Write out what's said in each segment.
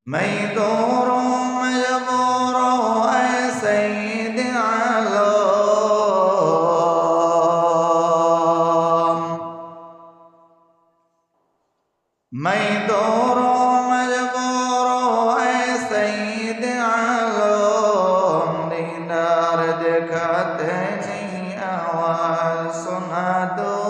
ميدور مجبور اے سید عالم ميدور مجبور اے سید عالم دیدار دکھاتے نہیں آواز سنا دو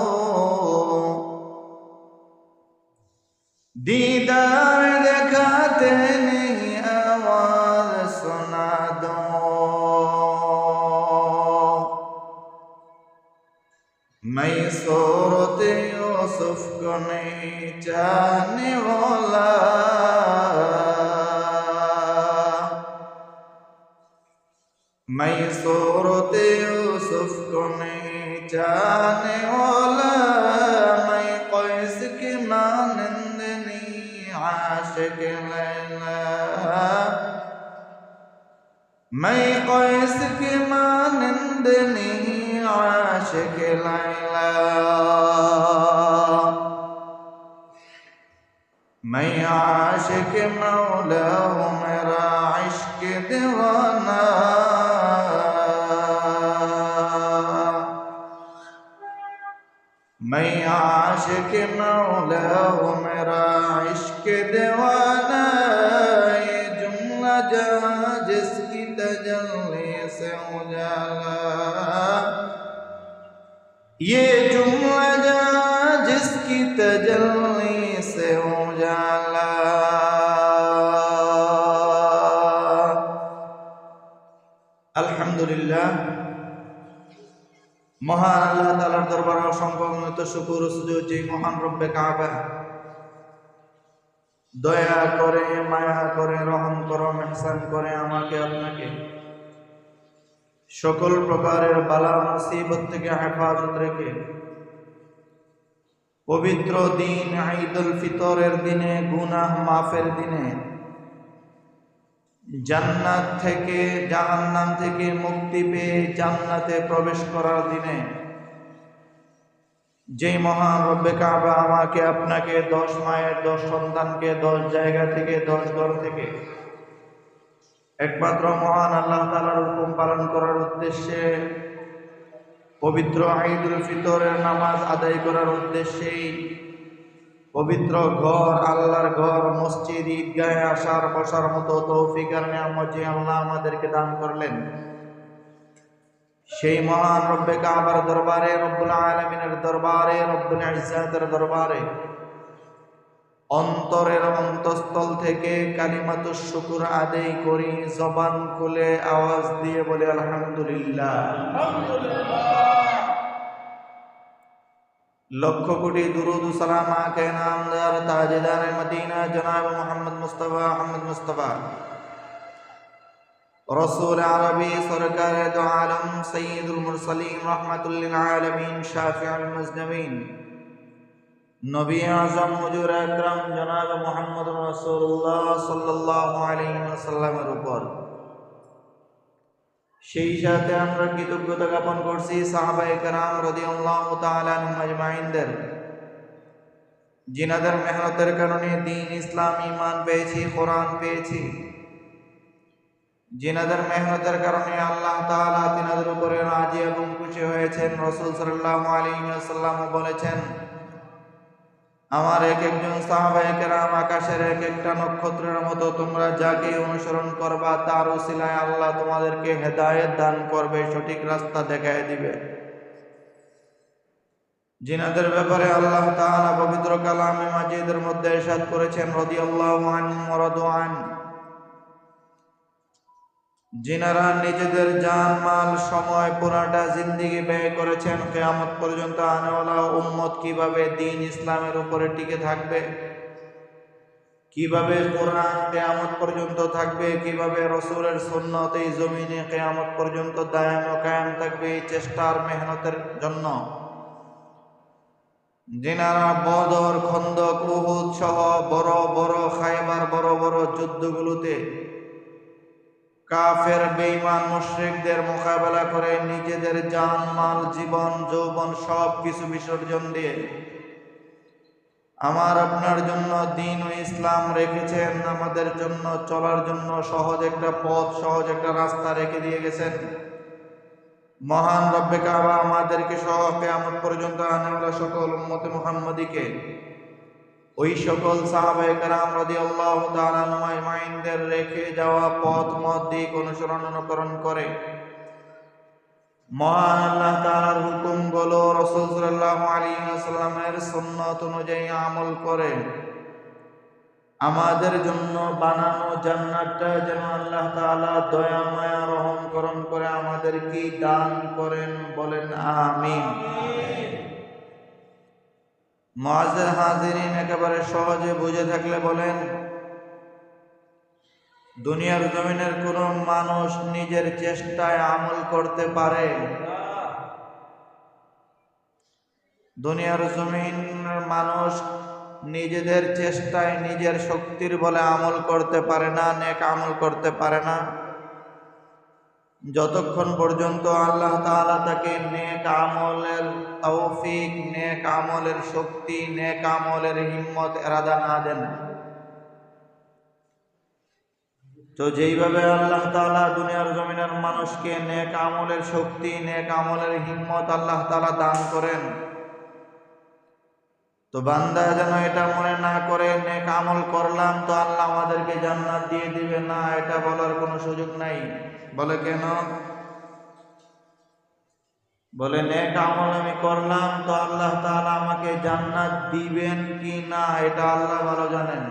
दीदार दिखाते नहीं आवाज सुना दो मैं सूरत यूसुफ को नहीं चाहने वाला मैं सूरत यूसुफ को नहीं चाहने वाला मैं कैस की मानंद आशिक लैला मैं कैस की मानंद नहीं आशिक लैला मैं आशिक मौला हूँ मेरा इश्क दीवाना मैं आशिक मौला हूँ मेरा इश्क दीवाना ये जुमला जहाँ जिसकी तजल्ली से उजाला ये जुमला जहाँ जिसकी तजल्ली से उजाला अल्हम्दुलिल्लाह মহান আল্লাহ তাআলার দরবারে অসংখ্য অগণিত শুকর ও সুজুদ যে মহান রব্বে কাবা দয়া করে মায়া করে রহম করো ইহসান করে আমাকে আপনাকে সকল প্রকারের বালা মুসিবত থেকে হেফাজত রেখে পবিত্র দিন ঈদুল ফিতরের দিনে গুনাহ মাফের দিনে জান্নাত থেকে জাহান্নাম থেকে মুক্তি পেয়ে জান্নাতে প্রবেশ করার দিনে যেই মহান রব্বে কাবা আমাকে আপনাকে 10 মায়ের 10 সন্তানকে 10 জায়গা থেকে 10 ঘর থেকে একমাত্র মহান আল্লাহ তাআলার হুকুম পালন করার উদ্দেশ্যে পবিত্র ঈদুল ফিতরের নামাজ আদায় করার উদ্দেশ্যেই পবিত্র ঘর আল্লাহর ঘর মসজিদ ঈদগাহে আসার বসার মতো তৌফিক আর নিয়ামত যে আল্লাহ আমাদেরকে দান করলেন সেই মহান রব্বে কাবার দরবারে রব্বুল আলামিনের দরবারে রব্বুল ইজ্জাতের দরবারে অন্তরের অন্তঃস্থল থেকে কালিমাতুশ শুকর আদায় করি জবান খুলে আওয়াজ দিয়ে বলি আলহামদুলিল্লাহ लख कोटि दुरूद सलाम आके नामदार ताजदार मदीना जनाब मोहम्मद मुस्तफ़ा रसूल अरबी सरकार दो आलम सय्यदुल मुरसलीन रहमतुल लिल आलमीन शाफिउल मुज़नबीन नबी आज़म हुजूर अकरम जनाब मोहम्मद रसूलुल्लाह सल्लल्लाहु अलैहि वसल्लमेर ऊपर সেই সাথে আমরা কৃতজ্ঞতা জ্ঞাপন করছি সাহাবায়ে কেরাম রাদিয়াল্লাহু তাআলা আনহুম আজমাইনদের जिनाদের মেহনতের কারণে দ্বীন ইসলাম ঈমান পেয়েছি কোরআন পেয়েছি जिनाদের মেহনতের কারণে আল্লাহ তাআলা তিনাদের উপরে রাজি এবং খুশি হয়েছেন রাসূল সাল্লাল্লাহু আলাইহি ওয়াসাল্লাম বলেছেন আমার একজন সাহাবায়ে কেরাম আকাশের এক একটা নক্ষত্রের মতো তোমরা যাকে অনুসরণ করবা তার উসিলায় আল্লাহ তোমাদেরকে হেদায়েত দান করবে সঠিক রাস্তা দেখায় দিবে जिनाদের ব্যাপারে আল্লাহ তাআলা পবিত্র কালামে মাজিদের মধ্যে ইরশাদ করেছেন রাদিয়াল্লাহু আনহুম ওয়া রাদু আন जिनारा নিজেদের জান মাল সময় পুরাটা জিন্দেগি ব্যয় করেছেন কিয়ামত পর্যন্ত আনেওয়ালা উম্মত কিভাবে দ্বীন ইসলামের উপরে টিকে থাকবে কিভাবে কোরআন কিয়ামত পর্যন্ত থাকবে কিভাবে রাসূলের সুন্নাত এই জমিনে কিয়ামত পর্যন্ত দায়েম ও কায়েম থাকবে এই চেষ্টার মেহনতের জন্য जिनारा বদর খন্দক উহুদ সহ বড় বড় খায়বার বড় বড় যুদ্ধগুলোতে কাফের বেঈমান মুশরিকদের মোকাবেলা করে নিজেদের জান মাল জীবন যৌবন সব কিছু বিসর্জন দিয়ে আমার আপনার জন্য দ্বীন ও ইসলাম রেখেছেন, আমাদের জন্য চলার জন্য সহজ একটা পথ, সহজ একটা রাস্তা রেখে দিয়ে গেছেন। মহান রব্বে কাবা আমাদেরকে সহ কিয়ামত পর্যন্ত আনেওয়ালা সকল উম্মতে মুহাম্মাদীকে ওই সকল সাহাবায়ে কেরাম রাদিয়াল্লাহু তাআলা আনহুম আজমাইনদের রেখে যাওয়া পথ দিক অনুসরণ করে মহান আল্লাহ তাআলার হুকুমগুলো রাসূল সাল্লাল্লাহু আলাইহি ওয়াসাল্লামের সুন্নাত অনুযায়ী আমল করে আমাদের জন্য বানানো জান্নাতটা যেন আল্লাহ তাআলা দয়া মায়া রহম করম করে আমাদেরকে দান করেন, বলেন আমিন। মুআজ্জাজ হাজিরিন, একেবারে সহজে বুঝে থাকলে বলেন, দুনিয়ার জমিনের কোন মানুষ নিজের চেষ্টায় আমল করতে পারে? দুনিয়ার জমিনের মানুষ নিজেদের চেষ্টায় নিজের শক্তির বলে আমল করতে পারে না, নেক আমল করতে পারে না, যতক্ষণ পর্যন্ত আল্লাহ তাআলা তাকে নেক আমলের তৌফিক, নেক আমলের শক্তি, নেক আমলের হিম্মত এরাদা না দেন। তো যেইভাবে আল্লাহ তাআলা দুনিয়ার জমিনের মানুষকে নেক আমলের শক্তি, নেক আমলের হিম্মত আল্লাহ তাআলা দান করেন, তো বান্দা যেন এটা মনে না করে নেক আমল করলাম তো আল্লাহ আমাদেরকে জান্নাত দিয়ে দিবে, না, এটা বলার কোনো সুযোগ নাই। বলে কেন? বলে নেক আমল আমি করলাম তো আল্লাহ তাআলা আমাকে জান্নাত দিবেন কি না এটা আল্লাহ ভালো জানেন।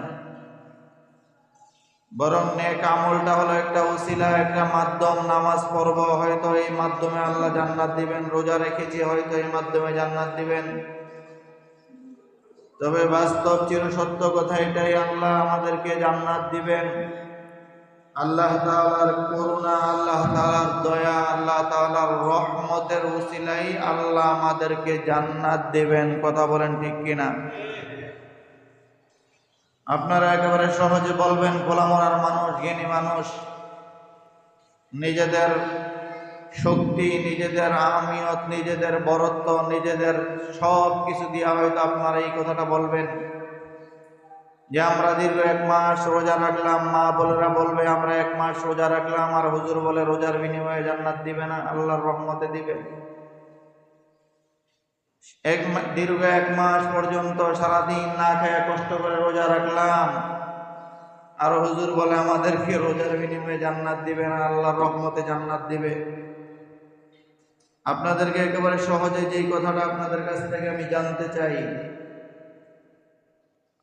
বরং নেক আমলটা হলো একটা উসিলা, একটা মাধ্যম। নামাজ পড়ব, হয়তো এই মাধ্যমে আল্লাহ জান্নাত দিবেন। রোজা রেখেছি, হয়তো এই মাধ্যমে জান্নাত দিবেন। তবে বাস্তব চির সত্য কথা এটাই, আল্লাহ আমাদেরকে জান্নাত দিবেন। আল্লাহ তাআলার করুণা, আল্লাহ তাআলার দয়া, আল্লাহ তাআলার রহমতের উসিলাই আল্লাহ আমাদেরকে জান্নাত দিবেন। কথা বলেন ঠিক কিনা? আপনারা একেবারে সহজে বলবেন, গোলামরার মানুষ, জ্ঞানী মানুষ, নিজেদের শক্তি, নিজেদের আমিয়ত, নিজেদের বরত্ব, নিজেদের সব কিছু দিয়ে হয়তো আপনারা এই কথাটা বলবেন যে আমরা দীর্ঘ 1 মাস রোজা রাখলাম। মা বোনেরা বলবে আমরা 1 মাস রোজা রাখলাম, আর হুজুর বলে রোজার বিনিময়ে জান্নাত দিবে না, আল্লাহর রহমতে দিবে। দীর্ঘ 1 মাস পর্যন্ত সারাদিন না খেয়ে কষ্ট করে রোজা রাখলাম, আর হুজুর বলে আমাদেরকে রোজার বিনিময়ে জান্নাত দিবে না, আল্লাহর রহমতে জান্নাত দিবে। আপনাদেরকে একেবারে সহজে যেই কথাটা আপনাদের কাছ থেকে আমি জানতে চাই,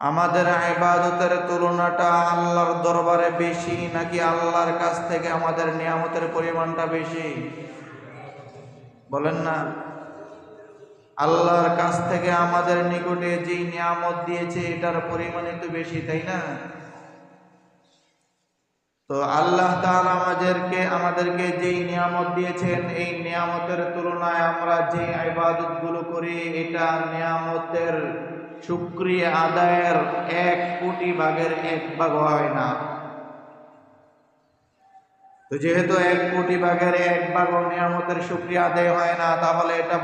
আমাদের ইবাদতের তুলনাটা আল্লাহর দরবারে বেশি নাকি আল্লাহর কাছ থেকে আমাদের নিয়ামতের পরিমাণটা বেশি? বলেন না। আল্লাহর কাছ থেকে আমাদের নিকটে যেই নিয়ামত দিয়েছে এটার পরিমাণই তো বেশি, তাই না? তো আল্লাহ তাআলা আমাদেরকে যেই নিয়ামত দিয়েছেন, এই নিয়ামতের তুলনায় আমরা যে ইবাদতগুলো করি, এটা নিয়ামতের শুকরিয়া আদায়ের 1 কোটি ভাগের 1 ভাগ হয় না। তো যেহেতু 1 কোটি ভাগের 1 ভাগ নিয়ামতের শুকরিয়া আদায় হয় না, তাহলে এটা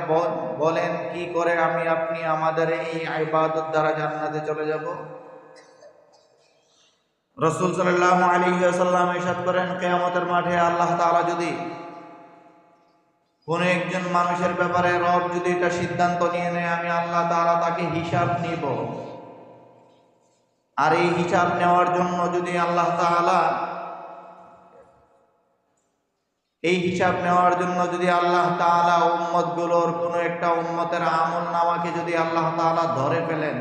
বলেন কি করে আমি আপনি আমাদের এই ইবাদত দ্বারা জান্নাতে চলে যাব? রাসূল সাল্লাল্লাহু আলাইহি ওয়াসাল্লাম ইরশাদ করেন, কিয়ামতের মাঠে আল্লাহ তাআলা যদি কোন একজন মানুষের ব্যাপারে, রব যদি এটা সিদ্ধান্ত নিয়ে নেয় আমি আল্লাহ তাআলা তাকে হিসাব নিব, আর এই হিসাব নেওয়ার জন্য যদি আল্লাহ তাআলা উম্মতগুলোর কোনো একটা উম্মতের আমল নামাকে যদি আল্লাহ তাআলা ধরে ফেলেন,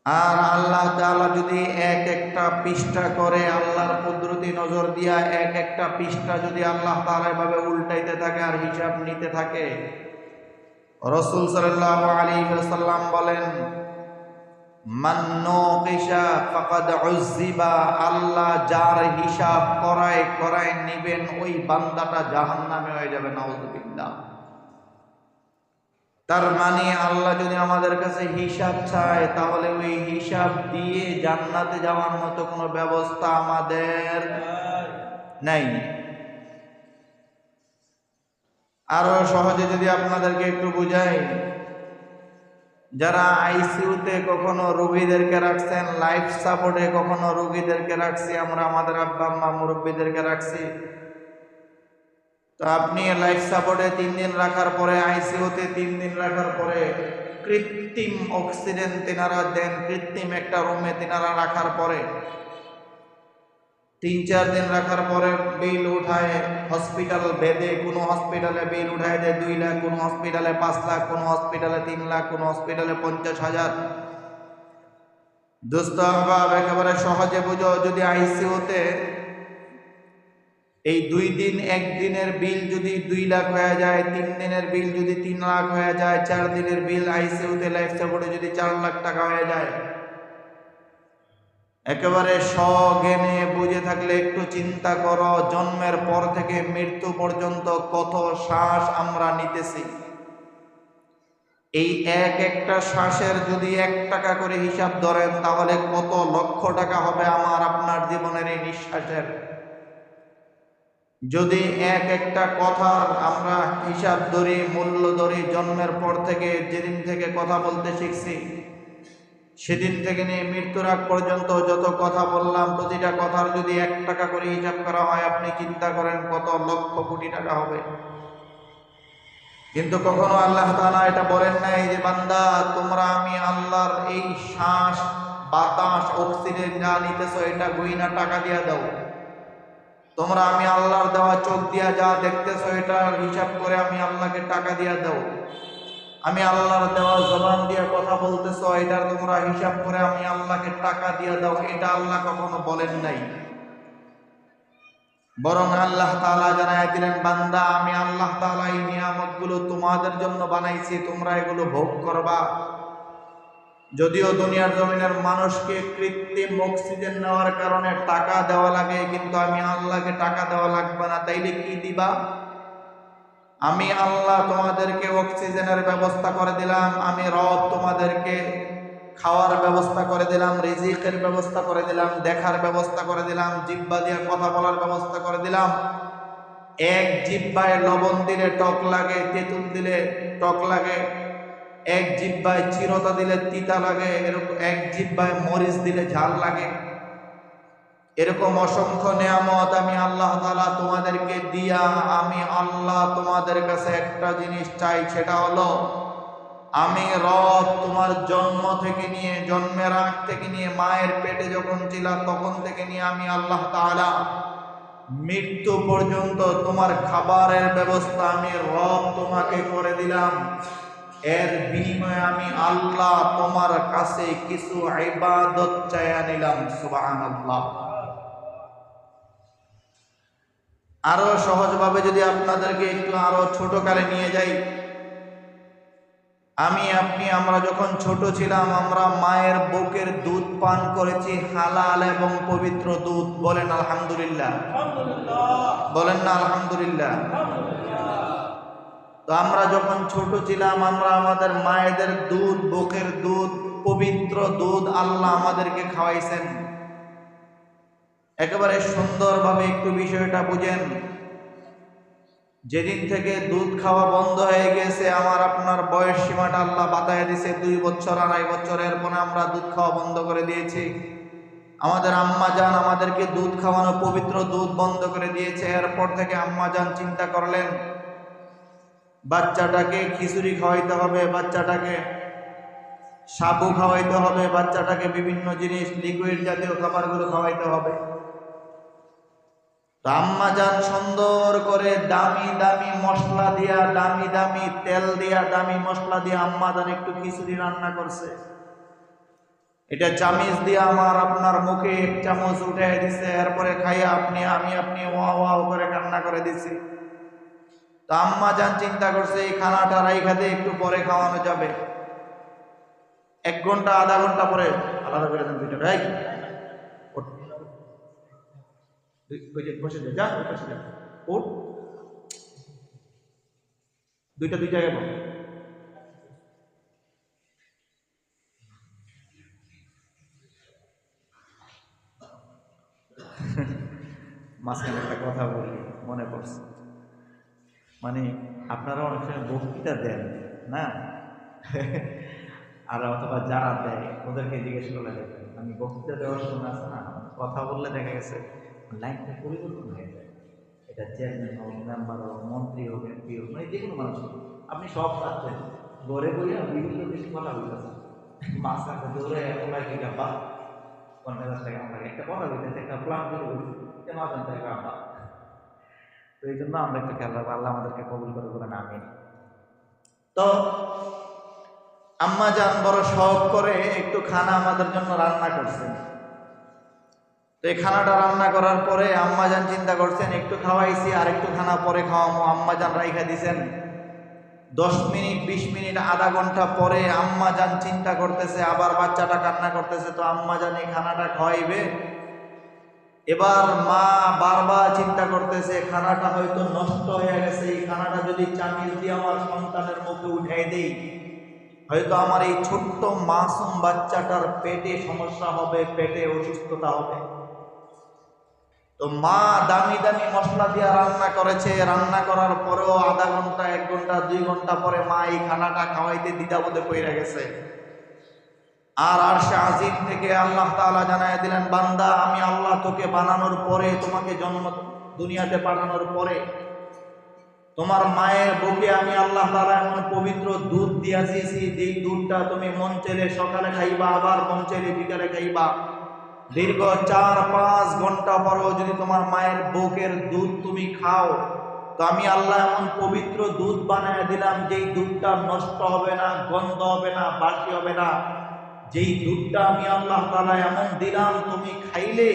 আর আল্লাহ তাআলা যদি এক একটা পৃষ্ঠা করে আল্লাহর কুদরতি নজর দিয়া এক একটা পৃষ্ঠা যদি আল্লাহ তাআলা এভাবে উল্টাইতে থাকে আর হিসাব নিতে থাকে, রাসূল সাল্লাল্লাহু আলাইহি ওয়াসাল্লাম বলেন, মান নুকিশা ফাকাদ উযিবা, আল্লাহ যার হিসাব করায় নিবেন ওই বান্দাটা জাহান্নামে হয়ে যাবে, নাউযুবিল্লাহ। তার মানে আল্লাহ যদি আমাদের কাছে হিসাব চায়, তাহলে ওই হিসাব দিয়ে জান্নাতে যাওয়ার মতো কোনো ব্যবস্থা আমাদের নাই। আরো সহজে যদি আপনাদেরকে একটু বুঝাই, যারা আইসিইউতে কখনো রোগীদেরকে রাখছেন, লাইফ সাপোর্টে কখনো রোগীদেরকে রাখছি, আমরা আমাদের আব্বা আম্মা মুরব্বীদেরকে রাখছি। তো আপনি লাইফ সাপোর্টে 3 দিন রাখার পরে, আইসিইউতে 3 দিন রাখার পরে কৃত্রিম অক্সিজেন তেনারা দেন, কৃত্রিম একটা রুমে তেনারা রাখার পরে 3-4 দিন রাখার পরে বিল উঠায় হসপিটাল বেদে, কোনো হসপিটালে বিল উঠায় দেয় 2 লাখ, কোনো হসপিটালে 5 লাখ, কোনো হসপিটালে 3 লাখ, কোনো হসপিটালে 50,000। দোস্ত আহবাব, একেবারে সহজে বুঝো, যদি আইসিইউতে এই 2 দিন 1 দিনের বিল যদি 2 লাখ হয়ে যায়, 3 দিনের বিল যদি 3 লাখ হয়ে যায়, 4 দিনের বিল আইসিইউতে লাইফ সাপোর্টে যদি 4 লাখ টাকা হয়ে যায়, একেবারে সজ্ঞানে বুঝে থাকলে একটু চিন্তা করো, জন্মের পর থেকে মৃত্যু পর্যন্ত কত শ্বাস আমরা নিতেছি। এই একটা শ্বাসের যদি 1 টাকা করে হিসাব ধরেন, তাহলে কত লক্ষ টাকা হবে আমার আপনার জীবনের এই নিঃশ্বাসের। যদি একটা কথার আমরা হিসাব ধরি, মূল্য ধরি, জন্মের পর থেকে যেদিন থেকে কথা বলতে শিখছি সেদিন থেকে নিয়ে মৃত্যুর আগ পর্যন্ত যত কথা বললাম, প্রতিটা কথার যদি 1 টাকা করে হিসাব করা হয়, আপনি চিন্তা করেন কত লক্ষ কোটি টাকা হবে। কিন্তু কখনো আল্লাহ তাআলা এটা বলেন নাই যে বান্দা তোমরা আমি আল্লাহর এই শ্বাস, বাতাস, অক্সিজেন যা নিতেছো এটা গুইনা টাকা দিয়া দাও। তোমরা আমি আল্লাহর দেওয়া চোখ দিয়া যা দেখতেছো এটার হিসাব করে আমি আল্লাহকে টাকা দিয়া দাও। আমি আল্লাহর দেওয়া জবান দিয়ে কথা বলতেছো, এটার তোমরা হিসাব করে আমি আল্লাহকে টাকা দিয়ে দাও। এটা আল্লাহ কখনো বলেন নাই, বরং আল্লাহ তাআলা জানায় দিলেন, বান্দা আমি আল্লাহ তাআলা এই নিয়ামতগুলো তোমাদের জন্য বানাইছি, তোমরা এগুলো ভোগ করবা। যদিও দুনিয়ার জমিনের মানুষকে কৃত্রিম অক্সিজেন নেওয়ার কারণে টাকা দেওয়া লাগে, কিন্তু আমি আল্লাহকে টাকা দেওয়া লাগবে না। তাইলে কি দিবা? আমি আল্লাহ তোমাদেরকে অক্সিজেনের ব্যবস্থা করে দিলাম, আমি রব তোমাদেরকে খাওয়ার ব্যবস্থা করে দিলাম, রিজিকের ব্যবস্থা করে দিলাম, দেখার ব্যবস্থা করে দিলাম, জিহ্বা দিয়ে কথা বলার ব্যবস্থা করে দিলাম। এক জিহ্বায় লবণ দিলে টক লাগে, তেঁতুল দিলে টক লাগে, এক জিহ্বায় চিরতা দিলে তিতা লাগে, এরকম এক জিহ্বায় মরিচ দিলে ঝাল লাগে। এরকম অসংখ্য নিয়ামত আমি আল্লাহ তাআলা তোমাদেরকে দিয়া, আমি আল্লাহ তোমাদের কাছে একটা জিনিস চাই, সেটা হলো আমি রব তোমার জন্ম থেকে নিয়ে, জন্মের আগ থেকে নিয়ে, মায়ের পেটে যখন ছিলা তখন থেকে নিয়ে আমি আল্লাহ তাআলা মৃত্যু পর্যন্ত তোমার খাবারের ব্যবস্থা আমি রব তোমাকে করে দিলাম। এর বিনিময়ে আমি আল্লাহ তোমার কাছে কিছু ইবাদত চাইয়া নিলাম। সুবহানাল্লাহ। আরো সহজভাবে যদি আপনাদেরকে একটু আরো ছোট কালে নিয়ে যাই, আমরা যখন ছোট ছিলাম, আমরা মায়ের বুকের দুধ পান করেছি, হালাল এবং পবিত্র দুধ। বলেন আলহামদুলিল্লাহ, বলেন না আলহামদুলিল্লাহ। তো আমরা যখন ছোট ছিলাম, আমরা আমাদের মায়েদের দুধ, বুকের দুধ, পবিত্র দুধ আল্লাহ আমাদেরকে খাওয়াইছেন। একেবারে সুন্দরভাবে একটু বিষয়টা বুঝেন। যেদিন থেকে দুধ খাওয়া বন্ধ হয়ে গেছে, আমার আপনার বয়স সীমাটা আল্লাহ বাতায় দিছে 2 বছর, 2.5 বছরের পরে আমরা দুধ খাওয়া বন্ধ করে দিয়েছি। আমাদের আম্মা জান আমাদেরকে দুধ খাওয়ানো, পবিত্র দুধ বন্ধ করে দিয়েছে। এরপর থেকে আম্মা জান চিন্তা করলেন, বাচ্চাটাকে খিচুড়ি খাওয়াইতে হবে, বাচ্চাটাকে সাবু খাওয়াইতে হবে, বাচ্চাটাকে বিভিন্ন জিনিস লিকুইড জাতীয় খাবারগুলো খাওয়াইতে হবে। আম্মা জান সুন্দর করে দামি দামি মশলা দিয়া, দামি দামি তেল দিয়া, দামি মশলা দিয়া আম্মা জান একটু খিচুড়ি রান্না করছে। এটা চামিচ দিয়ে আমার আপনার মুখে 1 চামচ উঠে দিছে। এরপরে খাইয়া আমি ওয়া ওয়া করে কান্না করে দিছি। তো আম্মা জান চিন্তা করছে এই খানাটা রাইখা দিয়ে একটু পরে খাওয়ানো যাবে। 1 ঘন্টা 1/2 ঘন্টা পরে আলাদা করে দেন দুইটা, রাইট বসে যা, বসে যা, উঠ, দুইটা দুই জায়গায় বল। মাঝখানে একটা কথা বলি, মনে পড়ছে। মানে আপনারা অনেক সময় বক্তৃতা দেন না, আর অথবা যারা দেয় ওদেরকে জিজ্ঞেস করলে দেখবেন, আমি বক্তৃতা দেওয়ার সময় আছে না, কথা বললে দেখা গেছে লাইনটা পরিবর্তন হয়ে যায়। এটা চেয়ারম্যান হোক, মেম্বার হোক, মন্ত্রী হোক, এমপি হোক, মানে যে কোনো মানুষ হোক, আপনি সব পাচ্ছেন, ঘরে বইয়া বিভিন্ন কিছু কথা বলতেছেন, মাছ রাখতে দৌড়ে ওলাই কি গাম্বা 50,000 টাকা আমার একটা কথা বলতেছে, একটা প্ল্যান করে বলছে মাছ আনতে গাম্বা। তো এই জন্য আমরা একটু খেয়াল রাখবো, আল্লাহ আমাদেরকে কবুল করে বলেন আমিন। তো আম্মা জান বড় শখ করে একটু খানা আমাদের জন্য রান্না করছেন। তো এই খানাটা রান্না করার পরে আম্মা জান চিন্তা করছেন একটু খাওয়াইছি আর একটু খানা পরে খাওয়াবো। আম্মা জান রাইখা দিছেন। 10 মিনিট 20 মিনিট আধা ঘন্টা পরে আম্মা জান চিন্তা করতেছে, আবার বাচ্চাটা কান্না করতেছে, তো আম্মা জান এই খানাটা খাওয়াইবে। এবার মা বারবার চিন্তা করতেছে খানাটা হয়তো নষ্ট হয়ে গেছে, এই খানাটা যদি চামিচ দিয়ে আমার সন্তানের মুখে উঠাই দেই, হয়তো আমার এই ছোট্ট মাসুম বাচ্চাটার পেটে সমস্যা হবে, পেটে অসুস্থতা হবে। তো মা দামি দামি মশলা দিয়ে রান্না করেছে, রান্না করার পরেও আধা ঘন্টা 1 ঘন্টা 2 ঘন্টা পরে মা এই খানাটা খাওয়াইতে দ্বিধাবোধে পড়ে গেছে। আর আরশে আজিম থেকে আল্লাহ তাআলা জানায় দিলেন, বান্দা আমি আল্লাহ তোকে বানানোর পরে, তোমাকে জন্ম দুনিয়াতে পাঠানোর পরে তোমার মায়ের বুকে আমি আল্লাহ তাআলা এমন পবিত্র দুধ দিয়েছি, যেই দুধটা তুমি মন চাইলে সকালে খাইবা, আবার মন চাইলে বিকালে খাইবা। দীর্ঘ 4-5 ঘন্টা পরেও যদি তোমার মায়ের বুকের দুধ তুমি খাও, তো আমি আল্লাহ এমন পবিত্র দুধ বানায় দিলাম, যেই দুধটা নষ্ট হবে না, গন্ধ হবে না, বাসি হবে না। যেই দুধটা আমি আল্লাহ তাআলা এমন দিলাম, তুমি খাইলে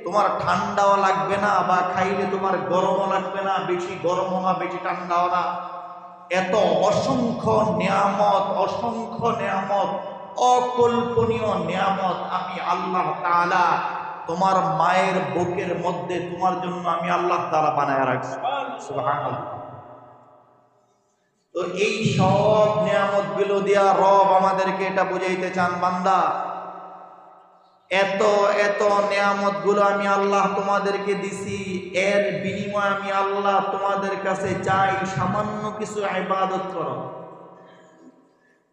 তোমার ঠান্ডাও লাগবে না, বা খাইলে তোমার গরমও লাগবে না, বেশি গরমও না, বেশি ঠান্ডাও না। এত অসংখ্য নিয়ামত, অসংখ্য নিয়ামত, অকল্পনীয় নিয়ামত আমি আল্লাহ তাআলা তোমার মায়ের বুকের মধ্যে তোমার জন্য আমি আল্লাহ তাআলা বানায় রাখছি। সুবহানাল্লাহ। তো এই সব নিয়ামত গুলো দিয়া রব আমাদেরকে এটা বুঝাইতে চান, বান্দা এত এত নিয়ামত গুলো আমি আল্লাহ তোমাদেরকে দিছি, এর বিনিময়ে আমি আল্লাহ তোমাদের কাছে চাই সামান্য কিছু ইবাদত করো।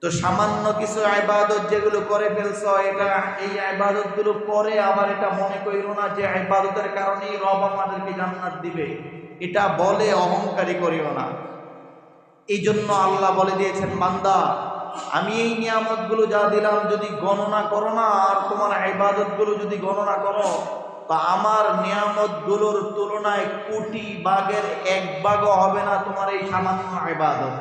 তো সামান্য কিছু ইবাদত যেগুলো করে ফেলছো, এটা এই ইবাদত গুলো করে আবার এটা মনে করিও না যে ইবাদতের কারণেই রব আমাদেরকে জান্নাত দিবে, এটা বলে অহংকারী করিও না। এই জন্য আল্লাহ বলে দিয়েছেন, বান্দা আমি এই নিয়ামত গুলো যা দিলাম যদি গণনা করো না, আর তোমার ইবাদত গুলো যদি গণনা করো, তা আমার নিয়ামত গুলোর তুলনায় কোটি ভাগের 1 ভাগও হবে না তোমার এই সামান্য ইবাদত।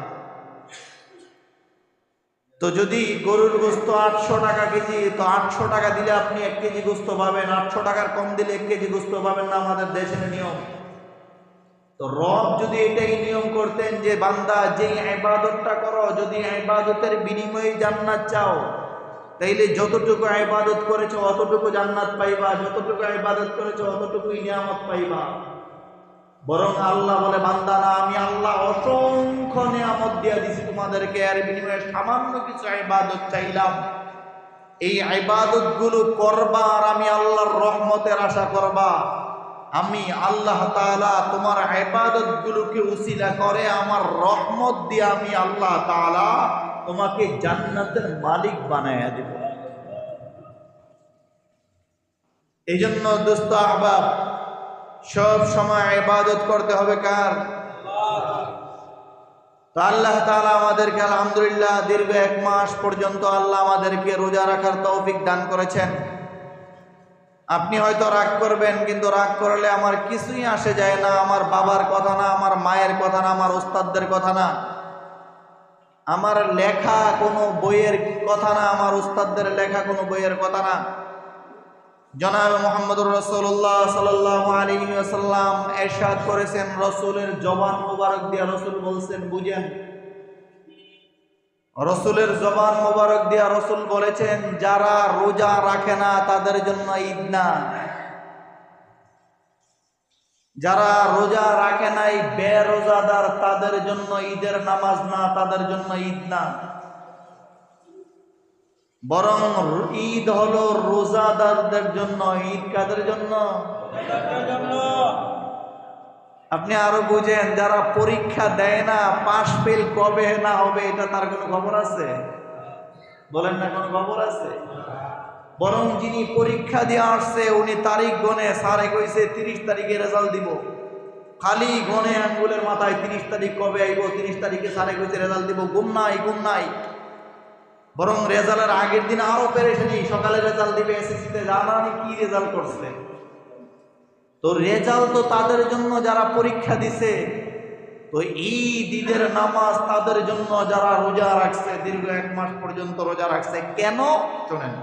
তো যদি গরুর গোস্ত 800 টাকা কেজি, তো 800 টাকা দিলে আপনি 1 কেজি গোস্ত পাবেন, 800 টাকার কম দিলে 1 কেজি গোস্ত পাবেন না, আমাদের দেশের নিয়ম। তো রব যদি এটাই নিয়ম করতেন যে বান্দা যেই ইবাদতটা করো, যদি ইবাদতের বিনিময়ে জান্নাত চাও, তাইলে যতটুকু ইবাদত করেছো অতটুকু জান্নাত পাইবা, যতটুকু ইবাদত করেছো অতটুকুই নিয়ামত পাইবা। বরং আল্লাহ বলে, বান্দা না, আমি আল্লাহ অসংখ্য নিয়ামত দিয়ে দিছি তোমাদেরকে, এর বিনিময়ে সামান্য কিছু ইবাদত চাইলাম। এই ইবাদত গুলো করবা আর আমি আল্লাহর রহমতের আশা করবা। আমি আল্লাহ তাআলা তোমার ইবাদত গুলোকে উসিলা করে আমার রহমত দিয়ে আমি আল্লাহ তাআলা তোমাকে জান্নাতের মালিক বানায়া দেব। এই জন্য দোস্ত আহবাব, সব সময় ইবাদত করতে হবে কার? তো আল্লাহ তাআলা আমাদেরকে আলহামদুলিল্লাহ দীর্ঘ 1 মাস পর্যন্ত আল্লাহ আমাদেরকে রোজা রাখার তৌফিক দান করেছেন। আপনি হয়তো রাগ করবেন, কিন্তু রাগ করলে আমার কিছুই আসে যায় না। আমার বাবার কথা না, আমার মায়ের কথা না, আমার উস্তাদদের কথা না, আমার লেখা কোনো বইয়ের কথা না, আমার উস্তাদদের লেখা কোনো বইয়ের কথা না। জনাব মুহাম্মদুর রাসূলুল্লাহ সাল্লাল্লাহু আলাইহি ওয়াসাল্লাম ইরশাদ করেছেন, রাসূলের জবান মোবারক দিয়ে রাসূল বলছেন, বুঝেন, রাসূলের জবান মোবারক দিয়ে রাসূল বলেছেন, যারা রোজা রাখে না তাদের জন্য ঈদ না, যারা রোজা রাখে নাই বেরোজাদার তাদের জন্য ঈদের নামাজ না, তাদের জন্য ঈদ না। বরং ঈদ হলো রোজাদারদের জন্য। ঈদ কাদের জন্য? আপনি আরো বুঝেন, যারা পরীক্ষা দেয় না, পাশ ফেল কবে না হবে এটা তার কোনো খবর আছে? বলেন না কোনো খবর আছে? বরং যিনি পরীক্ষা দিয়ে আসছে উনি তারিখ গনে, স্যারে কইছে 30 তারিখে রেজাল্ট দিব, খালি গনে আঙ্গুলের মাথায় 30 তারিখ কবে আইব, 30 তারিখে স্যারে কইছে রেজাল্ট দিব, ঘুম নাই। বরং রেজাল্টের আগের দিন আরো পেরেশানি, সকালে রেজাল্ট দিবে, এসএসসিতে জানানি কি রেজাল্ট করছে। তো রেজাল্ট তো তাদের জন্য যারা পরীক্ষা দিছে, তো ঈদের নামাজ তাদের জন্য যারা রোজা রাখছে, দীর্ঘ 1 মাস পর্যন্ত রোজা রাখছে। কেন? শোনেন,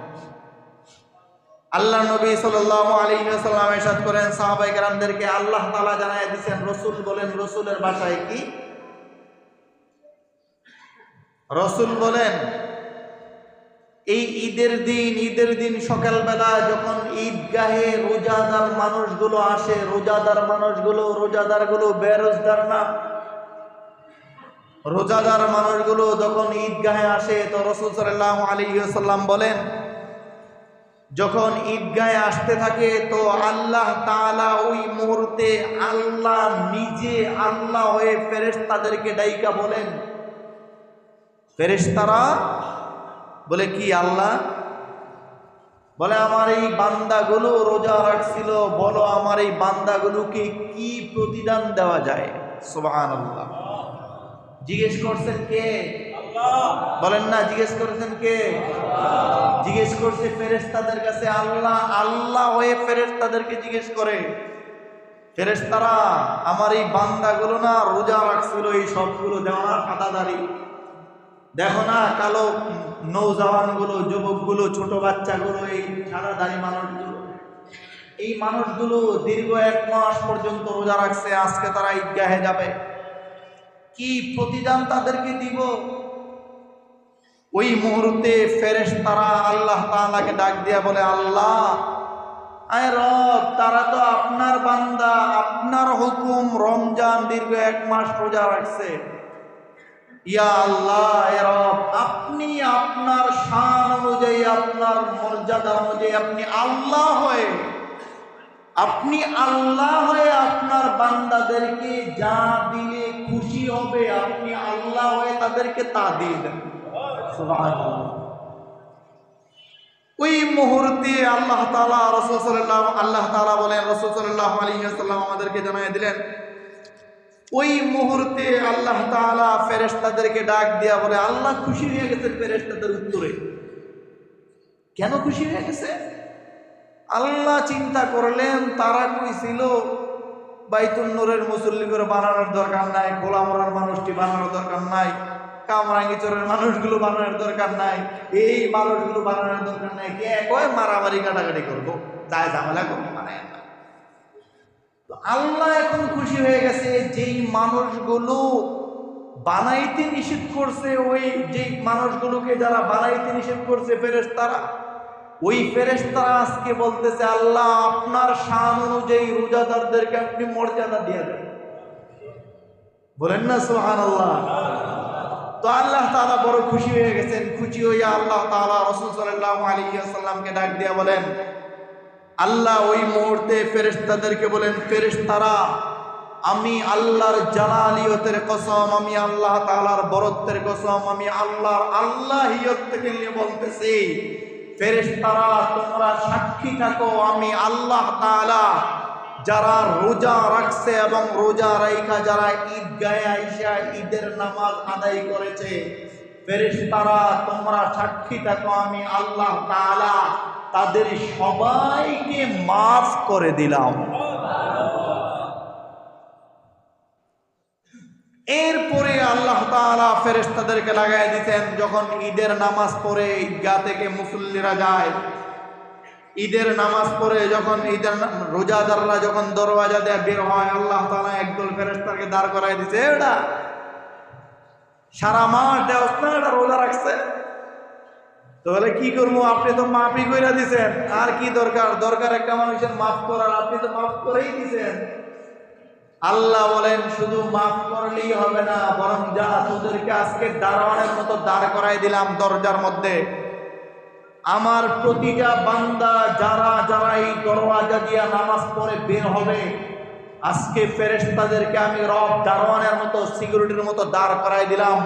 আল্লাহ নবী সাল্লাল্লাহু আলাইহি ওয়াসাল্লাম ইরশাদ করেন সাহাবায়ে কেরামদেরকে, আল্লাহ তাআলা জানায় দিয়েছেন, রাসূল বলেন, রাসূলের ভাষায় কি? রাসূল বলেন এই ঈদের দিন সকালবেলা যখন ঈদগাহে রোজাদার মানুষগুলো আসে, রোজাদারগুলো বেরোজগার না, রোজাদার মানুষগুলো যখন ঈদগাহে আসে, তো রাসূল সাল্লাল্লাহু আলাইহি ওয়াসাল্লাম বলেন, যখন ঈদগাহে আসতে থাকে তো আল্লাহ তাআলা ওই মুহূর্তে আল্লাহ নিজে আল্লাহ হয়ে ফেরেশতাদেরকে ডাইকা বলেন, ফেরেশতারা বলে কি? আল্লাহ বলে, আমার এই বান্দাগুলো রোজা রাখছিল, বলো আমার এই বান্দাগুলোকে কি প্রতিদান দেওয়া যায়? সুবহানাল্লাহ। জিজ্ঞেস করছেন কে? আল্লাহ। বলেন না, জিজ্ঞেস করছেন কে? জিজ্ঞেস করছে ফেরেশতাদের কাছে আল্লাহ, আল্লাহ হয়ে ফেরেশতাদেরকে জিজ্ঞেস করে, ফেরেশতারা আমার এই বান্দাগুলো না রোজা রাখছিল, এই সবগুলো দেওয়া সাদাদারি, দেখো না কালো নৌজওয়ানগুলো, যুবকগুলো, ছোট বাচ্চাগুলো, এই সাদাদারি মানুষগুলো, এই মানুষগুলো দীর্ঘ 1 মাস পর্যন্ত রোজা রাখছে, আজকে তারা ঈদগাহে যাবে, কি প্রতিদান তাদেরকে দিব? ওই মুহূর্তে ফেরেশতারা আল্লাহ তাআলাকে ডাক দিয়া বলে, আল্লাহ আয় রব, তারা তো আপনার বান্দা, আপনার হুকুম রমজান দীর্ঘ 1 মাস রোজা রাখছে, ইয়া আল্লাহ এ রব, আপনি আপনার শান অনুযায়ী, আপনার মর্যাদা অনুযায়ী আপনি আল্লাহ হয়ে আপনার বান্দাদেরকে যা দিলে খুশি হবে, আপনি আল্লাহ হয়ে তাদেরকে তা দিয়ে দেন। সুবহানাল্লাহ। ওই মুহূর্তে আল্লাহ তাআলা বলেন, রাসূল সাল্লাল্লাহু আলাইহি ওয়াসাল্লাম আমাদেরকে জানিয়ে দিলেন, ওই মুহূর্তে আল্লাহ তাআলা ফেরেশতাদেরকে ডাক দিয়া বলে, আল্লাহ খুশি হয়ে গেছেন ফেরেশতাদের উত্তরে। কেন খুশি হয়ে গেছে? আল্লাহ চিন্তা করলেন, তারা কইছিল বাইতুল নূরের মুসল্লি করে বানানোর দরকার নাই, গোলামরার মানুষটি বানানোর দরকার নাই, কামরাঙ্গীচরের মানুষগুলো বানানোর দরকার নাই, এই মানুষগুলো বানানোর দরকার নাই, কে কয় মারামারি কাটাকাটি করবো, দায় ঝামেলা করবো, বানায় না। আল্লাহ এখন খুশি হয়ে গেছে, যেই মানুষগুলো বানাইতে নিষেধ করছে, ওই যেই মানুষগুলোকে যারা বানাইতে নিষেধ করছে ফেরেশতারা, ওই ফেরেশতারা আজকে বলতেছে, আল্লাহ আপনার শান অনুযায়ী রোজাদারদেরকে আপনি মর্যাদা দিয়ে দেন। বলেন না সুবহানাল্লাহ। তো আল্লাহ তাআলা বড় খুশি হয়ে গেছেন। খুশি হইয়া আল্লাহ তাআলা রাসূল সাল্লাল্লাহু আলাইহি ওয়াসাল্লামকে ডাক দিয়া বলেন, আল্লাহ ওই মুহূর্তে ফেরেশতাদেরকে বলেন, ফেরেশতারা আমি আল্লাহর জালালিয়তের কসম, আমি আল্লাহ তাআলার বরত্বের কসম, আমি আল্লাহর আল্লাহিয়ত থেকে নিয়ে বলতেছি, ফেরেশতারা তোমরা সাক্ষী থাকো, আমি আল্লাহ তাআলা যারা রোজা রাখছে এবং রোজা রাইখা যারা ঈদগাহে আইসা ঈদের নামাজ আদায় করেছে, ফেরেশতারা তোমরা সাক্ষী থাকো, আমি আল্লাহ তাআলা তাদের সবাইকে মাফ করে দিলাম। এরপরে আল্লাহ তাআলা ফেরেশতাদেরকে লাগাই দিতেন, যখন ঈদের নামাজ পড়ে ঈদগাহ থেকে মুসল্লিরা যায়, ঈদের নামাজ পড়ে যখন রোজাদাররা যখন দরওয়াজা দিয়ে বের হয়, আল্লাহ তাআলা একদল ফেরেশতাকে দাঁড় করাই দিতে, এটা সারা মাস দেওয়া এটা রোজা রাখছে, তাহলে কি করবো, আপনি তো মাফই করে দিছেন, আর কি দরকার একটা মানুষের মাফ করার, আপনি তো মাফ করেই দিছেন। আল্লাহ বলেন, শুধু মাফ করলেই হবে না, বরং যা তোদেরকে আজকে দারোয়ানের মতো দাঁড় করাই দিলাম দরজার মধ্যে, আমার প্রতিটা বান্দা যারা এই দরওয়াজা দিয়ে নামাজ পড়ে বের হবে, আজকে ফেরেশতাদেরকে আমি রব দারোয়ানের মতো, সিকিউরিটির মতো দাঁড় করাই দিলাম,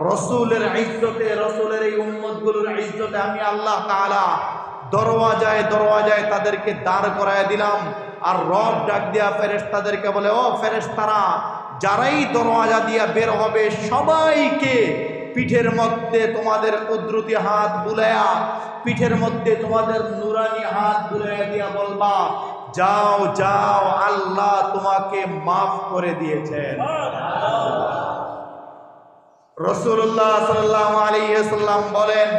রসুলের ইজ্জতে, রসুলের এই উম্মতগুলোর ইজ্জতে আমি আল্লাহ তাআলা দরওয়াজায় দরওয়াজায় তাদেরকে দাঁড় করায় দিলাম। আর রব ডাক দিয়া ফেরেশতাদেরকে বলে, ও ফেরেশতারা, যারাই দরওয়াজা দিয়া বের হবে সবাইকে পিঠের মধ্যে তোমাদের কুদরতি হাত বুলায়া, পিঠের মধ্যে তোমাদের নুরানি হাত বুলায়া দিয়া বলবা, যাও যাও, আল্লাহ তোমাকে মাফ করে দিয়েছেন। রাসূলুল্লাহ সাল্লাল্লাহু আলাইহি ওয়াসাল্লাম বলেন,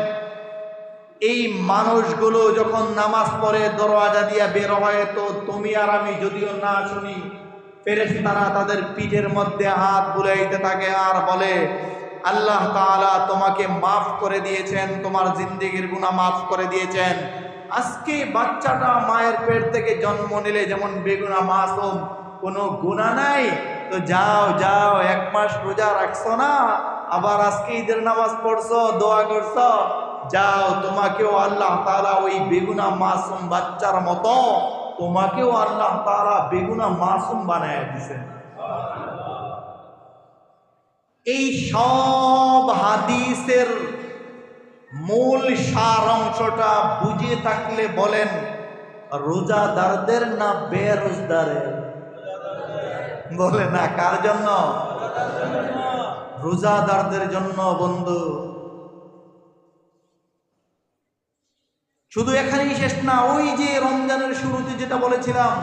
এই মানুষগুলো যখন নামাজ পড়ে দরওয়াজা দিয়া বের হয়, তো তুমি আর আমি যদিও না শুনি, ফেরেশতারা তাদের পিঠের মধ্যে হাত বুলাইতে থাকে আর বলে, আল্লাহ তাআলা তোমাকে মাফ করে দিয়েছেন, তোমার জিন্দেগির গুনাহ মাফ করে দিয়েছেন। আজকে বাচ্চাটা মায়ের পেট থেকে জন্ম নিলে যেমন বেগুনাহ মাসুম, কোনো গুনাহ নাই, তো যাও যাও, 1 মাস রোজা রাখছো না, আবার আজকে ঈদের নামাজ পড়ছো, দোয়া করছো, যাও, তোমাকেও আল্লাহ তাআলা ওই বেগুনাহ মাসুম বাচ্চার মতো তোমাকেও আল্লাহ তাআলা বেগুনাহ মাসুম বানায় দিয়েছেন। এই সব হাদিসের মূল সার অংশটা বুঝে থাকলে বলেন, রোজাদারদের না বেরোজগারের? বলে না, কার জন্য? রোজাদারদের জন্য। বন্ধু, শুধু এখানেই শেষ না, ওই যে রমজানের শুরুতে যেটা বলেছিলাম,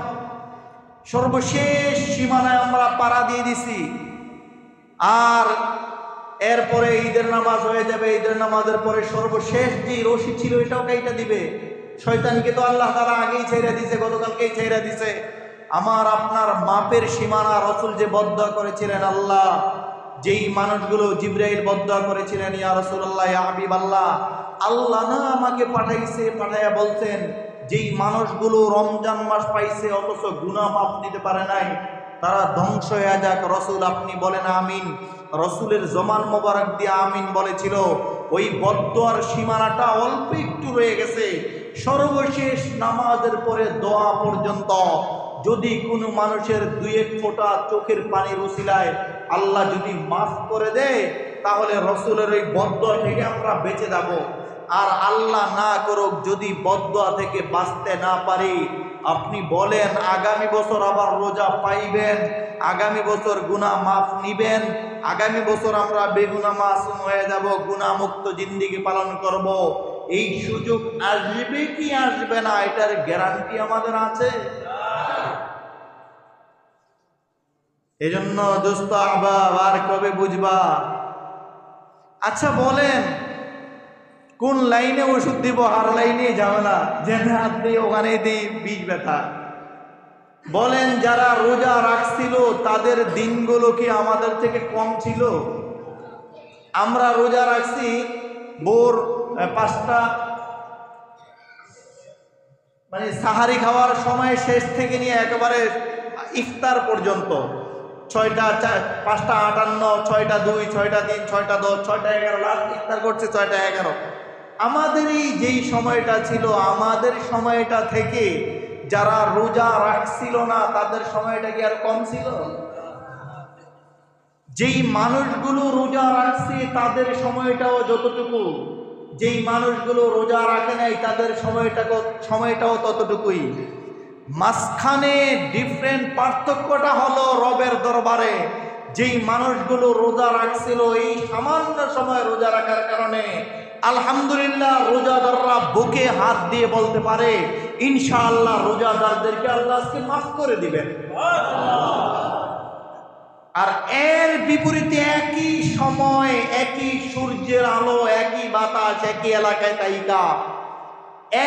সর্বশেষ সীমানায় আমরা পাড়া দিয়ে দিছি। আর এরপরে ঈদের নামাজ হয়ে যাবে, ঈদের নামাজের পরে সর্বশেষ যে রশি ছিল এটাও কাইটা দিবে। শয়তানকে তো আল্লাহ তাআলা আগেই ছেড়ে দিছে, গতকালকেই ছেড়ে দিছে। আমার আপনার মাপের সীমানা রসুল যে বদদুয়া করেছিলেন, আল্লাহ যেই মানুষগুলো জিবরাইল বদদুয়া করেছিলেন, ইয়া রাসূলুল্লাহ, ইয়া হাবিবাল্লাহ, আল্লাহ না আমাকে পাঠাইছে, পাঠাইয়া বলছেন যেই মানুষগুলো রমজান মাস পাইছে অথচ গুনাহ মাফ দিতে পারে নাই, তারা ধ্বংস হয়ে যাক। রসুল আপনি বলেন আমিন। রসুলের জমান মোবারক দিয়ে আমিন বলেছিল। ওই বদদুয়ার সীমানাটা অল্প একটু রয়ে গেছে। সর্বশেষ নামাজের পরে দোয়া পর্যন্ত যদি কোনো মানুষের 2-1 ফোঁটা চোখের পানির উসিলায় আল্লাহ যদি মাফ করে দেয়, তাহলে রসুলের ওই বদদুয়া থেকে আমরা বেঁচে যাব। আর আল্লাহ না করুক, যদি বদদুয়া থেকে বাঁচতে না পারি, আপনি বলেন আগামী বছর আবার রোজা পাইবেন, আগামী বছর গুনাহ মাফ নিবেন, আগামী বছর আমরা বেগুনাহ মাসুম হয়ে যাব, গুনাহ মুক্ত জিন্দেগি পালন করব। এই সুযোগ আসবে কি আসবে না, এটার গ্যারান্টি আমাদের আছে? এজন্য দোস্ত আহবাব, আর কবে বুঝবা? আচ্ছা বলেন, কোন লাইনে ওষুধ দিব? আর লাইনে ঝামেলা, যেখানে হাত দিই ওখানেই দিই বিষ ব্যথা। বলেন, যারা রোজা রাখছিল তাদের দিনগুলো কি আমাদের থেকে কম ছিল? আমরা রোজা রাখছি ভোর 5টা, মানে সাহারি খাওয়ার সময় শেষ থেকে নিয়ে একেবারে ইফতার পর্যন্ত, 6টা 5টা 58, 6টা 2, 6টা 3, 6টা 10, 6টা 11, লাস্ট ইফতার করছে 6টা 11। আমাদের এই যেই সময়টা ছিল, আমাদের সময়টা থেকে যারা রোজা রাখছিল না তাদের সময়টা কি আর কম ছিল? যেই মানুষগুলো রোজা রাখছে তাদের সময়টাও যতটুকু, যেই মানুষগুলো রোজা রাখে নাই তাদের সময়টাও ততটুকুই। মাঝখানে ডিফারেন্ট পার্থক্যটা হলো রবের দরবারে যেই মানুষগুলো রোজা রাখছিল এই সামান্য সময় রোজা রাখার কারণে আলহামদুলিল্লাহ রোজাদাররা বুকে হাত দিয়ে বলতে পারে ইনশাআল্লাহ রোজাদারদেরকে আল্লাহ আজকে মাফ করে দিবেন। আর এর বিপরীতে একই সময়, একই সূর্যের আলো, একই বাতাস, একই এলাকায় তাইকা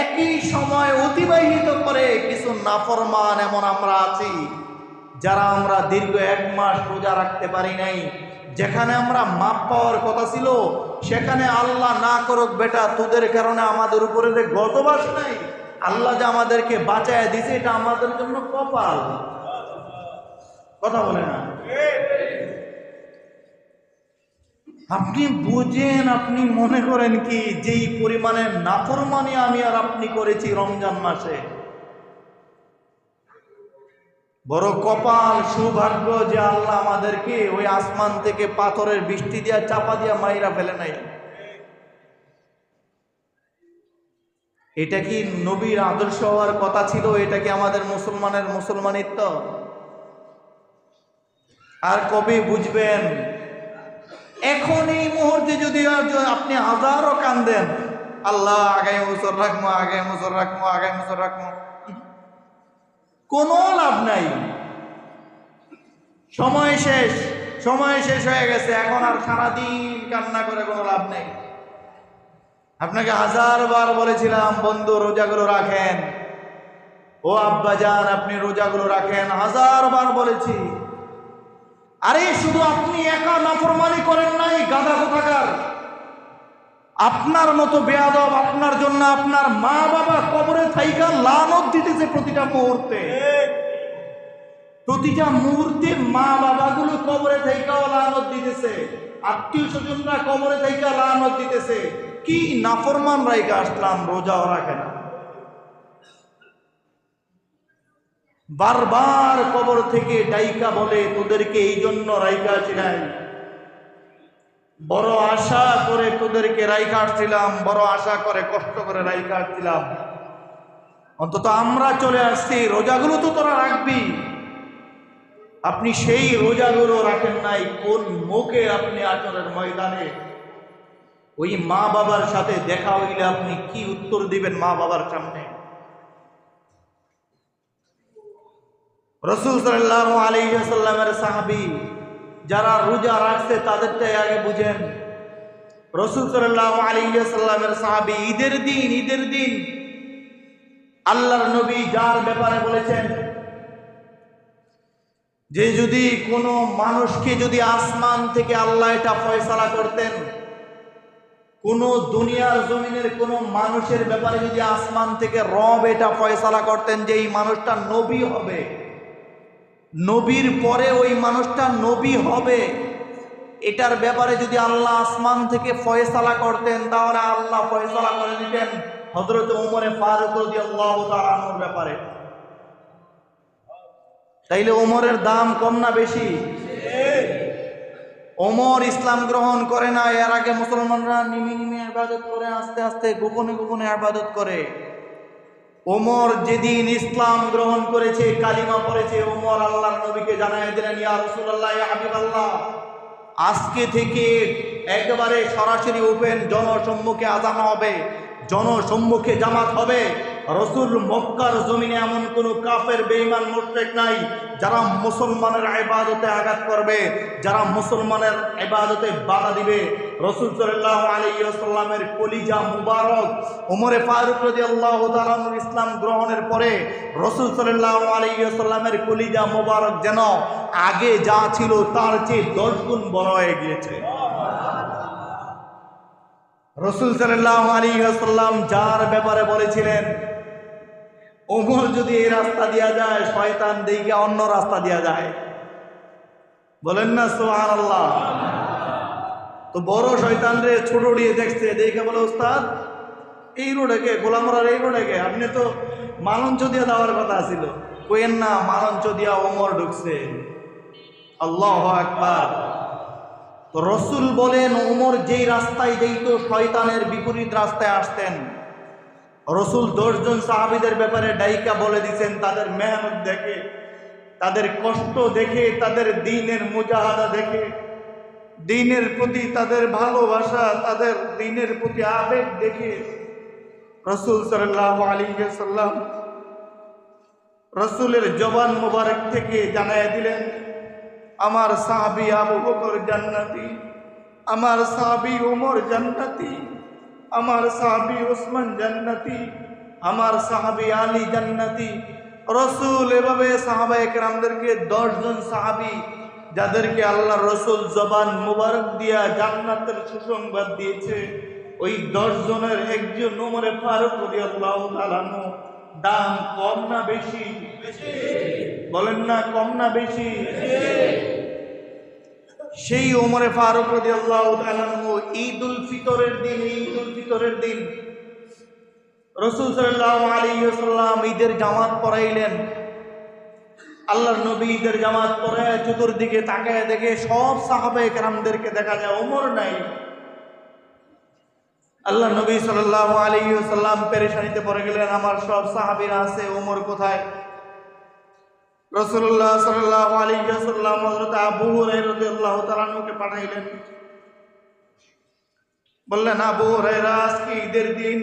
একই সময় অতিবাহিত করে কিছু নাফরমান এমন আমরা আছি যারা আমরা দীর্ঘ 1 মাস রোজা রাখতে পারি নাই। যেখানে আমরা মাপ পাওয়ার কথা ছিল সেখানে আল্লাহ না করুক বেটা তোদের কারণে আমাদের উপরে যে গজবাস নাই, আল্লাহ যে আমাদেরকে বাঁচায় দিছে এটা আমাদের জন্য কপাল। কথা বলে না? আপনি বুঝেন, আপনি মনে করেন কি যেই পরিমাণে নাফরমানি আমি আর আপনি করেছি রমজান মাসে, বড় কপাল সৌভাগ্য যে আল্লাহ আমাদেরকে ওই আসমান থেকে পাথরের বৃষ্টি দিয়া চাপা দিয়া মাইরা ফেলে নাই। এটা কি নবীর আদর্শ হওয়ার কথা ছিল? এটা কি আমাদের মুসলমানের মুসলমানিত্ব? আর কবে বুঝবেন? এখন এই মুহূর্তে যদি আপনি হাজারও কান্দেন, আল্লাহ আগামী বছর রাখবো, আগামী বছর রাখবো, আগামী বছর রাখবো, কোনো লাভ নাই। সময় শেষ, সময় শেষ হয়ে গেছে। এখন আর সারাদিন কান্না করে কোনো লাভ নেই। আপনাকে হাজারবার বলেছিলাম, বন্ধু রোজাগুলো রাখেন, ও আব্বাজান আপনি রোজাগুলো রাখেন, হাজারবার বলেছি। আরে শুধু আপনি একা নাফরমানি করেন নাই, গাধা কোথাকার। আপনার মতো বেয়াদব, আপনার জন্য আপনার মা বাবা কবরে থাইকা লানত দিতেছে প্রতিটা মুহূর্তে। প্রতিটা মুহূর্তে মা বাবাগুলো কবরে থাইকাও লানত দিতেছে, আত্মীয় স্বজনরা কবরে থাইকা লানত দিতেছে। কি নাফরমান রাইকা আসলাম, রোজাও রাখে না। বারবার কবর থেকে ডাইকা বলে, তোদেরকে এই জন্য রাইকা আসছিলাম, বড় আশা করে তোদেরকে রাইকা আসছিলাম, বড় আশা করে কষ্ট করে রাইকা আসছিলাম, অন্তত আমরা চলে আসছি, রোজাগুলো তো তোরা রাখবি। আপনি সেই রোজাগুলো রাখেন নাই। কোন মুখে আপনি আচরের ময়দানে ওই মা বাবার সাথে দেখা হইলে আপনি কি উত্তর দিবেন মা বাবার সামনে? রাসূল সাল্লাল্লাহু আলাইহি ওয়াসাল্লামের সাহাবী যারা রোজা রাখছে তাদেরটাই আগে বুঝেন। রাসূল সাল্লাল্লাহু আলাইহি ওয়াসাল্লামের সাহাবী ঈদের দিন আল্লাহর নবী যার ব্যাপারে বলেছেন যে যদি কোনো মানুষকে যদি আসমান থেকে আল্লাহ এটা ফয়সালা করতেন, কোনো দুনিয়ার জমিনের কোনো মানুষের ব্যাপারে যদি আসমান থেকে রব এটা ফয়সালা করতেন যে এই মানুষটা নবী হবে, নবীর পরে ওই মানুষটা নবী হবে, এটার ব্যাপারে যদি আল্লাহ আসমান থেকে ফয়সালা করতেন, তাহলে আল্লাহ ফয়সালা করে দিতেন হযরত ওমর ফারুক রাদিয়াল্লাহু তাআলা আনহুর ব্যাপারে। তাইলে ওমরের দাম কম না বেশি? ওমর ইসলাম গ্রহণ করে না, এর আগে মুসলমানরা নিমি নিমি ইবাদত করে, আস্তে আস্তে গোপনে গোপনে ইবাদত করে। ওমর যেদিন ইসলাম গ্রহণ করেছে, কালিমা পড়েছে, ওমর আল্লাহর নবীকে জানায় দিলেন, ইয়া রাসূলুল্লাহ, ইয়া হাবিবাল্লাহ, আজকে থেকে একেবারে সরাসরি ওপেন জনসম্মুখে আযান হবে, জনসম্মুখে জামাত হবে। রাসূল মক্কার জমিনে এমন কোন কাফের বেঈমান মুশরিক নাই যারা মুসলমানের ইবাদতে আঘাত করবে, যারা মুসলমানের ইবাদতে বাধা দিবে। রাসূল সাল্লাল্লাহু আলাইহি ওয়াসাল্লামের কলিজা মুবারক ওমর ফারুক রাদিয়াল্লাহু তাআলা ইসলাম গ্রহণের পরে রাসূল সাল্লাল্লাহু আলাইহি ওয়াসাল্লামের কলিজা মুবারক যেন আগে যা ছিল তার চেয়ে 10 গুণ বড় হয়ে গিয়েছে। রাসূল সাল্লাল্লাহু আলাইহি ওয়াসাল্লাম যার ব্যাপারে বলেছিলেন, ওমর যদি এই রাস্তা দিয়া যায়, শয়তান দেখে অন্য রাস্তা দিয়া যায়। বলেন না সুবহানাল্লাহ। তো বড় শয়তান রে ছোট দিয়ে দেখছে, দেখে বলে, ওস্তাদ এই রোডে কে, গোলামরার এই রোডে কে, আপনি তো মালঞ্চ দিয়া দেওয়ার কথা ছিল। কইেন না, মালঞ্চ দিয়া ওমর ঢুকছে। আল্লাহু আকবার। তো রাসূল বলেন, ওমর যেই রাস্তায় যেত শয়তানের বিপরীত রাস্তায় আসতেন। রাসূল 10 জন সাহাবীদের ব্যাপারে ডাইকা বলে দিয়েছেন, তাদের মেহনত দেখে, তাদের কষ্ট দেখে, তাদের দ্বীনের মুজাহাদা দেখে, দ্বীনের প্রতি তাদের ভালোবাসা, তাদের দ্বীনের প্রতি আবেগ দেখে রাসূল সাল্লাল্লাহু আলাইহি ওয়াসাল্লাম রাসূলের জবান মোবারক থেকে জানায় দিলেন, আমার সাহাবী আবু বকর জান্নাতি, আমার সাহাবী ওমর জান্নাতি, আমার সাহাবী ওসমান জান্নাতি, আমার সাহাবী আলী জান্নাতি। রাসূল এভাবে সাহাবায়ে কেরামদেরকে 10 জন সাহাবী যাদেরকে আল্লাহ রাসূল জবান মুবারক দিয়া জান্নাতের সুসংবাদ দিয়েছে, ওই 10 জনের একজন ওমর ফারুক রাদিয়াল্লাহু তাআলা আনহু। দাম কম না বেশি? বলেন না, কম না বেশি? সেই ওমর ফারুক রাদিয়াল্লাহু তাআলা আনহু ঈদুল ফিতরের দিন রাসূল সাল্লাল্লাহু আলাইহি ওয়াসাল্লাম ঈদের জামাত পড়াইলেন। আল্লাহর নবী ঈদের জামাত পরে চতুর্দিকে তাকায় দেখে সব সাহাবায়ে কেরামদেরকে দেখা যায়, ওমর নাই। আল্লাহ নবী সাল্লাল্লাহু আলাইহি ওয়াসাল্লাম পেরেশানিতে পড়ে গেলেন, আমার সব সাহাবীরা আছে, ওমর কোথায়? রাসূলুল্লাহ সাল্লাল্লাহু আলাইহি ওয়াসাল্লাম হযরত আবু হুরায়রা রাদিয়াল্লাহু তাআলা আনহুকে পাঠাইলেন। বললেন, আবু হুরায়রা, আজকে ঈদের দিন,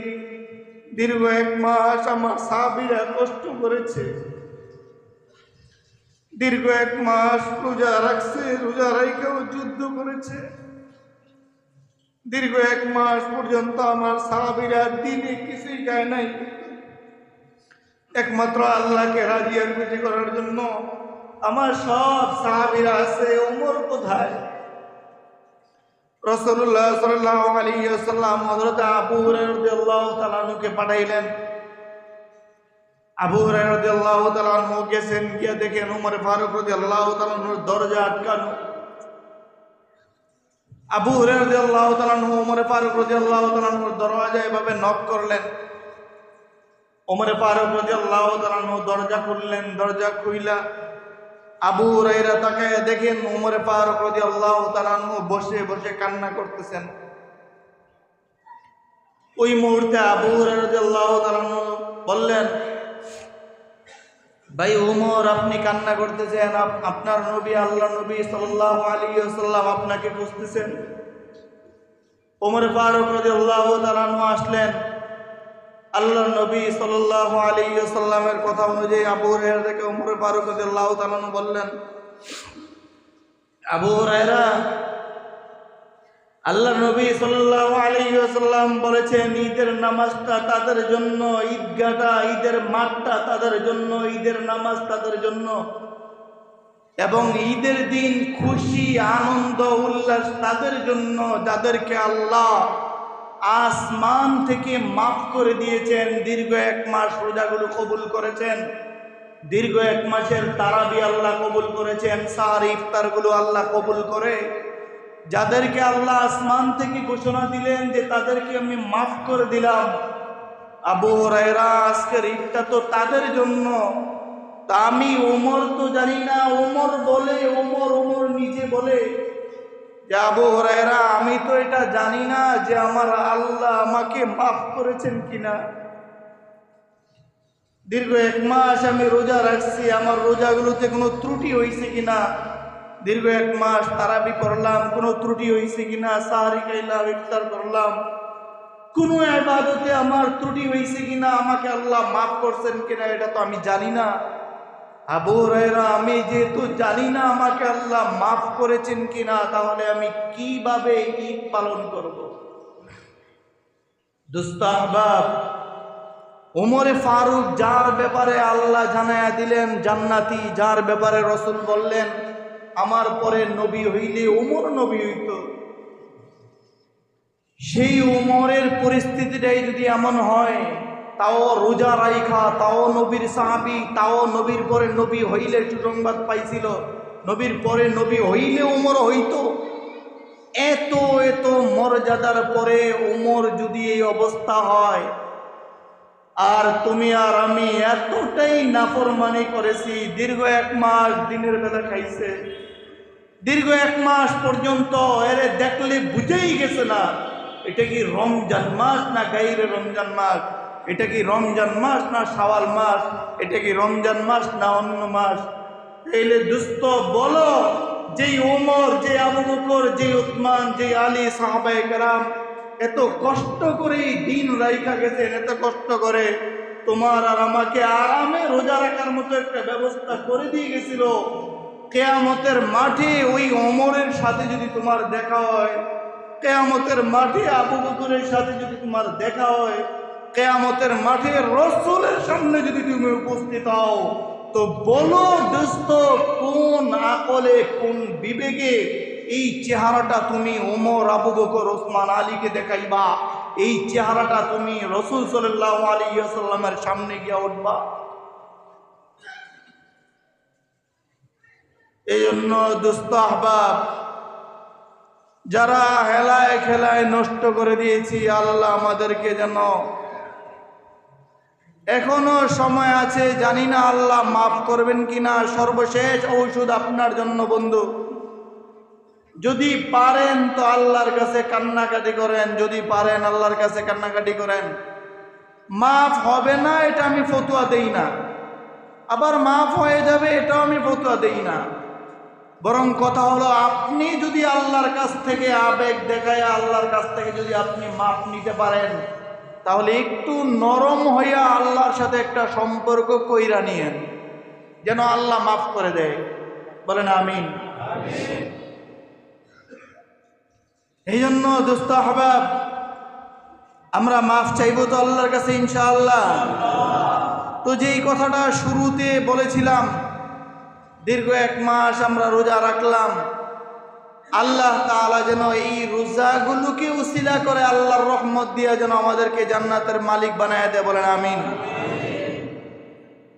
দীর্ঘ 1 মাস আমার সাহাবীরা কষ্ট করেছে, দীর্ঘ 1 মাস রোজা রাখছে, রোজা রেখেও যুদ্ধ করেছে, দীর্ঘ 1 মাস পর্যন্ত আমার সাহাবীরা দিনে কিছুই খায় নাই, একমাত্র আল্লাহকে রাজি আর খুশি করার জন্য আমার সব সাহাবীরা আছে, ওমর কোথায়? রাসূলুল্লাহ সাল্লাল্লাহু আলাইহি ওয়াসাল্লাম হযরত আবু হুরায়রা রাদিয়াল্লাহু তাআলা আনহুকে পাঠাইলেন। আবু হুরায়রা রাদিয়াল্লাহু তাআলা আনহু গেছেন, গিয়ে দেখেন ওমর ফারুক রাদিয়াল্লাহু তাআলা আনহুর দরজা আটকানো। আবু হুরায়রা রাদিয়াল্লাহু তাআলা আনহু ওমর ফারুক রাদিয়াল্লাহু তাআলা আনহুর দরজায় এভাবে নক করলেন। ওমর ফারুক রাদিয়াল্লাহু তাআলা আনহু দরজা খুললেন। দরজা খুইলা আবু হুরায়রা তাকায় দেখেন ওমর ফারুক রাদিয়াল্লাহু তাআলা আনহু বসে বসে কান্না করতেছেন। ওই মুহূর্তে আবু হুরায়রা রাদিয়াল্লাহু তাআলা আনহু বললেন, ভাই ওমর, আপনি কান্না করতেছেন, আপনার নবী আল্লাহ নবী সাল্লাল্লাহু আলাইহি ওয়াসাল্লাম আপনাকে খুঁজতেছেন। ওমর ফারুক রাদিয়াল্লাহু তাআলা আনহু আসলেন। আল্লাহর নবী সাল্লাল্লাহু আলাইহি ওয়াসাল্লামের কথা অনুযায়ী আবু হুরায়রা থেকে ওমর ফারুক রাদিয়াল্লাহু তাআলা আনহু বললেন, আবু হুরায়রা, আল্লাহর নবী সাল্লাল্লাহু আলাইহি ওয়াসাল্লাম বলেছেন, ঈদের নামাজটা তাদের জন্য, ঈদগাহটা, ঈদের মাঠটা তাদের জন্য, ঈদের নামাজ তাদের জন্য, এবং ঈদের দিন খুশি আনন্দ উল্লাস তাদের জন্য যাদেরকে আল্লাহ আসমান থেকে মাফ করে দিয়েছেন, দীর্ঘ 1 মাস রোজাগুলো কবুল করেছেন, দীর্ঘ 1 মাসের তারাবি আল্লাহ কবুল করেছেন, সার ইফতারগুলো আল্লাহ কবুল করে, যাদেরকে আল্লাহ আসমান থেকে ঘোষণা দিলেন যে তাদেরকে আমি মাফ করে দিলাম। আবু হুরায়রা, আজকের ঈদটা তো তাদের জন্য। তা আমি ওমর তো জানি না, ওমর বলে, ওমর নিজে বলে যে আবু হুরায়রা, আমি তো এটা জানি না যে আমার আল্লাহ আমাকে মাফ করেছেন কিনা। দীর্ঘ 1 মাস আমি রোজা রাখছি, আমার রোজাগুলোতে কোনো ত্রুটি হয়েছে কিনা, দীর্ঘ 1 মাস তারাবি করলাম, কোনো ত্রুটি হয়েছে কিনা, সাহরি খাইলাম, ইফতার করলাম, কোনো ইবাদতে আমার ত্রুটি হয়েছে কিনা, আমাকে আল্লাহ মাফ করছেন কিনা, এটা তো আমি জানি না। আবু হুরায়রা, আমি যেহেতু জানি না আমাকে আল্লাহ মাফ করেছেন কিনা, তাহলে আমি কিভাবে ঈদ পালন করব? দোস্ত আহবাব, ওমর ফারুক যার ব্যাপারে আল্লাহ জানায়া দিলেন জান্নাতি, যার ব্যাপারে রাসূল বললেন আমার পরে নবী হইলে ওমর নবী হইত, সেই ওমরের পরিস্থিতিটাই যদি এমন হয়, তাও রোজা রাইখা, তাও নবীর সাহাবী, তাও নবীর পরে নবী হইলে সুসংবাদ পাইছিল, নবীর পরে নবী হইলে ওমর হইত, এত এত মর্যাদার পরে ওমর যদি এই অবস্থা হয়, আর তুমি আর আমি এতটাই নাফরমানি করেছি, দীর্ঘ 1 মাস দিনের বেলা খাইছে, দীর্ঘ 1 মাস পর্যন্ত এরে দেখলে বুঝেই গেছে না এটা কি রমজান মাস না গাইরে রমজান মাস, এটা কি রমজান মাস না শাওয়াল মাস, এটা কি রমজান মাস না অন্য মাস। তাইলে দুস্থ বলো, যেই ওমর, যে আবু বকর, যে উসমান, যে আলী সাহাবায়ে কেরাম এত কষ্ট করে দিন রাইখা গেছেন, এত কষ্ট করে তোমার আর আমাকে আরামে রোজা রাখার মতো একটা ব্যবস্থা করে দিয়ে গেছিল। কিয়ামতের মাঠে ওই ওমরের সাথে যদি তোমার দেখা হয়, কিয়ামতের মাঠে আবু বকরের সাথে যদি তোমার দেখা হয়, কিয়ামতের মাঠে রাসূলের সামনে যদি তুমি উপস্থিত হও, তো বলো দোস্ত, কোন আকলে, কোন বিবেকে এই চেহারাটা তুমি ওমর, আবু বকর, ওসমান, আলীকে দেখাইবা? এই চেহারাটা তুমি রাসূল সাল্লাল্লাহু আলাইহি ওয়াসাল্লামের সামনে গিয়া উঠবা? এই জন্য দোস্ত আহবাব, যারা হেলায় খেলায় নষ্ট করে দিয়েছি, আল্লাহ আমাদেরকে যেন এখনো সময় আছে, জানি না আল্লাহ মাফ করবেন কিনা। সর্বশেষ ঔষধ আপনার জন্য বন্ধু, যদি পারেন তো আল্লাহর কাছে কান্নাকাটি করেন, যদি পারেন আল্লাহর কাছে কান্নাকাটি করেন। মাফ হবে না এটা আমি ফতোয়া দেই না, আবার মাফ হয়ে যাবে এটাও আমি ফতোয়া দেই না। বরং কথা হলো, আপনি যদি আল্লাহর কাছ থেকে আবেগ দেখায় আল্লাহর কাছ থেকে যদি আপনি মাফ নিতে পারেন, তাহলে একটু নরম হইয়া আল্লাহর সাথে একটা সম্পর্ক কইরা নিয়েন, যেন আল্লাহ মাফ করে দেয়। বলেন আমিন। এই জন্য দোস্ত আহবাব, আমরা মাফ চাইবো তো আল্লাহর কাছে ইনশাআল্লাহ। তো যেই কথাটা শুরুতে বলেছিলাম, দীর্ঘ 1 মাস আমরা রোজা রাখলাম। আল্লাহ তাআলা যেন এই রোজাগুলোকে উসিলা করে আল্লাহর রহমত দিয়ে যেন আমাদেরকে জান্নাতের মালিক বানায় দেয়। বলেন আমিন।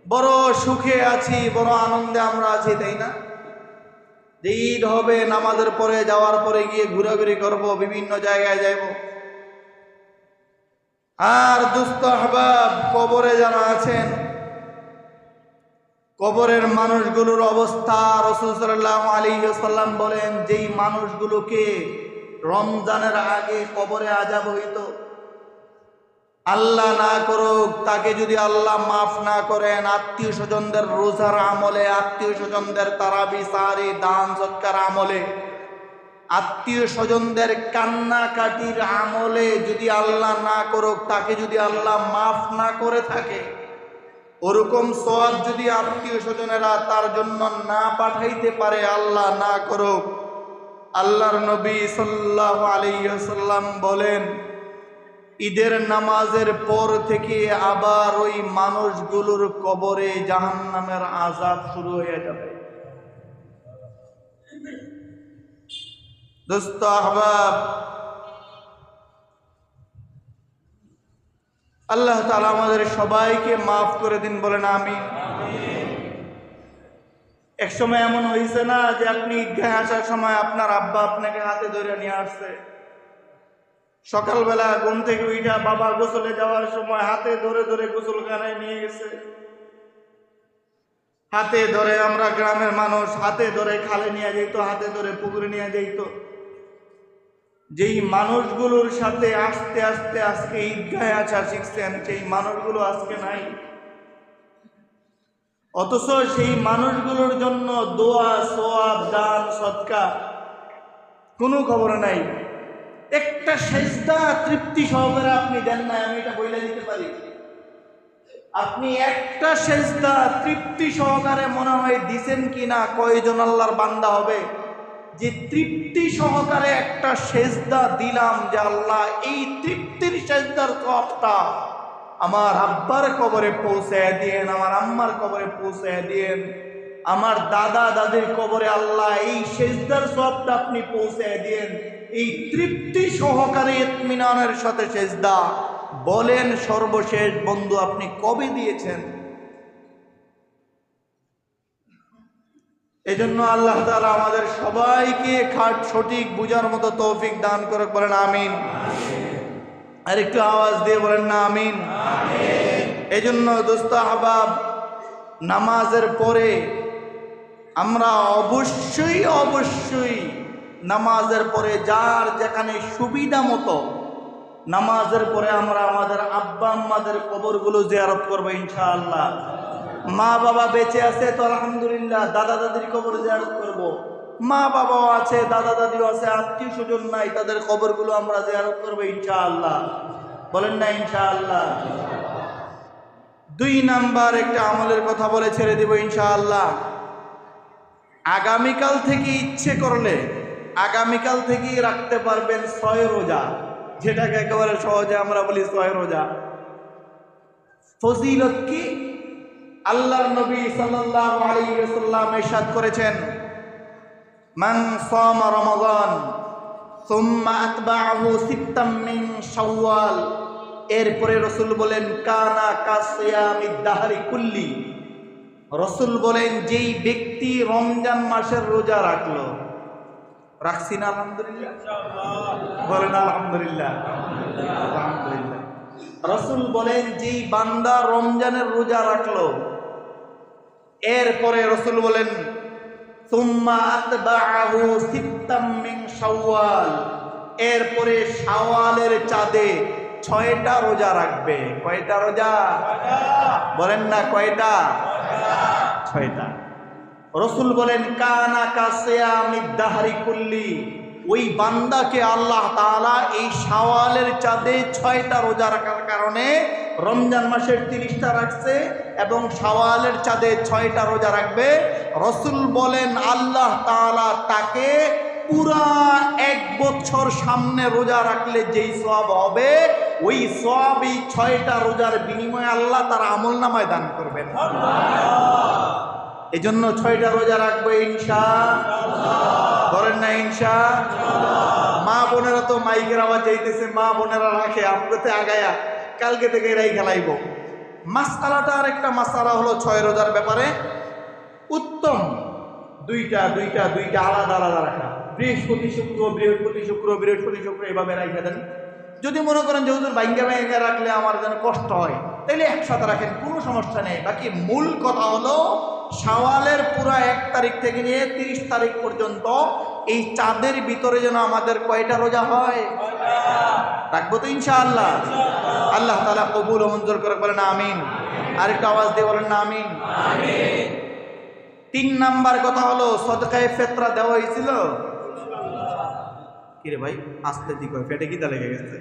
বড় সুখে আছি, বড় আনন্দে আমরা আছি, তাই না? যে ঈদ হবে, নামাজের পরে যাওয়ার পরে গিয়ে ঘোরাঘুরি করব, বিভিন্ন জায়গায় যাইব। আর দোস্ত আহবাব, কবরে যারা আছেন, কবরের মানুষগুলোর অবস্থা রাসূল সাল্লাল্লাহু আলাইহি ওয়াসাল্লাম বলেন, যেই মানুষগুলোকে রমজানের আগে কবরে আযাব হইত, আল্লাহ না করুক তাকে যদি আল্লাহ মাফ না করেন, আত্মীয় স্বজনদের রোজার আমলে, আত্মীয় স্বজনদের তারাবি সাহারি দান সৎকার আমলে, আত্মীয় স্বজনদের কান্নাকাটির আমলে যদি আল্লাহ না করুক, তাকে যদি আল্লাহ মাফ না করে থাকে, ওরকম সওয়াব যদি আত্মীয় স্বজনেরা তার জন্য না পাঠাইতে পারে, আল্লাহ না করুক, আল্লাহর নবী সাল্লাল্লাহু আলাইহি ওয়াসাল্লাম বলেন, ঈদের নামাজের পর থেকে আবার ওই মানুষগুলোর কবরে জাহান্নামের আযাব শুরু হয়ে যাবে। দোস্ত আহবাব, আল্লাহ তাআলা আমাদের সবাইকে মাফ করে দিন। বলেন আমিন। এক সময় এমন হয়েছে না যে আপনি ঈদগাহে আসার সময় আপনার আব্বা আপনাকে হাতে ধরে নিয়ে আসছে, সকালবেলা ঘুম থেকে উঠা বাবা গোসলে যাওয়ার সময় হাতে ধরে ধরে গোসলখানায় নিয়ে গেছে, হাতে ধরে, আমরা গ্রামের মানুষ, হাতে ধরে খালে নিয়ে যাইতো, হাতে ধরে পুকুরে নিয়ে যাইতো। যেই মানুষগুলোর সাথে আস্তে আস্তে আজকে ঈদগাহে আসা শিখছেন, সেই মানুষগুলো আজকে নাই। অথচ সেই মানুষগুলোর জন্য দোয়া, সওয়াব, দান, সদকা কোনো খবর নাই। একটা সেজদা তৃপ্তি সহকারে আপনি দেন না, আমি এটা বলে দিতে পারি। আপনি একটা সেজদা তৃপ্তি সহকারে মনে হয় দিছেন কিনা, কয়জন আল্লাহর বান্দা হবে যে তৃপ্তি সহকারে একটা সেজদা দিলাম, যে আল্লাহ এই তৃপ্তির সেজদার সওয়াবটা আমার আব্বার কবরে পৌঁছায় দিয়েন, আমার আম্মার কবরে পৌঁছায় দিয়েন, আমার দাদা দাদির কবরে আল্লাহ এই সেজদার সওয়াবটা আপনি পৌঁছায় দিয়েন। এই তৃপ্তি সহকারে ইতমিনানের সাথে সেজদা বলেন সর্বশেষ বন্ধু আপনি কবে দিয়েছেন? এজন্য আল্লাহ তাআলা আমাদের সবাইকে খাট সঠিক বুঝার মতো তৌফিক দান করে। বলেন আমিন। আর একটু আওয়াজ দিয়ে বলেন না আমিন। এজন্য দোস্ত আহবাব, নামাজের পরে আমরা অবশ্যই নামাজের পরে যার যেখানে সুবিধা মতো নামাজের পরে আমরা আমাদের আব্বা আম্মাদের কবরগুলো জিয়ারত করবো ইনশাআল্লাহ। মা বাবা বেঁচে আছে তো আলহামদুলিল্লাহ, দাদা দাদির কবর জিয়ারত করব। মা বাবাও আছে, দাদা দাদিও আছে, আত্মীয় স্বজন নাই, তাদের কবরগুলো আমরা জিয়ারত করবো ইনশাআল্লাহ। বলেন না ইনশাআল্লাহ। 2 নাম্বার একটা আমলের কথা বলে ছেড়ে দেব ইনশাআল্লাহ। আগামীকাল থেকে ইচ্ছে করলে আগামীকাল থেকেই রাখতে পারবেন 6 রোজা, যেটাকে একেবারে সহজে আমরা বলি 6 রোজা। ফজিলত কি? আল্লাহর নবী সাল্লাল্লাহু আলাইহি ওয়াসাল্লাম ইরশাদ করেছেন, মান সামা রমাদান সুম্মা আতবাআহু সিত্তাম মিন শাওয়াল, এরপরে রাসূল বলেন কানা কাসিয়ামিদ দাহরি কুল্লি। রাসূল বলেন যেই ব্যক্তি রমজান মাসের রোজা রাখলো, রাখছি না আলহামদুলিল্লাহ, বলেন আলহামদুলিল্লাহ, আলহামদুলিল্লাহ। রাসূল বলেন যেই বান্দা রমজানের রোজা রাখলো, এরপরে রাসূল বলেন সুম্মা আতবাআহু সিত্তাম মিন শাওয়াল, এরপরে শাওয়ালের চাঁদে 6টা রোজা রাখবে। কয়টা রোজা? বলেন না কয়টা? 6টা। রাসূল বলেন কানা কাসিয়ামিদ দাহরি কুল্লি, ওই বান্দাকে আল্লাহ তাআলা এই শাওয়ালের চাঁদে 6টা রোজা রাখার কারণে রমজান মাসের 30টা রাখছে এবং শাওয়ালের চাঁদে 6টা রোজা রাখবে। রাসূল বলেন আল্লাহ তাআলা তাকে পুরা 1 বছর সামনে রোজা রাখলে যেই সওয়াব হবে, ওই সওয়াব এই 6টা রোজার বিনিময়ে আল্লাহ তার আমলনামায় দান করবেন। এজন্য 6টা রোজা রাখবো ইনশাআল্লাহ। বলেন না ইনশাআল্লাহ। মা বোনেরা তো মাইকের আওয়াজ যাইতেছে, মা বোনেরা রাখে, আপনাতে আগায়া কালকে থেকে এরাই খেলাইব। মাসআলাটা আর একটা মাসআলা হলো 6 রোজার ব্যাপারে উত্তম দুইটা আলাদা আলাদা রাখা। বৃহস্পতি শুক্র বৃহস্পতি শুক্র বৃহস্পতি শুক্র এভাবে রাখা দেন। যদি মনে করেন যে হুজুর ভাঙ্গা রাখলে আমার যেন কষ্ট হয়, তাহলে একসাথে রাখেন, কোনো সমস্যা নেই। বাকি মূল কথা হলো শাওয়ালের পুরা 1 তারিখ থেকে নিয়ে 30 তারিখ পর্যন্ত এই চাঁদের ভিতরে যেন আমাদের কয়টা রোজা হয়? রাখবো তো ইনশাআল্লাহ। আল্লাহ তাআলা কবুল ও মঞ্জুর করে বলেন আমিন। আরেকটু আওয়াজ দিয়ে বলেন না আমিন। 3 নাম্বার কথা হলো সদকায়ে ফিতরা দেওয়া হয়েছিল। কিরে ভাই আস্তে দিক হয়, পেটে কিটা লেগে গেছে?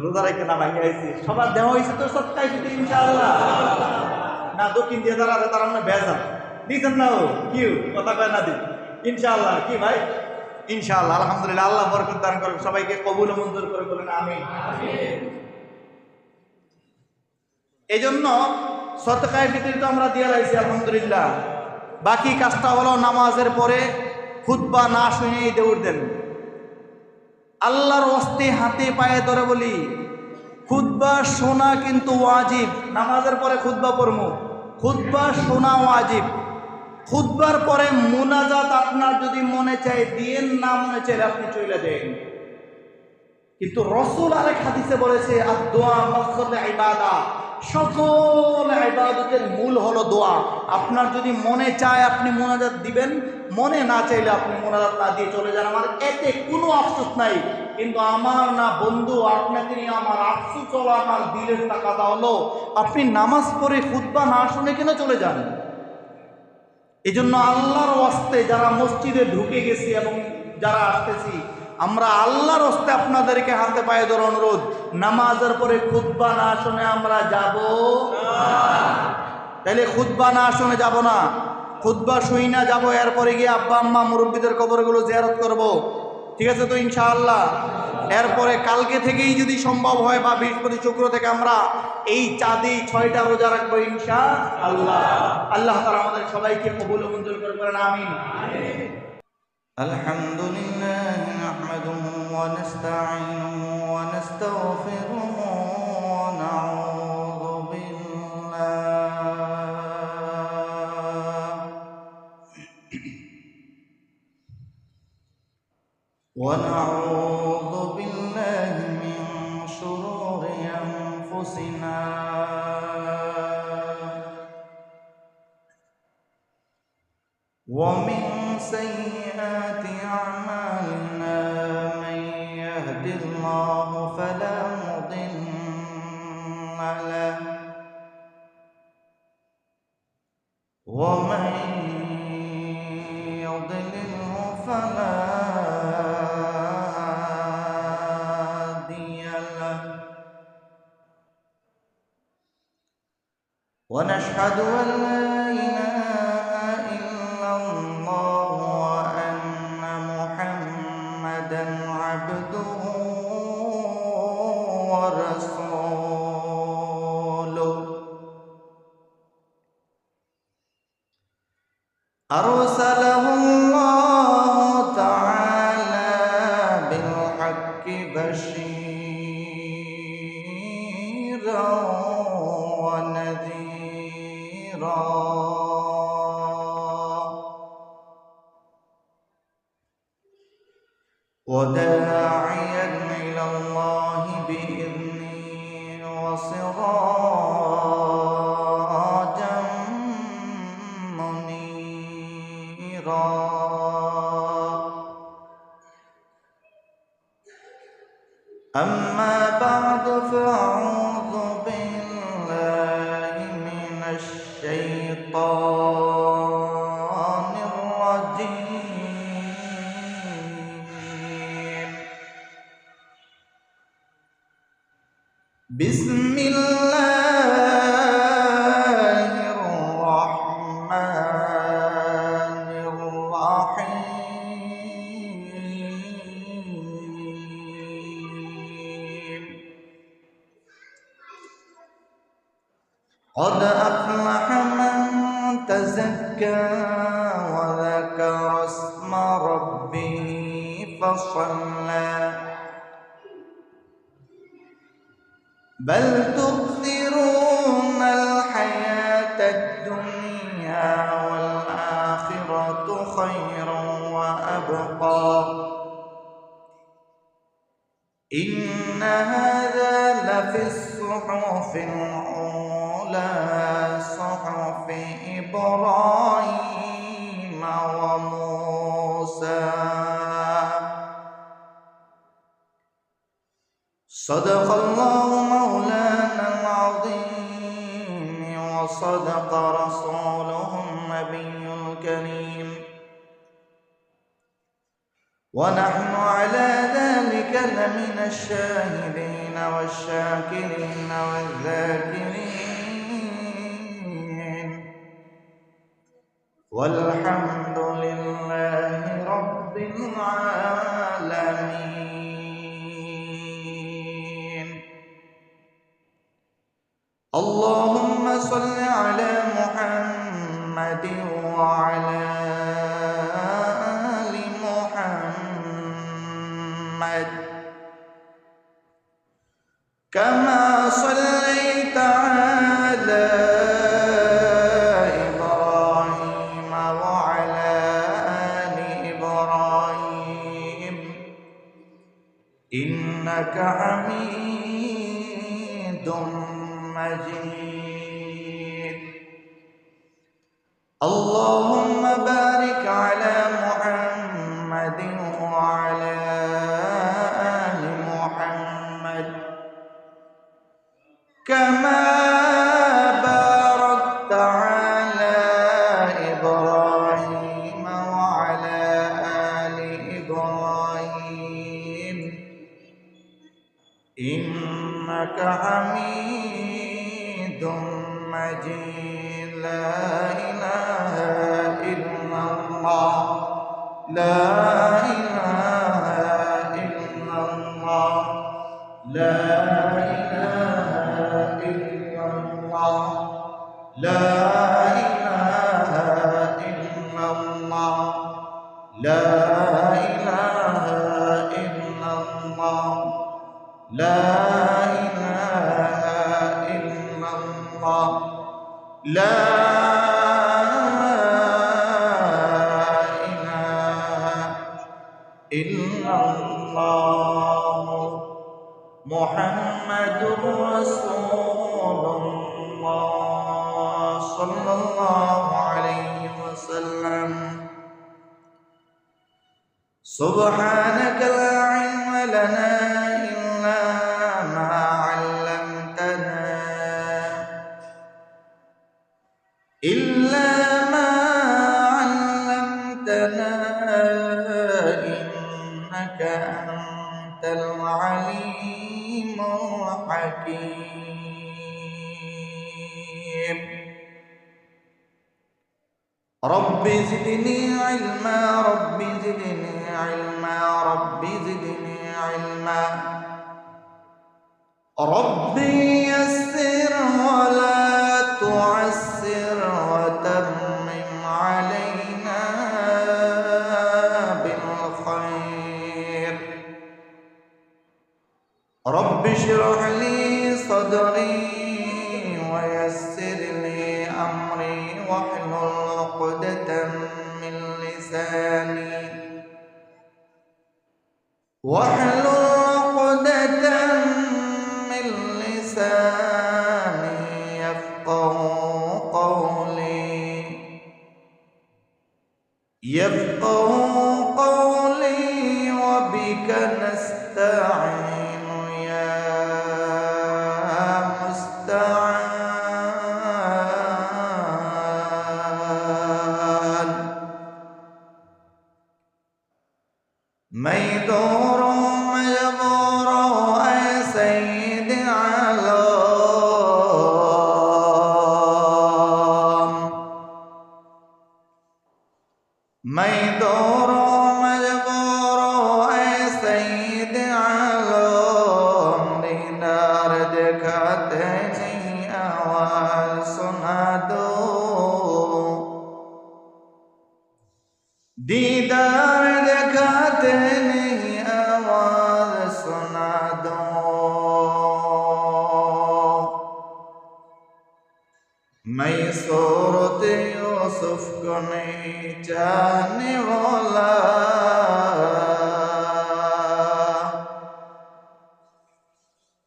রোজা রেখে না ভাঙে আইছি, সবার দেওয়া হয়েছে তো সদকায়ে ফিতরা ইনশাআল্লাহ। না দক্ষিণ দিয়ে যারা আছে তারা আমরা বেজান দিচ্ছেন না, ও কি কথা কয় না দিন ইনশাআল্লাহ। কি ভাই ইনশাআল্লাহ আলহামদুলিল্লাহ, আল্লাহ বরকত দান করুন, সবাইকে কবুল ও মঞ্জুর করে বলেন আমিন। এই জন্য সদকায়ে ফিতর তো আমরা দিয়ে লাইছি আলহামদুলিল্লাহ। বাকি কাজটা হলো নামাজের পরে খুতবা না শুনেই দৌড় দেন। আল্লাহর ওয়াস্তে হাতে পায়ে ধরে বলি, খুতবা শোনা কিন্তু ওয়াজিব। নামাজের পরে খুতবা পড়মু, খুতবা শোনা ওয়াজিব। খুতবার পরে মুনাজাত আপনার যদি মনে চায় দিয়েন, না মনে চাইলে আপনি চলে দেন। কিন্তু রাসূল আরেক হাদিসে বলেছে আদ-দুআ মাখরাজ ইবাদা, সকল ইবাদতের মূল হলো দোয়া। আপনার যদি মনে চায় আপনি মুনাজাত দিবেন, মনে না চাইলে আপনি মুনাজাত না দিয়ে চলে যান। আমার এতে কোনো আফসোস নাই, কিন্তু আমার না বন্ধু আপনাকে নিয়ে আমার আফসোস হলো, আমার দিলের টাকাটা হলো আপনি নামাজ পড়ে খুতবা না শুনে কেন চলে যান। এই জন্য আল্লাহর ওয়াস্তে যারা মসজিদে ঢুকে গেছি এবং যারা আসতেছি, আমরা আল্লাহর ওয়াস্তে আপনাদেরকে হাতে পায়ে ধরে অনুরোধ, নামাজের পরে খুতবা না শুনে আমরা যাব না। তাইলে খুতবা না শুনে যাব না, খুতবা শুই না যাব, এরপরে গিয়ে আব্বা আম্মা মুরব্বীদের কবরগুলো জিয়ারত করব। ঠিক আছে তো ইনশাআল্লাহ। এরপরে কালকে থেকেই যদি সম্ভব হয় বা বৃহস্পতি শুক্র থেকে আমরা এই চাঁদি 6টা রোজা রাখবো ইনশাআল্লাহ। আল্লাহ তাআলা আমাদের সবাইকে কবুল ও মঞ্জুর করে বলেন আমিন। আলহামদুলিল্লাহ নাহমাদুহু ওয়া নাস্তাঈনুহু ওয়া নাস্তাগফিরুহু ওয়া নাউযু বিল্লাহি মিন শুরুরি আনফুসিনা ওয়া মিন سيئات أعمالنا من يهد الله فلا مضل له ومن يضلله فلا هادي له ونشهد أن لا إله إلا الله وأن محمدا عبده ورسوله أرسله الله تعالى بالحق بشيرا ونذيرا وداعيا إلى الله بإذنه كثيرا. أما بعد فأعوذ بالله من الشيطان الرجيم. بسم الله الرحمن الرحيم. قد أفلح من تزكى وذكر اسم ربه فصلى. بل تؤثرون الحياة الدنيا والآخرة خير وأبقى. إن هذا لفي الصحف الأولى صحف إبراهيم وموسى. صدق الله مولانا العظيم وصدق رسوله النبي الكريم، ونحن على ذلك لمن الشاهدين والشاكرين والذاكرين، والحمد لله رب العالمين. اللهم صل على محمد وعلى آل محمد كما صليت على إبراهيم وعلى آل إبراهيم إنك حميد مجيد. اللهم بارك على محمد وعلى آل محمد كما باركت على إبراهيم وعلى آل إبراهيم إنك حميد مجيد. لا إله إلا الله، لا إله إلا الله، لا إله إلا الله، لا إله إلا الله، لا إله إلا الله، لا إله إلا الله، لا إله إلا الله محمد رسول الله صلى الله عليه وسلم. سبحانك لا علم لنا إلا ما علمتنا، إلا ما علمتنا إنك أنت العليم الحكيم. رب زدني علما، رب زدني علما، رب زدني علما. ربي يسر ولا تعسر وتمم علينا بالخير. رب اشرح لي صدري ويسر لي أمري واحلل عقدة من لساني، واحلل عقدة من لساني يفقهوا قولي وبك نستعين يا مستعان ميدور مجبور اي سيد عالم ميدور مجبور اي سيد عالم दीदार दिखाते नहीं आवाज सुना दो दीदार दिखाते नहीं आवाज सुना दो मैं सूरत यूसुफ को नहीं चाहने वाला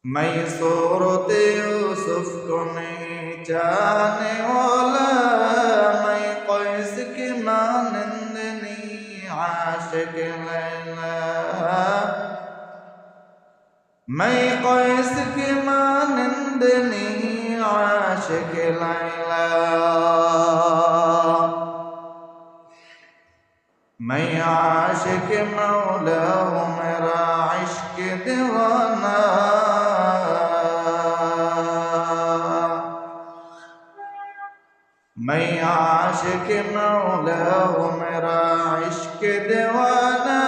मैं सूरत यूसुफ को नहीं चाहने वाला मैं कैस के मानंद नहीं आशिक लैला मैं कैस के मानंद नहीं आशिक लैला मैं आशिक मौला हूँ मेरा इश्क दीवाना मैं आशिक मौला हूँ मेरा इश्क दीवाना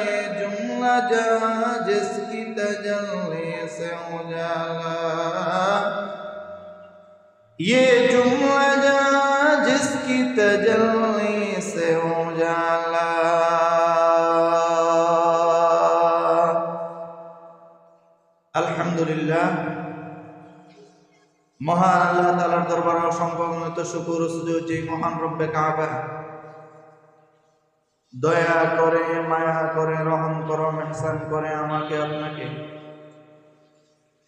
ये जुमला जहाँ जिसकी तजल्ली से उजाला ये जुमला जहाँ जिसकी तजल्ली से उजाला अल्हम्दुलिल्लाह মহান আল্লাহ তাআলার দরবারে অসংখ্য অগণিত শুকর ও সুজুদ যে মহান রব্বে কাবা দয়া করে মায়া করে রহম করো ইহসান করে আমাকে আপনাকে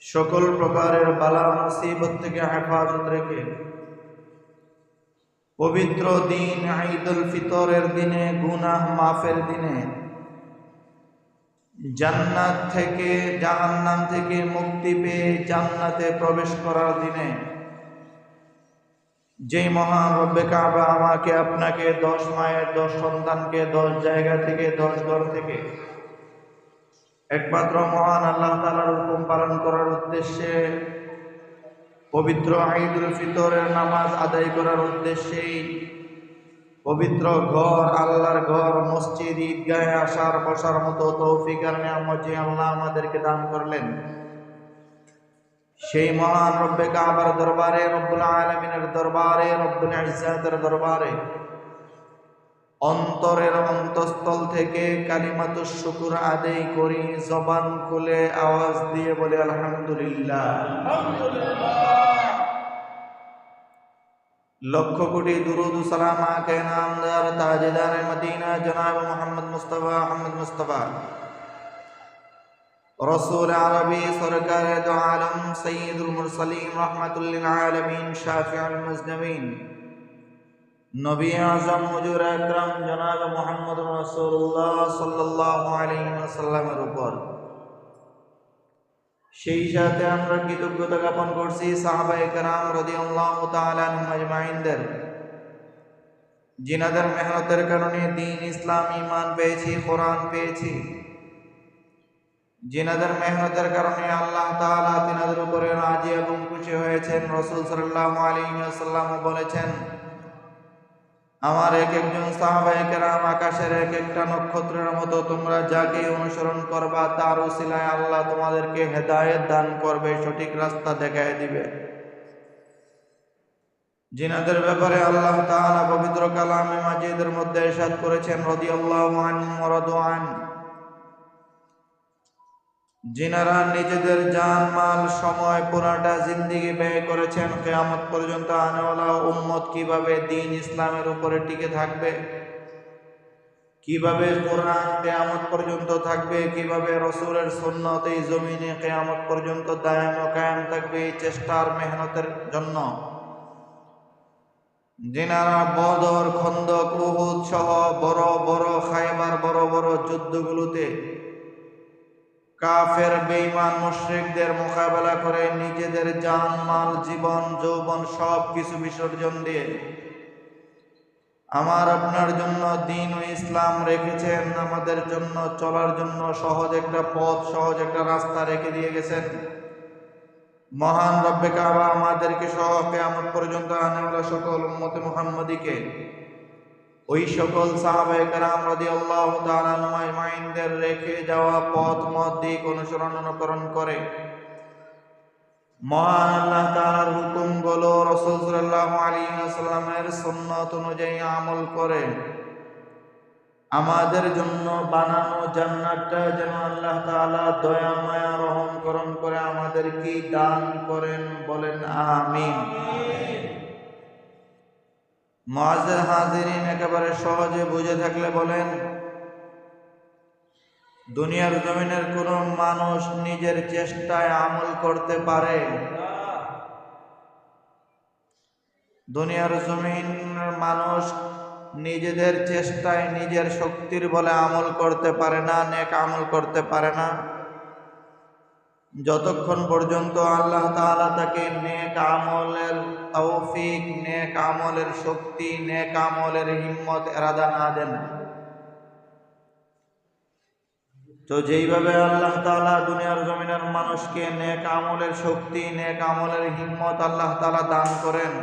সকল প্রকারের বালা মুসিবত থেকে হেফাজত রেখে পবিত্র দিন ঈদুল ফিতরের দিনে গুনাহ মাফের দিনে জান্নাত থেকে জাহান্নাম থেকে মুক্তি পেয়ে জান্নাতে প্রবেশ করার দিনে যেই মহান রব্বে কাবা আমাকে আপনাকে 10 মায়ের 10 সন্তানকে 10 জায়গা থেকে 10 ঘর থেকে একমাত্র মহান আল্লাহ তাআলার হুকুম পালন করার উদ্দেশ্যে পবিত্র ঈদুল ফিতরের নামাজ আদায় করার উদ্দেশ্যেই পবিত্র ঘর আল্লাহর ঘর মসজিদ ঈদগাহে আসার বসার মতো তৌফিক আর নিয়ামত যে আল্লাহ আমাদেরকে দান করলেন সেই মহান রব্বে কাবার দরবারে রব্বুল আলামিনের দরবারে রব্বুল ইজ্জাতের দরবারে অন্তরের অন্তঃস্থল থেকে কালিমাতুশ শুকর আদায় করি জবান খুলে আওয়াজ দিয়ে বলি আলহামদুলিল্লাহ লক্ষ কোটি দুরুদ ও সালাম আকে নামদার তাজদার মদিনা জনাব মুহাম্মদ মুস্তাফা रसूल अरबी सरकार दो आलम सय्यदुल मुरसलीन रहमतुल लिल आलमीन शाफिउल मुज़नबीन नबी आज़म हुजूर আকরাম जनाब मुहम्मद रसूलुल्लाह सल्लल्लाहु अलैहि वसल्लमेর উপর সেই সাথে আমরা কৃতজ্ঞতা জ্ঞাপন করছি সাহাবায়ে কেরাম রাদিয়াল্লাহু তাআলা আনহুম আজমাইনদের जिनाদের মেহনতের কারণে দ্বীন ইসলাম ঈমান পেয়েছি কোরআন পেয়েছি जिनाদের মেহনতের কারণে আল্লাহ তাআলা তিনাদের উপরে রাজি এবং খুশি হয়েছেন রাসূল সাল্লাল্লাহু আলাইহি ওয়াসাল্লাম বলেছেন আমার এক একজন সাহাবায়ে কেরাম আকাশের এক একটা নক্ষত্রের মতো তোমরা যাকে অনুসরণ করবা তার উসিলায় আল্লাহ তোমাদেরকে হেদায়েত দান করবে সঠিক রাস্তা দেখায় দিবে जिनाদের ব্যাপারে আল্লাহ তাআলা পবিত্র কালামে মাজিদের মধ্যে ইরশাদ করেছেন রাদিয়াল্লাহু আনহুম ওয়া রাদু আন जिनारा নিজেদের জান মাল সময় পুরাটা জিন্দেগি ব্যয় করেছেন কিয়ামত পর্যন্ত আনেওয়ালা উম্মত কিভাবে দ্বীন ইসলামের উপরে টিকে থাকবে কিভাবে কোরআন কিয়ামত পর্যন্ত থাকবে কিভাবে রাসূলের সুন্নাত এই জমিনে কিয়ামত পর্যন্ত দায়েম ও কায়েম থাকবে এই চেষ্টার মেহনতের জন্য যিনারা বদর, খন্দক, উহুদ সহ বড় বড় খায়বার বড় বড় যুদ্ধগুলোতে কাফের বেঈমান মুশরিকদের মোকাবেলা করে নিজেদের জান মাল জীবন যৌবন সব কিছু বিসর্জন দিয়ে আমার আপনার জন্য দ্বীন ও ইসলাম রেখেছেন, আমাদের জন্য চলার জন্য সহজ একটা পথ, সহজ একটা রাস্তা রেখে দিয়ে গেছেন। মহান রব্বে কাবা আমাদেরকে সহ কিয়ামত পর্যন্ত আনেওয়ালা সকল উম্মতে মুহাম্মাদীকে ওই সকল সাহাবায়ে কেরাম রাদিয়াল্লাহু তাআলা আজমাইনদের রেখে যাওয়া পথ মত দিক অনুসরণ অনুকরণ করে মহান আল্লাহ তাআলার হুকুমগুলো রাসূল সাল্লাল্লাহু আলাইহি ওয়াসাল্লামের সুন্নাত অনুযায়ী আমল করে আমাদের জন্য বানানো জান্নাতটা যেন আল্লাহ তাআলা দয়া মায়া রহম করম করে আমাদেরকে দান করেন, বলেন আমিন। মুআজ্জাজ হাজিরিন, একেবারে সহজে বুঝে থাকলে বলেন, দুনিয়ার জমিনের কোন মানুষ নিজের চেষ্টায় আমল করতে পারে? দুনিয়ার জমিনের মানুষ নিজেদের চেষ্টায় নিজের শক্তির বলে আমল করতে পারে না, নেক আমল করতে পারে না, যতক্ষণ পর্যন্ত আল্লাহ তাআলা তাকে নেক আমলের তৌফিক, নেক আমলের শক্তি, নেক আমলের হিম্মত এরাদা না দেন। তো যেইভাবে আল্লাহ তাআলা দুনিয়ার জমিনের মানুষকে নেক আমলের শক্তি, নেক আমলের হিম্মত আল্লাহ তাআলা দান করেন,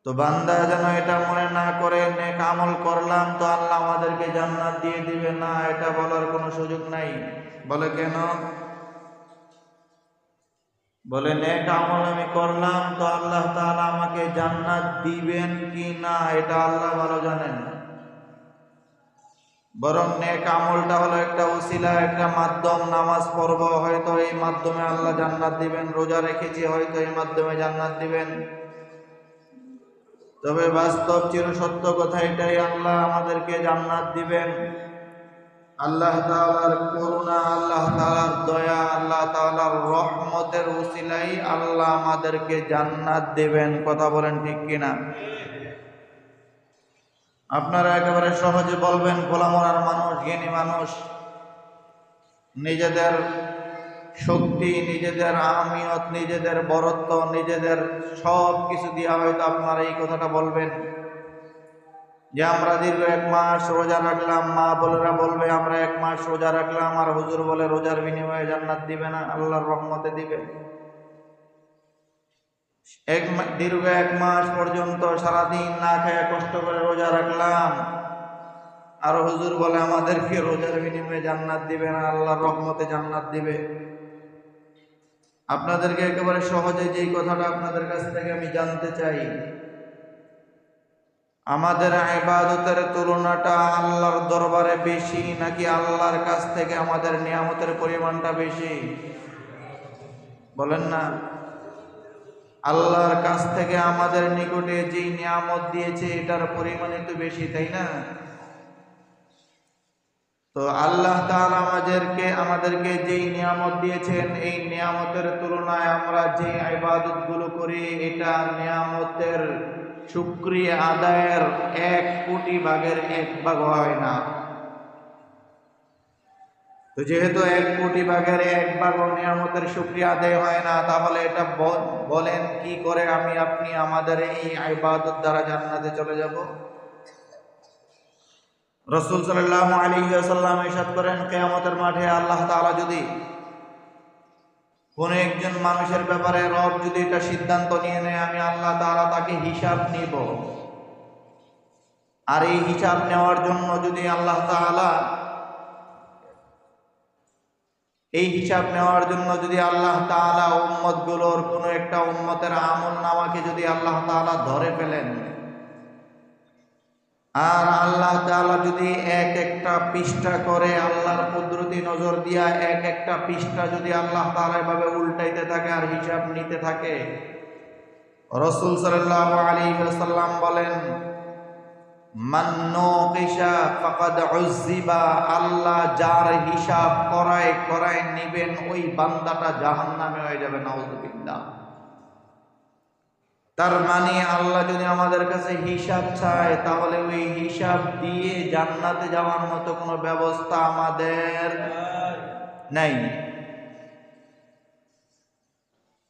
তো বান্দা যেন এটা মনে না করে নেক আমল করলাম তো আল্লাহ আমাদেরকে জান্নাত দিয়ে দিবে, না, এটা বলার কোনো সুযোগ নাই। বলে কেন? বলে নেক আমল আমি করলাম তো আল্লাহ তাআলা আমাকে জান্নাত দিবেন কি না এটা আল্লাহ ভালো জানেন। বরং নেক আমলটা হলো একটা উসিলা, একটা মাধ্যম। নামাজ পড়ব, হয়তো এই মাধ্যমে আল্লাহ জান্নাত দিবেন। রোজা রেখেছি, হয়তো এই মাধ্যমে জান্নাত দিবেন। তবে বাস্তব চিরসত্য কথা এটাই, আল্লাহ আমাদেরকে জান্নাত দিবেন। আল্লাহ তাআলার করুণা, আল্লাহ তাআলার দয়া, আল্লাহ তাআলার রহমতের উসিলাই আল্লাহ আমাদেরকে জান্নাত দিবেন। কথা বলেন ঠিক কিনা? আপনারা একেবারে সহজে বলবেন, খোলামনার মানুষ, জ্ঞানী মানুষ, নিজেদের শক্তি, নিজেদের আহমিয়ত, নিজেদের বরত্ব, নিজেদের সব কিছু দিয়া হয়তো আপনারা এই কথাটা বলবেন যে আমরা দীর্ঘ 1 মাস রোজা রাখলাম। মা বোনেরা বলবে আমরা 1 মাস রোজা রাখলাম, আর হুজুর বলে রোজার বিনিময়ে জান্নাত দিবে না, আল্লাহর রহমতে দিবে। দীর্ঘ 1 মাস পর্যন্ত সারাদিন না খেয়ে কষ্ট করে রোজা রাখলাম, আর হুজুর বলে আমাদেরকে রোজার বিনিময়ে জান্নাত দিবে না, আল্লাহর রহমতে জান্নাত দিবে। আপনাদেরকে একেবারে সহজে যেই কথাটা আপনাদের কাছ থেকে আমি জানতে চাই, আমাদের ইবাদতের তুলনাটা আল্লাহর দরবারে বেশি নাকি আল্লাহর কাছ থেকে আমাদের নিয়ামতের পরিমাণটা বেশি? বলেন না। আল্লাহর কাছ থেকে আমাদের নিকটে যেই নিয়ামত দিয়েছে এটার পরিমাণে তো বেশি, তাই না? তো আল্লাহ তাআলা আমাদেরকে যেই নিয়ামত দিয়েছেন, এই নিয়ামতের তুলনায় আমরা যে ইবাদতগুলো করি এটা নিয়ামতের শুকরিয়া আদায়ের 1 কোটি ভাগের 1 ভাগ হয় না। তো যেহেতু 1 কোটি ভাগের 1 ভাগ নিয়ামতের শুকরিয়া আদায় হয় না, তাহলে এটা বলেন কি করে আমি আপনি আমাদের এই ইবাদত দ্বারা জান্নাতে চলে যাব? রাসূল সাল্লাল্লাহু আলাইহি ওয়াসাল্লাম ইরশাদ করেন, কিয়ামতের মাঠে আল্লাহ তাআলা যদি কোন একজন মানুষের ব্যাপারে রব যদি এটা সিদ্ধান্ত নিয়ে নেয় আমি আল্লাহ তাআলা তাকে হিসাব নিব, আর এই হিসাব নেওয়ার জন্য যদি আল্লাহ তাআলা উম্মতগুলোর কোন একটা উম্মতের আমলনামাকে যদি আল্লাহ তাআলা ধরে ফেলেন, আর আল্লাহ তাআলা যদি এক একটা পৃষ্ঠা করে আল্লাহর কুদরতি নজর দিয়া এক একটা পৃষ্ঠা যদি আল্লাহ তাআলা এভাবে উল্টাইতে থাকে আর হিসাব নিতে থাকে, রাসূল সাল্লাল্লাহু আলাইহি ওয়াসাল্লাম বলেন, মান নুকিশা ফাকাদ উযিবা, আল্লাহ যার হিসাব করায় নিবেন ওই বান্দাটা জাহান্নামে হয়ে যাবে। নাউযুবিল্লাহ। তার মানে আল্লাহ যদি আমাদের কাছে হিসাব চায় তাহলে ওই হিসাব দিয়ে জান্নাতে যাওয়ার মতো কোনো ব্যবস্থা আমাদের নাই।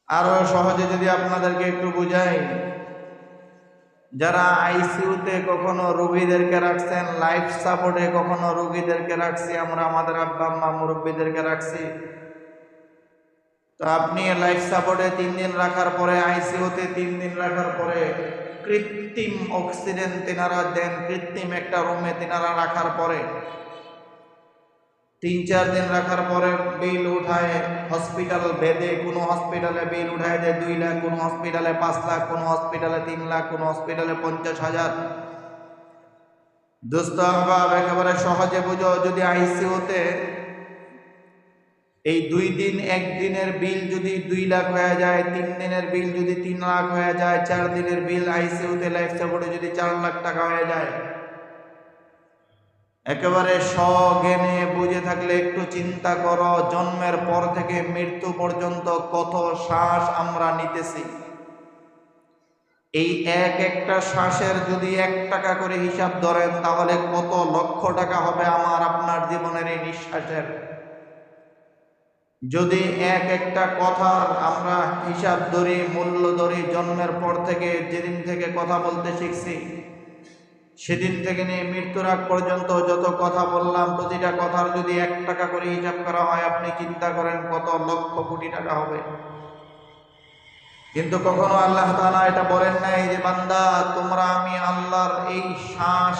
আরো সহজে যদি আপনাদেরকে একটু বুঝাই, যারা আইসিইউতে কখনো রোগীদেরকে রাখছেন, লাইফ সাপোর্টে কখনো রোগীদেরকে রাখছি, আমরা আমাদের আব্বা আম্মা মুরব্বীদেরকে রাখছি। তো আপনি লাইফ সাপোর্টে 3 দিন রাখার পরে, আইসিইউতে 3 দিন রাখার পরে কৃত্রিম অক্সিজেন তেনারা দেন, কৃত্রিম একটা রুমে তেনারা রাখার পরে 3-4 দিন রাখার পরে বিল উঠায় হসপিটাল ভেদে, কোনো হসপিটালে বিল উঠায় দেয় 2 লাখ, কোনো হসপিটালে 5 লাখ, কোনো হসপিটালে 3 লাখ, কোনো হসপিটালে 50,000। দোস্ত আহবাব, একেবারে সহজে বুঝো, যদি আইসিইউতে এই 2 দিন 1 দিনের বিল যদি 2 লাখ হয়ে যায়, 3 দিনের বিল যদি 3 লাখ হয়ে যায়, 4 দিনের বিল আইসিইউতে লাইফ সাপোর্টে যদি 4 লাখ টাকা হয়ে যায়, একেবারে সজ্ঞানে বুঝে থাকলে একটু চিন্তা করো, জন্মের পর থেকে মৃত্যু পর্যন্ত কত শ্বাস আমরা নিতেছি। এই একটা শ্বাসের যদি 1 টাকা করে হিসাব ধরেন, তাহলে কত লক্ষ টাকা হবে আমার আপনার জীবনের এই নিঃশ্বাসের। যদি একটা কথার আমরা হিসাব ধরি, মূল্য ধরি, জন্মের পর থেকে যেদিন থেকে কথা বলতে শিখছি সেদিন থেকে নিয়ে মৃত্যুর আগ পর্যন্ত যত কথা বললাম, প্রতিটা কথার যদি 1 টাকা করে হিসাব করা হয়, আপনি চিন্তা করেন কত লক্ষ কোটি টাকা হবে। কিন্তু কখনো আল্লাহ তাআলা এটা বলেন নাই যে বান্দা তোমরা আমি আল্লাহর এই শ্বাস,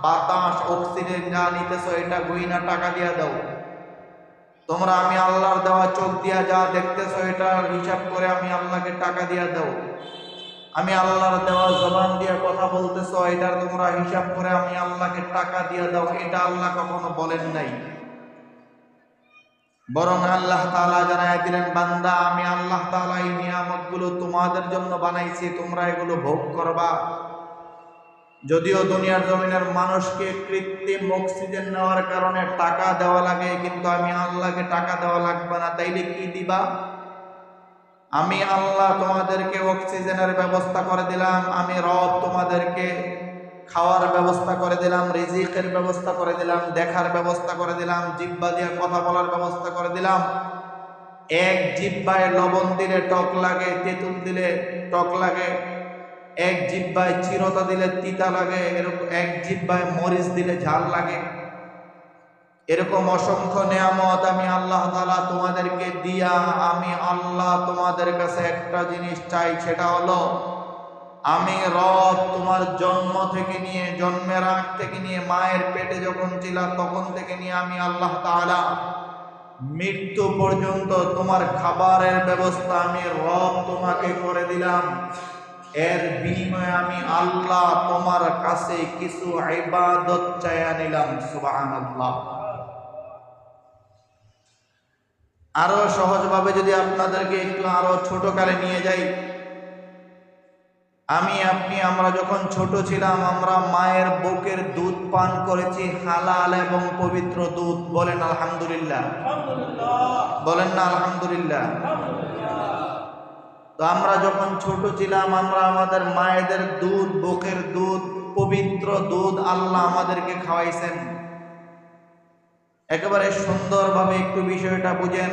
বাতাস, অক্সিজেন যা নিতেছো এটা গয়না টাকা দিয়া দাও। তোমরা আমি আল্লাহর দেওয়া চোখ দিয়া যা দেখতেছো এটার হিসাব করে আমি আল্লাহকে টাকা দিয়া দাও। আমি আল্লাহর দেওয়া জবান দিয়ে কথা বলতেছো, এটার তোমরা হিসাব করে আমি আল্লাহকে টাকা দিয়ে দাও। এটা আল্লাহ কখনো বলেন নাই, বরং আল্লাহ তাআলা জানায় দিলেন, বান্দা আমি আল্লাহ তাআলা এই নিয়ামতগুলো তোমাদের জন্য বানাইছি, তোমরা এগুলো ভোগ করবা। যদিও দুনিয়ার জমিনের মানুষকে কৃত্রিম অক্সিজেন নেওয়ার কারণে টাকা দেওয়া লাগে, কিন্তু আমি আল্লাহকে টাকা দেওয়া লাগবে না। তাইলে কি দিবা? আমি আল্লাহ তোমাদেরকে অক্সিজেনের ব্যবস্থা করে দিলাম, আমি রব তোমাদেরকে খাওয়ার ব্যবস্থা করে দিলাম, রিজিকের ব্যবস্থা করে দিলাম, দেখার ব্যবস্থা করে দিলাম, জিহ্বা দিয়ে কথা বলার ব্যবস্থা করে দিলাম। এক জিহ্বায় লবণ দিলে টক লাগে, তেঁতুল দিলে টক লাগে, এক জিহ্বায় চিরতা দিলে তিতা লাগে, এরকম এক জিহ্বায় মরিচ দিলে ঝাল লাগে। এরকম অসংখ্য নিয়ামত আমি আল্লাহ তাআলা তোমাদেরকে দিয়া, আমি আল্লাহ তোমাদের কাছে একটা জিনিস চাই, সেটা হলো আমি রব তোমার জন্ম থেকে নিয়ে, জন্মের আগ থেকে নিয়ে, মায়ের পেটে যখন ছিলা তখন থেকে নিয়ে আমি আল্লাহ তাআলা মৃত্যু পর্যন্ত তোমার খাবারের ব্যবস্থা আমি রব তোমাকে করে দিলাম। এর বিনিময়ে আমি আল্লাহ তোমার কাছে কিছু ইবাদত চাইয়া নিলাম। সুবহানাল্লাহ। আরো সহজভাবে যদি আপনাদেরকে একটু আরো ছোট কালে নিয়ে যাই, আমরা যখন ছোট ছিলাম, আমরা মায়ের বুকের দুধ পান করেছি, হালাল এবং পবিত্র দুধ। বলেন আলহামদুলিল্লাহ, বলেন না আলহামদুলিল্লাহ। তো আমরা যখন ছোট ছিলাম, আমরা আমাদের মায়েদের দুধ, বুকের দুধ, পবিত্র দুধ আল্লাহ আমাদেরকে খাওয়াইছেন। একেবারে সুন্দরভাবে একটু বিষয়টা বুঝেন।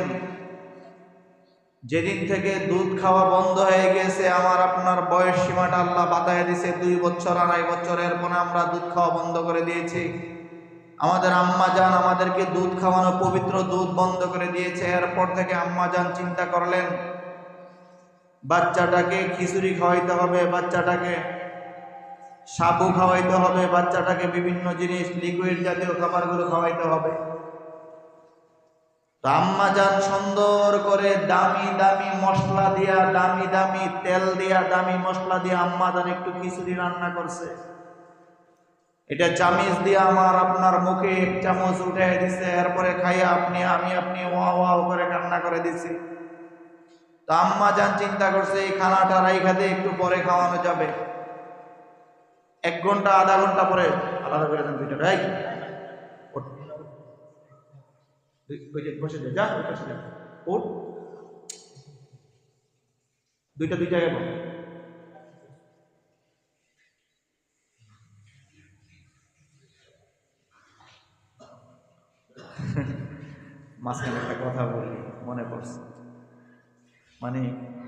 যেদিন থেকে দুধ খাওয়া বন্ধ হয়ে গেছে, আমার আপনার বয়স সীমাটা আল্লাহ বাতায় দিছে 2 বছর, 2.5 বছরের পরে আমরা দুধ খাওয়া বন্ধ করে দিয়েছি। আমাদের আম্মা জান আমাদেরকে দুধ খাওয়ানো, পবিত্র দুধ বন্ধ করে দিয়েছে। এরপর থেকে আম্মা জান চিন্তা করলেন বাচ্চাটাকে খিচুড়ি খাওয়াইতে হবে, বাচ্চাটাকে সাবু খাওয়াইতে হবে, বাচ্চাটাকে বিভিন্ন জিনিস লিকুইড জাতীয় খাবারগুলো খাওয়াইতে হবে। আম্মা জান সুন্দর করে দামি দামি মশলা দিয়া, দামি দামি তেল দিয়া, দামি মশলা দিয়া আম্মা জান একটু খিচুড়ি রান্না করছে। এটা চামিচ দিয়ে আমার আপনার মুখে 1 চামচ উঠে দিছে। এরপরে খাইয়া আপনি ওয়া ওয়া করে কান্না করে দিছি। তো আম্মা জান চিন্তা করছে এই খানাটা রাইখা দিয়ে একটু পরে খাওয়ানো যাবে। 1 ঘন্টা 1/2 ঘন্টা পরে আলাদা করে দেন দুইটা, রাইট বসে যা, বসে যা, উঠ, দুইটা দুই জায়গায় বল। মাঝখানে একটা কথা বলি, মনে পড়ছে। মানে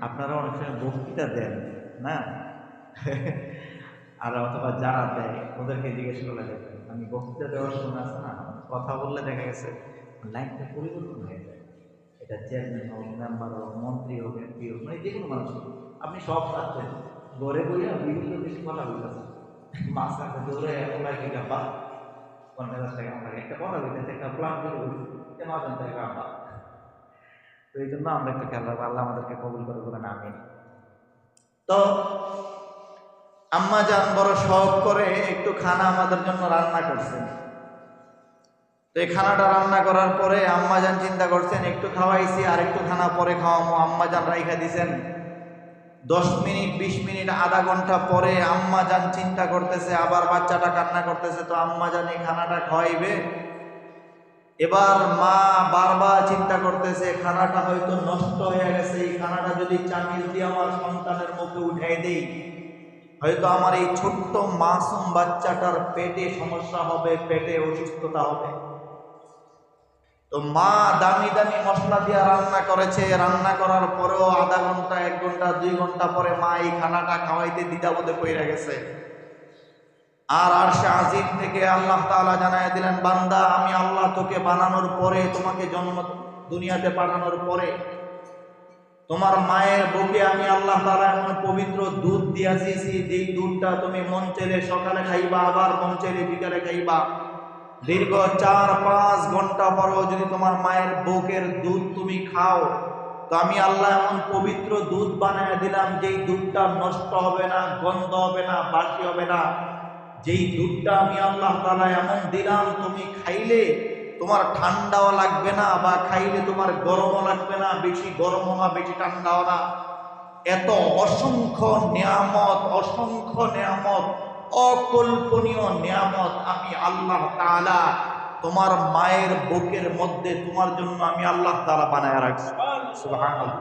আপনারা অনেক সময় বক্তৃতা দেন না, আর অথবা যারা দেয় ওদেরকে জিজ্ঞেস করলে দেখবেন, আমি বক্তৃতা দেওয়ার সময় আছে না, কথা বললে দেখা গেছে লাইনটা পরিবর্তন হয়ে যায়। এটা চেয়ারম্যান হোক, মেম্বার হোক, মন্ত্রী হোক, এমপি হোক, মানে যে কোনো মানুষ হোক, আপনি সব পাচ্ছেন, ঘরে বইয়া বিভিন্ন কিছু কথা বলতেছেন, মাঝখানে দৌড়ে ওলাই থেকে বা 50,000 টাকা আমার একটা কথা বলতেছে, একটা প্ল্যান করে বলছে মাঝখান থেকে আমরা। তো এই জন্য আমরা একটু খেয়াল রাখবো, আল্লাহ আমাদেরকে কবুল করে বলেন আমিন। তো আম্মা জান বড় শখ করে একটু খানা আমাদের জন্য রান্না করছেন। তো এই খানাটা রান্না করার পরে আম্মা জান চিন্তা করছেন একটু খাওয়াইছি আর একটু খানা পরে খাওয়াবো। আম্মা জান রাইখা দিছেন। 10 মিনিট 20 মিনিট আধা ঘন্টা পরে আম্মা জান চিন্তা করতেছে, আবার বাচ্চাটা কান্না করতেছে, তো আম্মা জান এই খানাটা খাওয়াইবে। এবার মা বারবার চিন্তা করতেছে খানাটা হয়তো নষ্ট হয়ে গেছে, এই খানাটা যদি চামিচ দিয়ে আমার সন্তানের মুখে উঠাই দেই, হয়তো আমার এই ছোট্ট মাসুম বাচ্চাটার পেটে সমস্যা হবে, পেটে অসুস্থতা হবে। তো মা দামি দামি মশলা দিয়ে রান্না করেছে, রান্না করার পরেও আধা ঘন্টা 1 ঘন্টা 2 ঘন্টা পরে মা এই খানাটা খাওয়াইতে দ্বিধাবোধে পড়ে গেছে। আর আরশে আজিম থেকে আল্লাহ তাআলা জানায় দিলেন, বান্দা আমি আল্লাহ তোকে বানানোর পরে, তোমাকে জন্ম দুনিয়াতে পাঠানোর পরে তোমার মায়ের বুকে আমি আল্লাহ তাআলা এমন পবিত্র দুধ দিয়েছি, এই দুধটা তুমি মন চাইলে সকালে খাইবা, আবার মন চাইলে বিকালে খাইবা। দীর্ঘ 4-5 ঘন্টা পরেও যদি তোমার মায়ের বুকের দুধ তুমি খাও, তো আমি আল্লাহ এমন পবিত্র দুধ বানায় দিলাম, যেই দুধটা নষ্ট হবে না, গন্ধ হবে না, বাসি হবে না। যেই দুধটা আমি আল্লাহ তাআলা এমন দিলাম, তুমি খাইলে তোমার ঠান্ডাও লাগবে না, বা খাইলে তোমার গরমও লাগবে না, বেশি গরমও না, বেশি ঠান্ডাও না। এত অসংখ্য নিয়ামত, অসংখ্য নিয়ামত, অকল্পনীয় নিয়ামত আমি আল্লাহ তাআলা তোমার মায়ের বুকের মধ্যে তোমার জন্য আমি আল্লাহ তাআলা বানায় রাখছি। সুবহানাল্লাহ।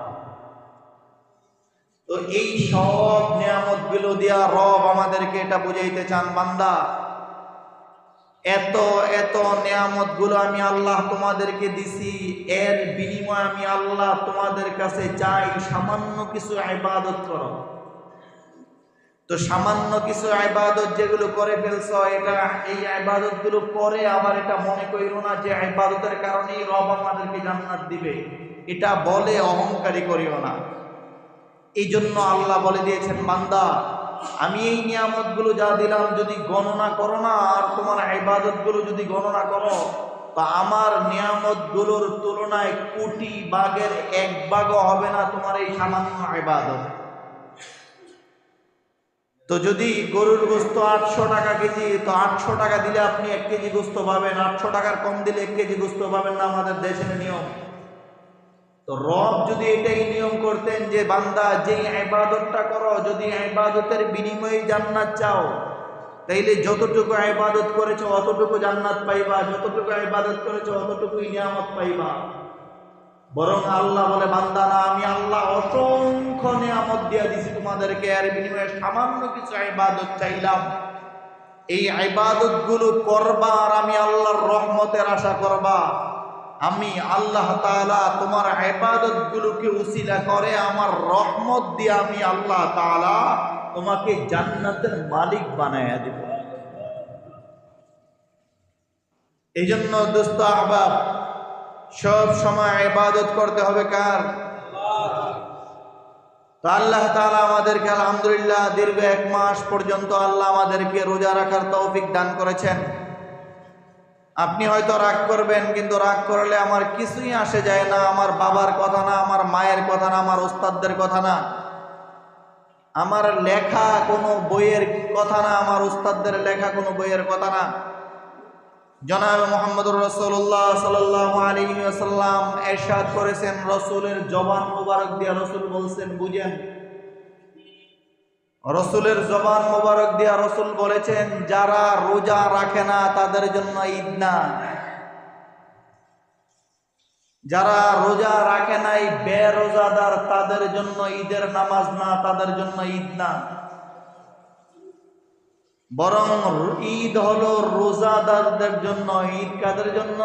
তো এই সব নিয়ামত গুলো দিয়া রব আমাদেরকে এটা বুঝাইতে চান, বান্দা এত এত নিয়ামত গুলো আমি আল্লাহ তোমাদেরকে দিছি, এর বিনিময়ে আমি আল্লাহ তোমাদের কাছে চাই সামান্য কিছু ইবাদত করো। তো সামান্য কিছু ইবাদত যেগুলো করে ফেলছো, এটা এই ইবাদত গুলো করে আবার এটা মনে করিও না যে ইবাদতের কারণেই রব আমাদেরকে জান্নাত দিবে, এটা বলে অহংকারী করিও না। এই জন্য আল্লাহ বলে দিয়েছেন, বান্দা আমি এই নিয়ামত গুলো যা দিলাম যদি গণনা করো না, আর তোমার ইবাদত গুলো যদি গণনা করো, তো আমার নিয়ামত গুলোর তুলনায় কোটি ভাগের 1 ভাগও হবে না তোমার এই সামান্য ইবাদত। তো যদি গরুর গোস্ত 800 টাকা কেজি, তো 800 টাকা দিলে আপনি 1 কেজি গোস্ত পাবেন, 800 টাকার কম দিলে 1 কেজি গোস্ত পাবেন না, আমাদের দেশের নিয়ম। তো রব যদি এটাই নিয়ম করতেন যে বান্দা যে ইবাদতটা করো, যদি ইবাদতের বিনিময়ে জান্নাত চাও, তাইলে যতটুকু ইবাদত করেছো অতটুকু জান্নাত পাইবা, যতটুকু ইবাদত করেছো অতটুকুই নিয়ামত পাইবা। বরং আল্লাহ বলে, বান্দা না, আমি আল্লাহ অসংখ্য নিয়ামত দিয়ে দিছি তোমাদেরকে, এর বিনিময়ে সামান্য কিছু ইবাদত চাইলাম। এই ইবাদত গুলো করবা আর আমি আল্লাহর রহমতের আশা করবা। আমি আল্লাহ তাআলা তোমার ইবাদত গুলোকে উসিলা করে আমার রহমত দিয়ে আমি আল্লাহ তাআলা তোমাকে জান্নাতের মালিক বানায়া দেব। এই জন্য দোস্ত আহবাব, সব সময় ইবাদত করতে হবে কার? তো আল্লাহ তাআলা আমাদেরকে আলহামদুলিল্লাহ দীর্ঘ 1 মাস পর্যন্ত আল্লাহ আমাদেরকে রোজা রাখার তৌফিক দান করেছেন। আপনি হয়তো রাগ করবেন, কিন্তু রাগ করলে আমার কিছুই আসে যায় না। আমার বাবার কথা না, আমার মায়ের কথা না, আমার ওস্তাদদের কথা না, আমার লেখা কোনো বইয়ের কথা না, আমার ওস্তাদদের লেখা কোনো বইয়ের কথা না। জনাব মুহাম্মদুর রাসূলুল্লাহ সাল্লাল্লাহু আলাইহি ওয়াসাল্লাম ইরশাদ করেছেন, রাসূলের জবান মোবারক দিয়ে রাসূল বলছেন, বুঝেন, রাসূলের জবান মোবারক দিয়া রাসূল বলেছেন, যারা রোজা রাখে না তাদের জন্য ঈদ না, যারা রোজা রাখে নাই বেরোজাদার তাদের জন্য ঈদের নামাজ না, তাদের জন্য ঈদ না। বরং ঈদ হলো রোজাদারদের জন্য। ঈদ কাদের জন্য?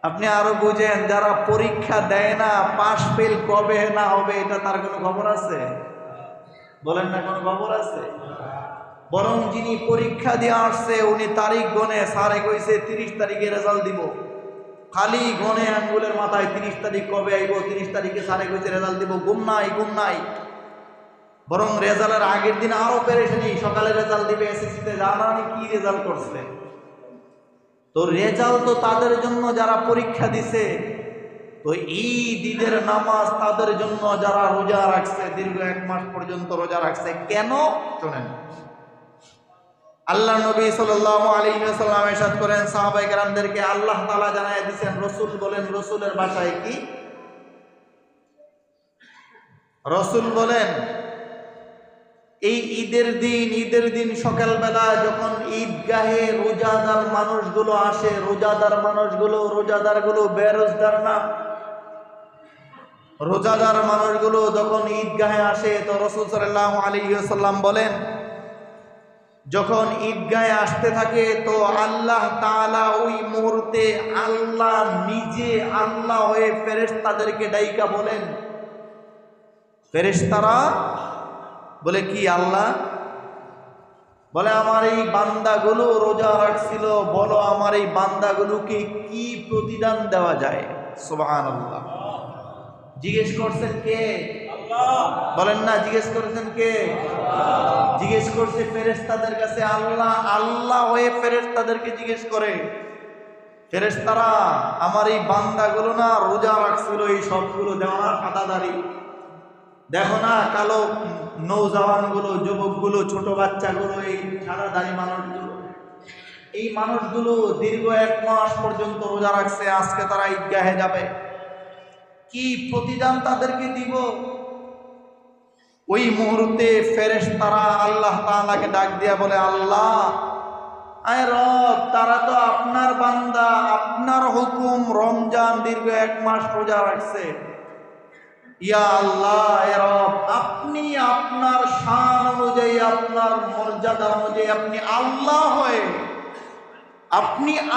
আপনি আরো বুঝেন, যারা পরীক্ষা দেয় না, পাশ ফেল কবে না হবে এটা তার কোনো খবর আছে? বলেন না, কোনো খবর আছে? বরং যিনি পরীক্ষা দিয়ে আসছে উনি তারিখ গনে, স্যারে কইছে 30 তারিখে রেজাল্ট দিব, খালি গনে আঙ্গুলের মাথায় 30 তারিখ কবে আইব, 30 তারিখে স্যারে কইছে রেজাল্ট দিব, ঘুম নাই। বরং রেজাল্টের আগের দিন আরো পেরেশানি, সকালে রেজাল্ট দিবে, এসএসসিতে জানানি কি রেজাল্ট করছে। তো রেজাল্ট তো তাদের জন্য যারা পরীক্ষা দিছে, তো ঈদের নামাজ তাদের জন্য যারা রোজা রাখছে, দীর্ঘ 1 মাস পর্যন্ত রোজা রাখছে। কেন? শোনেন, আল্লাহ নবী সাল্লাল্লাহু আলাইহি ওয়াসাল্লাম ইরশাদ করেন সাহাবায়ে কেরামদেরকে, আল্লাহ তাআলা জানায় দিয়েছেন, রাসূল বলেন, রাসূলের ভাষায় কি? রাসূল বলেন, এই ঈদের দিন সকালবেলা যখন ঈদগাহে রোজাদার মানুষগুলো আসে, রোজাদারগুলো বেরোজগার না, রোজাদার মানুষগুলো যখন ঈদগাহে আসে, তো রাসূল সাল্লাল্লাহু আলাইহি ওয়াসাল্লাম বলেন, যখন ঈদগাহে আসতে থাকে তো আল্লাহ তাআলা ওই মুহূর্তে আল্লাহ নিজে আল্লাহ হয়ে ফেরেশতাদেরকে ডাইকা বলেন, ফেরেশতারা বলে কি? আল্লাহ বলে, আমার এই বান্দাগুলো রোজা রাখছিল, বলো আমার এই বান্দাগুলোকে কি প্রতিদান দেওয়া যায়? সুবহানাল্লাহ। জিজ্ঞেস করছেন কে? বলেন না, জিজ্ঞেস করছেন কে? জিজ্ঞেস করছে ফেরেশতাদের কাছে আল্লাহ হয়ে ফেরেশতাদেরকে জিজ্ঞেস করে, ফেরেশতারা আমার এই বান্দাগুলো না রোজা রাখছিল, এই সবগুলো দেওয়ার খাতাদারি, দেখো না কালো নৌজওয়ানগুলো, যুবকগুলো, ছোট বাচ্চাগুলো, এই সাদাদারি মানুষগুলো, এই মানুষগুলো দীর্ঘ 1 মাস পর্যন্ত রোজা রাখছে, আজকে তারা ঈদগাহে যাবে, কি প্রতিদান তাদেরকে দিব? ওই মুহূর্তে ফেরেশতারা আল্লাহ তাআলাকে ডাক দিয়া বলে, আল্লাহ আয় রব, তারা তো আপনার বান্দা, আপনার হুকুম রমজান দীর্ঘ 1 মাস রোজা রাখছে, ইয়া আল্লাহ এ রব, আপনি আপনার শান অনুযায়ী, আপনার মর্যাদা অনুযায়ী আপনি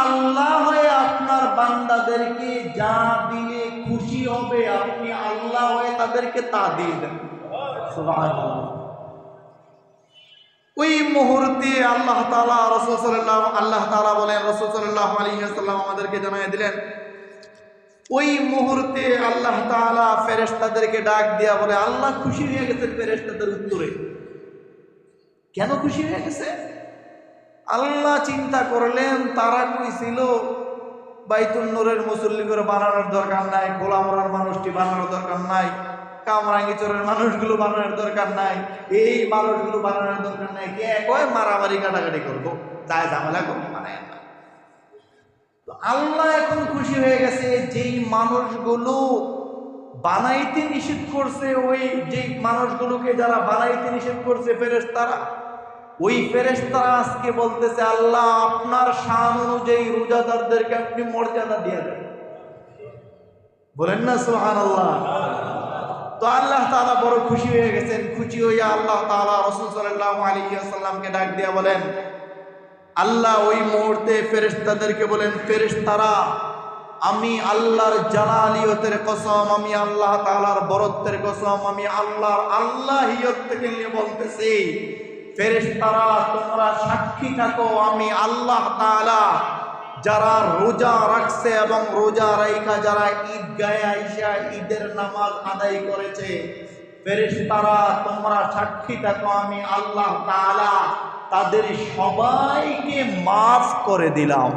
আল্লাহ হয়ে আপনার বান্দাদেরকে যা দিলে খুশি হবে, আপনি আল্লাহ হয়ে তাদেরকে তা দিয়ে দেন। সুবহানাল্লাহ। ওই মুহূর্তে আল্লাহ তাআলা বলেন, রাসূল সাল্লাল্লাহু আলাইহি ওয়াসাল্লাম আমাদেরকে জানিয়ে দিলেন, ওই মুহূর্তে আল্লাহ তাআলা ফেরেশতাদেরকে ডাক দিয়া বলে, আল্লাহ খুশি হয়ে গেছেন ফেরেশতাদের উত্তরে। কেন খুশি হয়ে গেছে? আল্লাহ চিন্তা করলেন, তারা কইছিল বাইতুল নূরের মুসল্লি করে বানানোর দরকার নাই, গোলামরার মানুষটি বানানোর দরকার নাই, কামরাঙ্গীচরের মানুষগুলো বানানোর দরকার নাই, এই মানুষগুলো বানানোর দরকার নাই, কে কয় মারামারি কাটাকাটি করবো, তাই ঝামেলা করবো, বানায় না। আল্লাহ এখন খুশি হয়ে গেছে, যেই মানুষগুলো বানাইতে নিষেধ করছে, ওই যেই মানুষগুলোকে যারা বানাইতে নিষেধ করছে ফেরেশতারা, ওই ফেরেশতারা আজকে বলতেছে, আল্লাহ আপনার শান অনুযায়ী রোজাদারদেরকে আপনি মর্যাদা দিয়ে দেন। বলেন না সুবহানাল্লাহ। তো আল্লাহ তাআলা বড় খুশি হয়ে গেছেন। খুশি হইয়া আল্লাহ তাআলা রাসূল সাল্লাল্লাহু আলাইহি ওয়াসাল্লামকে ডাক দিয়া বলেন, আল্লাহ ওই মুহূর্তে ফেরেশতাদেরকে বলেন, ফেরেশতারা আমি আল্লাহর জালালিয়তের কসম, আমি আল্লাহ তাআলার বরত্বের কসম, আমি আল্লাহর আল্লাহিয়ত থেকে নিয়ে বলতেছি, ফেরেশতারা তোমরা সাক্ষী থাকো, আমি আল্লাহ তাআলা যারা রোজা রাখছে এবং রোজা রাইখা যারা ঈদগাহে আইসা ঈদের নামাজ আদায় করেছে, ফেরেশতারা তোমরা সাক্ষী থাকো, আমি আল্লাহ তাআলা তাদের সবাইকে মাফ করে দিলাম।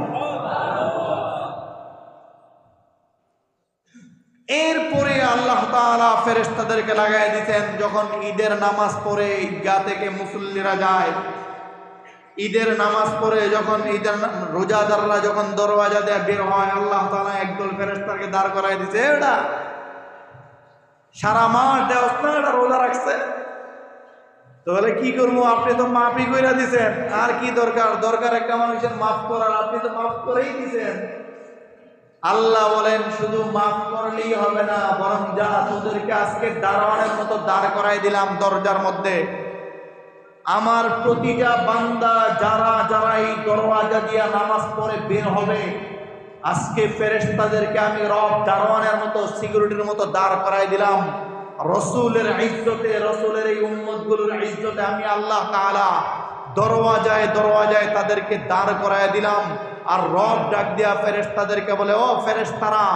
এরপরে আল্লাহ তাআলা ফেরেশতাদেরকে লাগাই দিতেন, যখন ঈদের নামাজ পড়ে ঈদগাহ থেকে মুসল্লিরা যায়, ঈদের নামাজ পড়ে যখন রোজাদাররা যখন দরওয়াজা দিয়ে বের হয়, আল্লাহ তাআলা একদল ফেরেশতাকে দাঁড় করাই দিতে, এটা সারা মাস দেওয়া এটা রোজা রাখছে, তো বলে কি করবো, আপনি তো মাফই করে দিছেন, আর কি দরকার একটা মানুষের মাফ করার, আপনি তো মাফ করেই দিছেন। আল্লাহ বলেন, শুধু মাফ করলেই হবে না, বরং যা তোদেরকে আজকে দারোয়ানের মতো দাঁড় করাই দিলাম দরজার মধ্যে, আমার প্রতিটা বান্দা যারা যারা এই দরওয়াজা দিয়া নামাজ পড়ে বের হবে, আজকে ফেরেশতাদেরকে আমি রব দারোয়ানের মতো সিকিউরিটির মতো দাঁড় করাই দিলাম। রসুলের ইজ্জতে, রসুলের এই উম্মতগুলোর ইজ্জতে আমি আল্লাহ তাআলা দরওয়াজায় দরওয়াজায় তাদেরকে দাঁড় করায় দিলাম। আর রব ডাক দিয়া ফেরেশতাদেরকে বলে, ও ফেরেশতারা,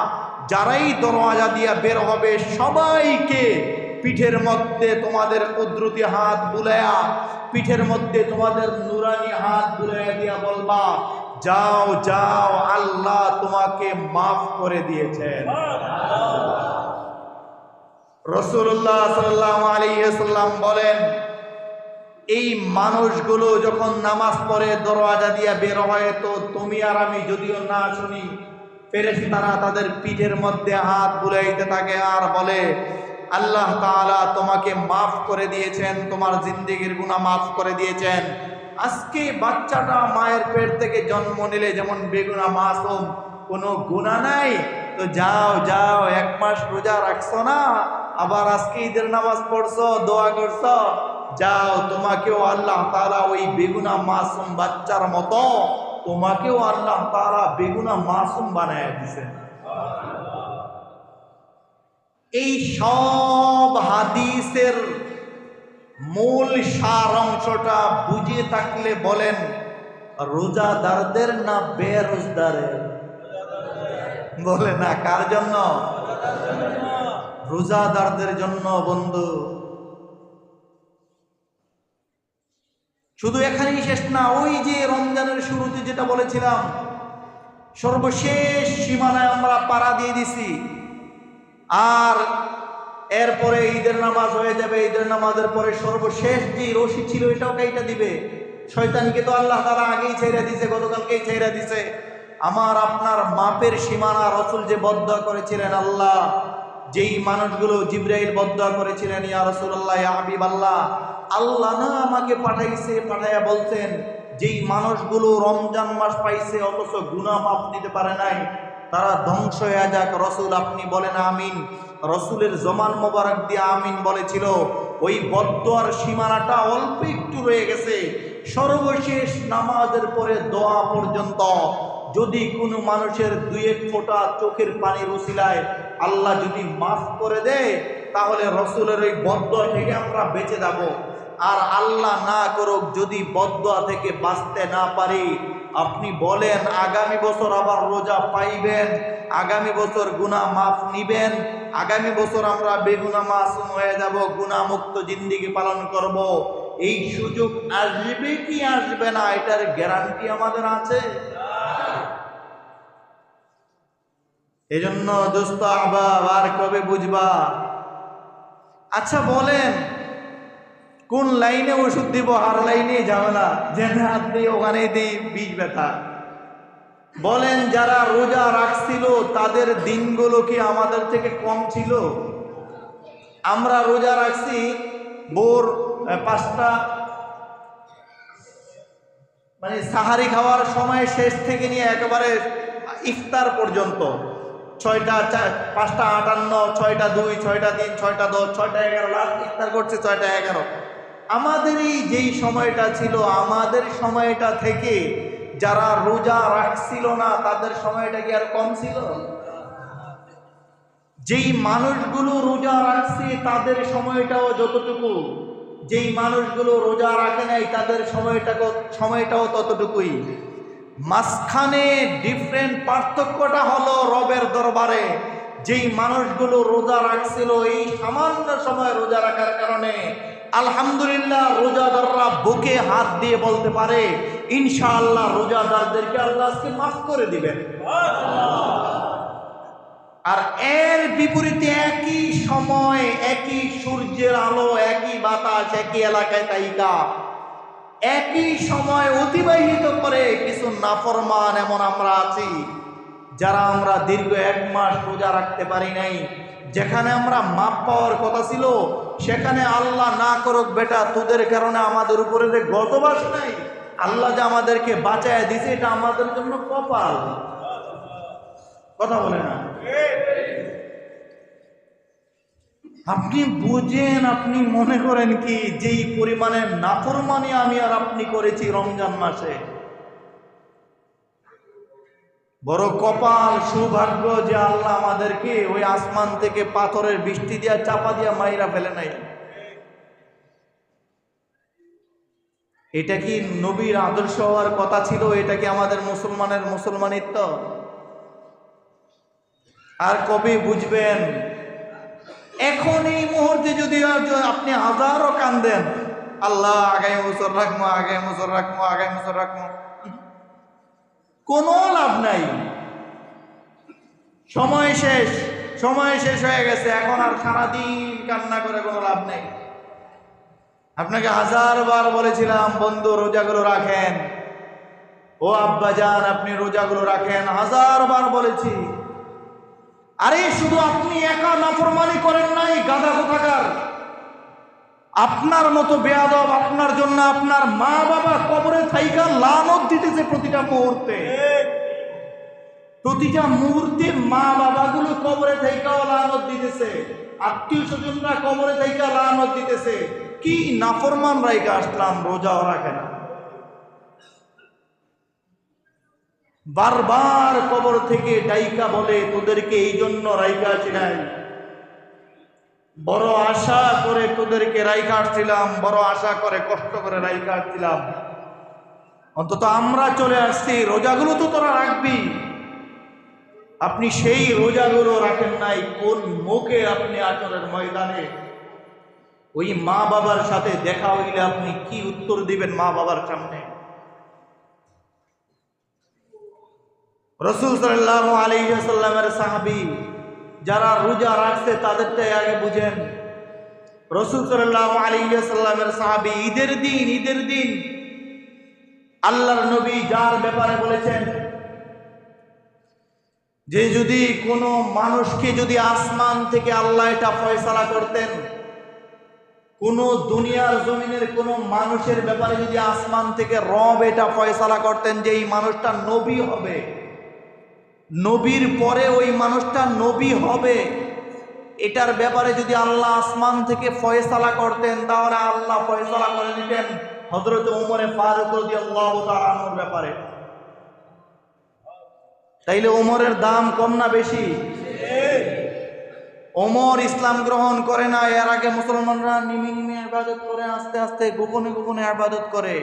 যারাই দরওয়াজা দিয়া বের হবে সবাইকে পিঠের মধ্যে তোমাদের কুদরতি হাত বুলায়া, পিঠের মধ্যে তোমাদের নুরানি হাত বুলাইয়া দিয়া বলবা, যাও যাও, আল্লাহ তোমাকে মাফ করে দিয়েছেন। রাসূলুল্লাহ সাল্লাল্লাহু আলাইহি ওয়াসাল্লাম বলেন, এই মানুষগুলো যখন নামাজ পড়ে দরওয়াজা দিয়া বের হয়, তো তুমি আর আমি যদিও না শুনি, ফেরেশতারা তাদের পিঠের মধ্যে হাত বুলাইতে থাকে আর বলে, আল্লাহ তাআলা তোমাকে মাফ করে দিয়েছেন, তোমার জিন্দেগির গুনাহ মাফ করে দিয়েছেন। আজকে বাচ্চাটা মায়ের পেট থেকে জন্ম নিলে যেমন বেগুনা মাসুম, কোনো গুনাহ নাই, তো যাও যাও, 1 মাস রোজা রাখছো না, আবার আজকে ঈদের নামাজ পড়ছো, দোয়া করছো, যাও, তোমাকেও আল্লাহ তাআলা ওই বেগুনা মাসুম বাচ্চার মতো তোমাকেও আল্লাহ তাআলা বেগুনা মাসুম বানায় দিয়েছেন। এই সব হাদিসের মূল সার অংশটা বুঝে থাকলে বলেন, রোজাদারদের না বেরোজগারের? বলে না, কার জন্য? রোজাদারদের জন্য। বন্ধু, শুধু এখানেই শেষ না, ওই যে রমজানের শুরুতে যেটা বলেছিলাম, সর্বশেষ সীমানায় আমরা পাড়া দিয়ে দিছি, আর এরপরে ঈদের নামাজ হয়ে যাবে, ঈদের নামাজের পরে সর্বশেষ যে রশি ছিল এটাও কাইটা দিবে। শয়তানকে তো আল্লাহ তাআলা আগেই ছেড়ে দিছে, গতকালকেই ছেড়ে দিছে। আমার আপনার মাপের সীমানা রসুল যে বদদুয়া করেছিলেন, আল্লাহ যেই মানুষগুলো, জিবরাইল বদদুয়া করেছিলেন, ইয়া রাসূলুল্লাহ, ইয়া হাবিবাল্লাহ, আল্লাহ না আমাকে পাঠাইছে, পাঠাইয়া বলছেন যেই মানুষগুলো রমজান মাস পাইছে অথচ গুনাহ মাফ দিতে পারে নাই, তারা ধ্বংস হয়ে যাক। রসুল আপনি বলেন আমিন। রসুলের জমান মোবারক দিয়ে আমিন বলেছিল। ওই বদদুয়ার সীমানাটা অল্প একটু রয়ে গেছে। সর্বশেষ নামাজের পরে দোয়া পর্যন্ত যদি কোনো মানুষের 2-1 ফোঁটা চোখের পানির উসিলায় আল্লাহ যদি মাফ করে দেয়, তাহলে রসুলের ওই বদদুয়া থেকে আমরা বেঁচে যাব। আর আল্লাহ না করুক, যদি বদদুয়া থেকে বাঁচতে না পারি, আপনি বলেন আগামী বছর আবার রোজা পাইবেন, আগামী বছর গুনাহ মাফ নিবেন, আগামী বছর আমরা বেগুনাহ মাসুম হয়ে যাব, গুনাহ মুক্ত জিন্দেগি পালন করব, এই সুযোগ আসবে কি আসবে না, এটার গ্যারান্টি আমাদের আছে? এজন্য দোস্ত আহবাব, আর কবে বুঝবা? আচ্ছা বলেন, কোন লাইনে ওষুধ দিব? আর লাইনে ঝামেলা, যেখানে হাত দিই ওখানেই দিই বিষ ব্যথা। বলেন, যারা রোজা রাখছিল তাদের দিনগুলো কি আমাদের থেকে কম ছিল? আমরা রোজা রাখছি ভোর 5টা, মানে সাহারি খাওয়ার সময় শেষ থেকে নিয়ে একেবারে ইফতার পর্যন্ত, 6টা 5টা 58, 6টা 2, 6টা 3, 6টা 10, 6টা 11, লাস্ট ইফতার করছে 6টা 11। আমাদের এই যেই সময়টা ছিল, আমাদের সময়টা থেকে যারা রোজা রাখছিল না তাদের সময়টা কি আর কম ছিল? যেই মানুষগুলো রোজা রাখছে তাদের সময়টাও যতটুকু, যেই মানুষগুলো রোজা রাখে নাই তাদের সময়টাও ততটুকুই। মাঝখানে ডিফারেন্ট পার্থক্যটা হলো রবের দরবারে যেই মানুষগুলো রোজা রাখছিল, এই সামান্য সময় রোজা রাখার কারণে আলহামদুলিল্লাহ রোজাদাররা বুকে হাত দিয়ে বলতে পারে, ইনশাআল্লাহ রোজাদারদেরকে আল্লাহ আজকে মাফ করে দিবেন। আর এর বিপরীতে একই সময়, একই সূর্যের আলো, একই বাতাস, একই এলাকায় তাইকা একই সময় অতিবাহিত করে কিছু নাফরমান এমন আমরা আছি যারা আমরা দীর্ঘ 1 মাস রোজা রাখতে পারি নাই। যেখানে আমরা মাপ পাওয়ার কথা ছিল, সেখানে আল্লাহ না করুক বেটা তোদের কারণে আমাদের উপরে যে গজব আসে নাই, আল্লাহ যে আমাদেরকে বাঁচায় দিছে, এটা আমাদের জন্য কপাল। কথা বলে না? আপনি বুঝেন, আপনি মনে করেন কি যেই পরিমাণে নাফরমানি আমি আর আপনি করেছি রমজান মাসে, বড় কপাল সৌভাগ্য যে আল্লাহ আমাদেরকে ওই আসমান থেকে পাথরের বৃষ্টি দিয়া চাপা দিয়া মাইরা ফেলে নাই। এটা কি নবীর আদর্শ হওয়ার কথা ছিল? এটা কি আমাদের মুসলমানের মুসলমানিত্ব? আর কবে বুঝবেন? এখন এই মুহূর্তে যদি আপনি হাজারো কান্দেন, আল্লাহ আগামী বছর রাখবো, আগামী বছর রাখবো, আগামী বছর রাখবো, কোনো লাভ নাই। সময় শেষ, সময় শেষ হয়ে গেছে। এখন আর সারাদিন কান্না করে কোনো লাভ নেই। আপনাকে হাজারবার বলেছিলাম, বন্ধু রোজাগুলো রাখেন, ও আব্বাজান আপনি রোজাগুলো রাখেন, হাজারবার বলেছি। আরে শুধু আপনি একা নাফরমানি করেন নাই, গাধা কোথাকার। আপনার মতো বেয়াদব, আপনার জন্য আপনার মা বাবা কবরে থাইকা লানত দিতেছে প্রতিটা মুহূর্তে। প্রতিটা মুহূর্তে মা বাবাগুলো কবরে থাইকাও লানত দিতেছে, আত্মীয় স্বজনরা কবরে থাইকা লানত দিতেছে। কি নাফরমান রাইকা আসলাম, রোজাও রাখে না। বারবার কবর থেকে ডাইকা বলে, তোদেরকে এই জন্য রাইকা ছিলাম, বড় আশা করে তোদেরকে রাইকা আসছিলাম, বড় আশা করে কষ্ট করে রাইকা আসছিলাম, অন্তত আমরা চলে আসছি, রোজাগুলো তো তোরা রাখবি। আপনি সেই রোজাগুলো রাখেন নাই। কোন মুখে আপনি আচরের ময়দানে ওই মা বাবার সাথে দেখা হইলে আপনি কি উত্তর দিবেন মা বাবার সামনে? রাসূল সাল্লাল্লাহু আলাইহি ওয়াসাল্লামের সাহাবী যারা রোজা রাখছে তাদেরটাই আগে বুঝেন। রাসূল সাল্লাল্লাহু আলাইহি ওয়াসাল্লামের সাহাবী ঈদের দিন আল্লাহর নবী যার ব্যাপারে বলেছেন যে যদি কোনো মানুষকে যদি আসমান থেকে আল্লাহ এটা ফয়সালা করতেন, কোন দুনিয়ার জমিনের কোন মানুষের ব্যাপারে যদি আসমান থেকে রব এটা ফয়সালা করতেন যে এই মানুষটা নবী হবে, নবীর পরে ওই মানুষটা নবী হবে, এটার ব্যাপারে যদি আল্লাহ আসমান থেকে ফয়সালা করতেন, তাহলে আল্লাহ ফয়সালা করে দিতেন হযরত ওমরে ফারুক রাদিয়াল্লাহু তাআলা আনহুর ব্যাপারে। তাইলে ওমরের দাম কম না বেশি? ওমর ইসলাম গ্রহণ করে না, এর আগে মুসলমানরা নিমে নিমে ইবাদত করে, আস্তে আস্তে গোপনে গোপনে ইবাদত করে।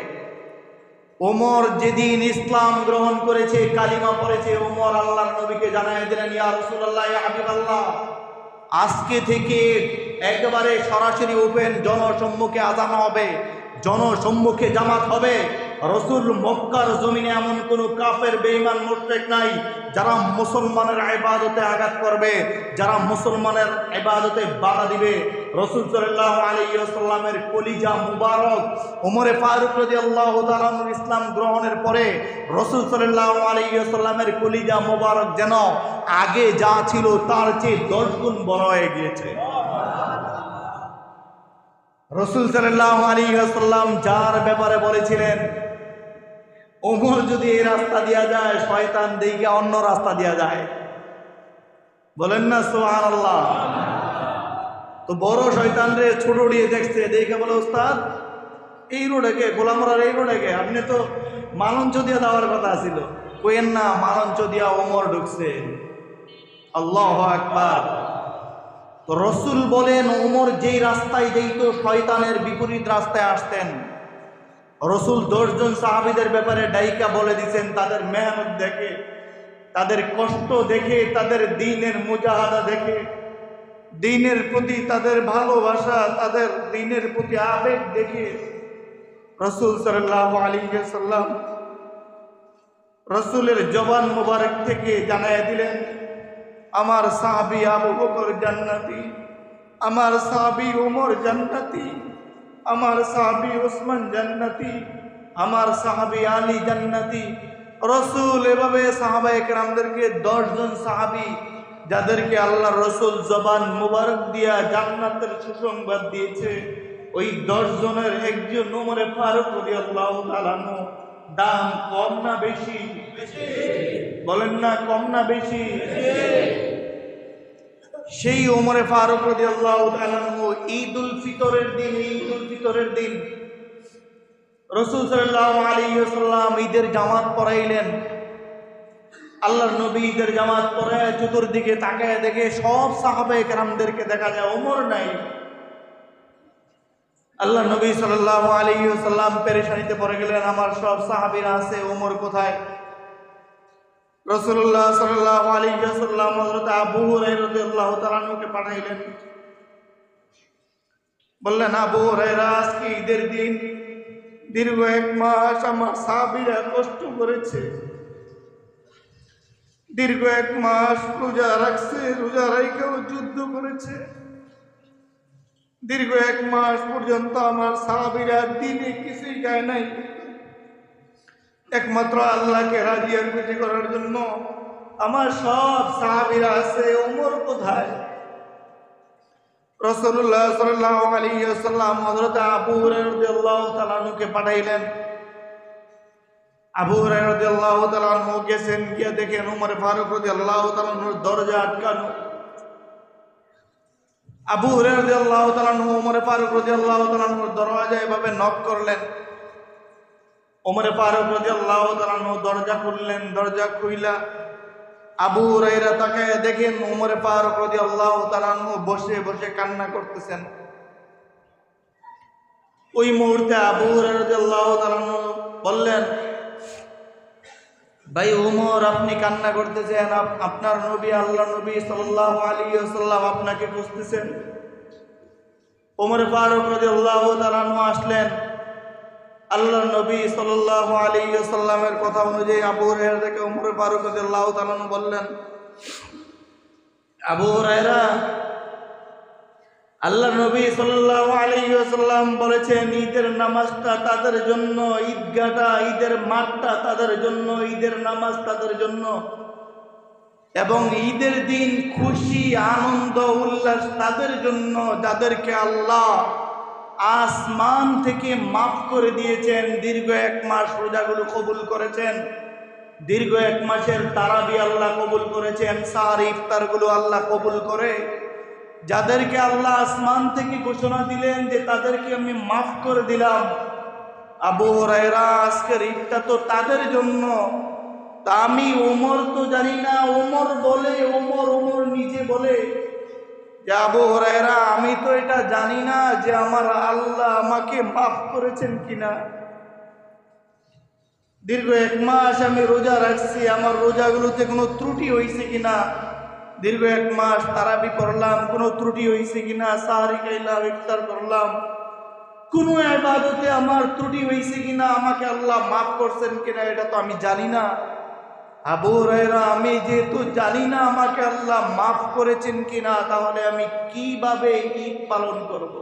ওমর যেদিন ইসলাম গ্রহণ করেছে, কালিমা পড়েছে, ওমর আল্লাহর নবীকে জানায় দিলেন, ইয়া রাসূলুল্লাহ, ইয়া হাবিবাল্লাহ, আজকে থেকে একেবারে সরাসরি ওপেন জনসম্মুখে আযান হবে, জনসম্মুখে জামাত হবে। রাসূল মক্কার জমিনে এমন কোন কাফের বেঈমান মুশরিক নাই যারা মুসলমানের ইবাদতে আঘাত করবে, যারা মুসলমানের ইবাদতে বাধা দিবে। রাসূল সাল্লাল্লাহু আলাইহি ওয়াসাল্লামের কলিজা মুবারক ওমরে ফারুক রাদিয়াল্লাহু তাআলা আনহু ইসলাম গ্রহণের পরে রাসূল সাল্লাল্লাহু আলাইহি ওয়াসাল্লামের কলিজা মুবারক যেন আগে যা ছিল তার চেয়ে 10 গুণ বড় হয়ে গিয়েছে। রাসূল সাল্লাল্লাহু আলাইহি ওয়াসাল্লাম যার ব্যাপারে বলেছিলেন, ওমর যদি এই রাস্তা দিয়া যায়, শয়তান দেখে অন্য রাস্তা দিয়া যায়। বলেন না সুবহানাল্লাহ। তো বড় শয়তান রে ছোট দিয়ে দেখছে, দেখে বলে, ওস্তাদ এই রোডে কে, গোলামরার এই রোডে কে, আপনি তো মালঞ্চ দিয়া দেওয়ার কথা ছিল। কইেন না, মালঞ্চ দিয়া ওমর ঢুকছে। আল্লাহু আকবার। তো রাসূল বলেন, ওমর যেই রাস্তায় যেত শয়তানের বিপরীত রাস্তায় আসতেন। রাসূল 10 জন সাহাবীদের ব্যাপারে ডাইকা বলে দিয়েছেন, তাদের মেহনত দেখে, তাদের কষ্ট দেখে, তাদের দ্বীনের মুজাহাদা দেখে, দ্বীনের প্রতি তাদের ভালোবাসা, তাদের দ্বীনের প্রতি আবেগ দেখে রাসূল সাল্লাল্লাহু আলাইহি ওয়াসাল্লাম রাসূলের জবান মোবারক থেকে জানায় দিলেন, আমার সাহাবী আবু বকর জান্নাতি, আমার সাহাবী ওমর জান্নাতি, আমার সাহাবী ওসমান জান্নাতি, আমার সাহাবী আলী জান্নাতি। রাসূল এভাবে সাহাবায়ে কেরামদেরকে 10 জন সাহাবী যাদেরকে আল্লাহ রাসূল জবান মুবারক দিয়া জান্নাতের সুসংবাদ দিয়েছে, ওই 10 জনের একজন ওমরে ফারুক রাদিয়াল্লাহু তাআলা আনহু। দাম কম না বেশি? বলেন না, কম না বেশি? সেই ওমরে ফারুক রাদিয়াল্লাহু তাআলা আনহু ঈদুল ফিতরের দিন রাসূল সাল্লাল্লাহু আলাইহি ওয়াসাল্লাম ঈদের জামাত পড়াইলেন। আল্লাহর নবী ঈদের জামাত পরে চতুর্দিকে তাকায় দেখে সব সাহাবায়ে কেরামদেরকে দেখা যায়, ওমর নাই। আল্লাহ নবী সাল্লাল্লাহু আলাইহি ওয়াসাল্লাম পেরেশানিতে পড়ে গেলেন, আমার সব সাহাবীরা আছে, ওমর কোথায়? রাসূলুল্লাহ সাল্লাল্লাহু আলাইহি ওয়াসাল্লাম হযরত আবু হুরায়রা রাদিয়াল্লাহু তাআলা আনহুকে পাঠাইলেন। বললেন, আবু হুরায়রা, আজকে ঈদের দিন, দীর্ঘ 1 মাস আমার সাহাবীরা কষ্ট করেছে, দীর্ঘ 1 মাস রোজা রাখছে, রোজা রাইখাও যুদ্ধ করেছে, দীর্ঘ 1 মাস পর্যন্ত আমার সাহাবীরা দিনে কিছুই খায় নাই, একমাত্র আল্লাহকে রাজি আর খুশি করার জন্য আমার সব সাহাবীরা আছে, ওমর কোথায়? রাসূলুল্লাহ সাল্লাল্লাহু আলাইহি ওয়াসাল্লাম হযরত আবু হুরায়রা রাদিয়াল্লাহু তাআলা আনহুকে পাঠাইলেন। আবু হুরায়রা রাদিয়াল্লাহু তাআলা আনহু গেছেন, গিয়ে দেখেন ওমর ফারুক রাদিয়াল্লাহু তাআলা আনহুর দরজা আটকানো। আবু হুরায়রা রাদিয়াল্লাহু তাআলা আনহু ওমর ফারুক রাদিয়াল্লাহু তাআলা আনহুর দরজায় এভাবে নক করলেন। ওমর ফারুক রাদিয়াল্লাহু তাআলা আনহু দরজা খুললেন। দরজা খুইলা আবু হুরায়রা তাকায় দেখেন ওমর ফারুক রাদিয়াল্লাহু তাআলা আনহু বসে বসে কান্না করতেছেন। ওই মুহূর্তে আবু হুরায়রা রাদিয়াল্লাহু তাআলা আনহু বললেন, ভাই ওমর, আপনি কান্না করতেছেন, আপনার নবী আল্লাহ নবী সাল্লাল্লাহু আলাইহি ওয়াসাল্লাম আপনাকে খুঁজতেছেন। ওমর ফারুক রাদিয়াল্লাহু তাআলা আনহু আসলেন। আল্লাহর নবী সাল্লাল্লাহু আলাইহি ওয়াসাল্লামের কথা অনুযায়ী আবু হুরায়রাকে ওমর ফারুক রাদিয়াল্লাহু তাআলা আনহু বললেন, আবু হুরায়রা, আল্লাহর নবী সাল্লাল্লাহু আলাইহি ওয়াসাল্লাম বলেছেন, ঈদের নামাজটা তাদের জন্য, ঈদগাহটা, ঈদের মাঠটা তাদের জন্য, ঈদের নামাজ তাদের জন্য, এবং ঈদের দিন খুশি আনন্দ উল্লাস তাদের জন্য যাদেরকে আল্লাহ আসমান থেকে মাফ করে দিয়েছেন, দীর্ঘ 1 মাস রোজাগুলো কবুল করেছেন, দীর্ঘ 1 মাসের তারাবি আল্লাহ কবুল করেছেন, সাহারি ইফতারগুলো আল্লাহ কবুল করে, যাদেরকে আল্লাহ আসমান থেকে ঘোষণা দিলেন যে তাদেরকে আমি মাফ করে দিলাম। আবু হুরায়রা, আজকের ঈদটা তো তাদের জন্য। তা আমি ওমর তো জানি না, ওমর বলে, ওমর নিজে বলে যে আবু হুরায়রা, আমি তো এটা জানি না যে আমার আল্লাহ আমাকে মাফ করেছেন কিনা। দীর্ঘ 1 মাস আমি রোজা রাখছি, আমার রোজাগুলোতে কোনো ত্রুটি হয়েছে কিনা, দীর্ঘ 1 মাস তারাবি করলাম, কোনো ত্রুটি হয়েছে কিনা, সাহারি খাইলাম, ইফতার করলাম, কোনো ইবাদতে আমার ত্রুটি হয়েছে কিনা, আমাকে আল্লাহ মাফ করছেন কিনা, এটা তো আমি জানি না। আবু হুরায়রা, আমি যেহেতু জানি না আমাকে আল্লাহ মাফ করেছেন কিনা, তাহলে আমি কিভাবে ঈদ পালন করব?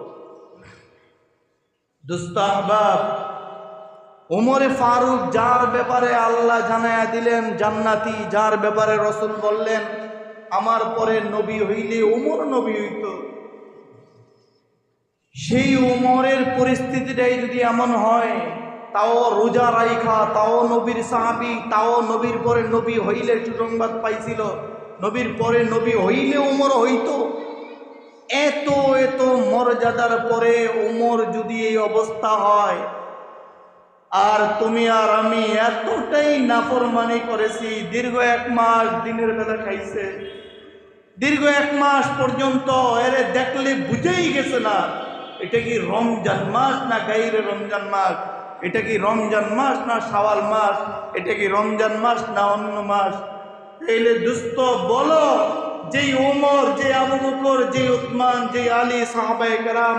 দোস্ত আহবাব, ওমর ফারুক যার ব্যাপারে আল্লাহ জানায়া দিলেন জান্নাতি, যার ব্যাপারে রাসূল বললেন আমার পরে নবী হইলে ওমর নবী হইত, সেই ওমরের পরিস্থিতিটাই যদি এমন হয়, তাও রোজা রাইখা, তাও নবীর সাহাবী, তাও নবীর পরে নবী হইলে সুসংবাদ পাইছিল, নবীর পরে নবী হইলে ওমর হইত, এত এত মর্যাদার পরে ওমর যদি এই অবস্থা হয়, আর তুমি আর আমি এতটাই নাফরমানি করেছি, দীর্ঘ 1 মাস দিনের বেলা খাইছে, দীর্ঘ 1 মাস পর্যন্ত এরে দেখলে বুঝেই গেছে না এটা কি রমজান মাস না গাইরে রমজান মাস, এটা কি রমজান মাস না শাওয়াল মাস, এটা কি রমজান মাস না অন্য মাস। তাইলে দোস্ত বলো, যেই ওমর, যে আবু বকর, যে উসমান, যে আলী সাহাবায়ে কেরাম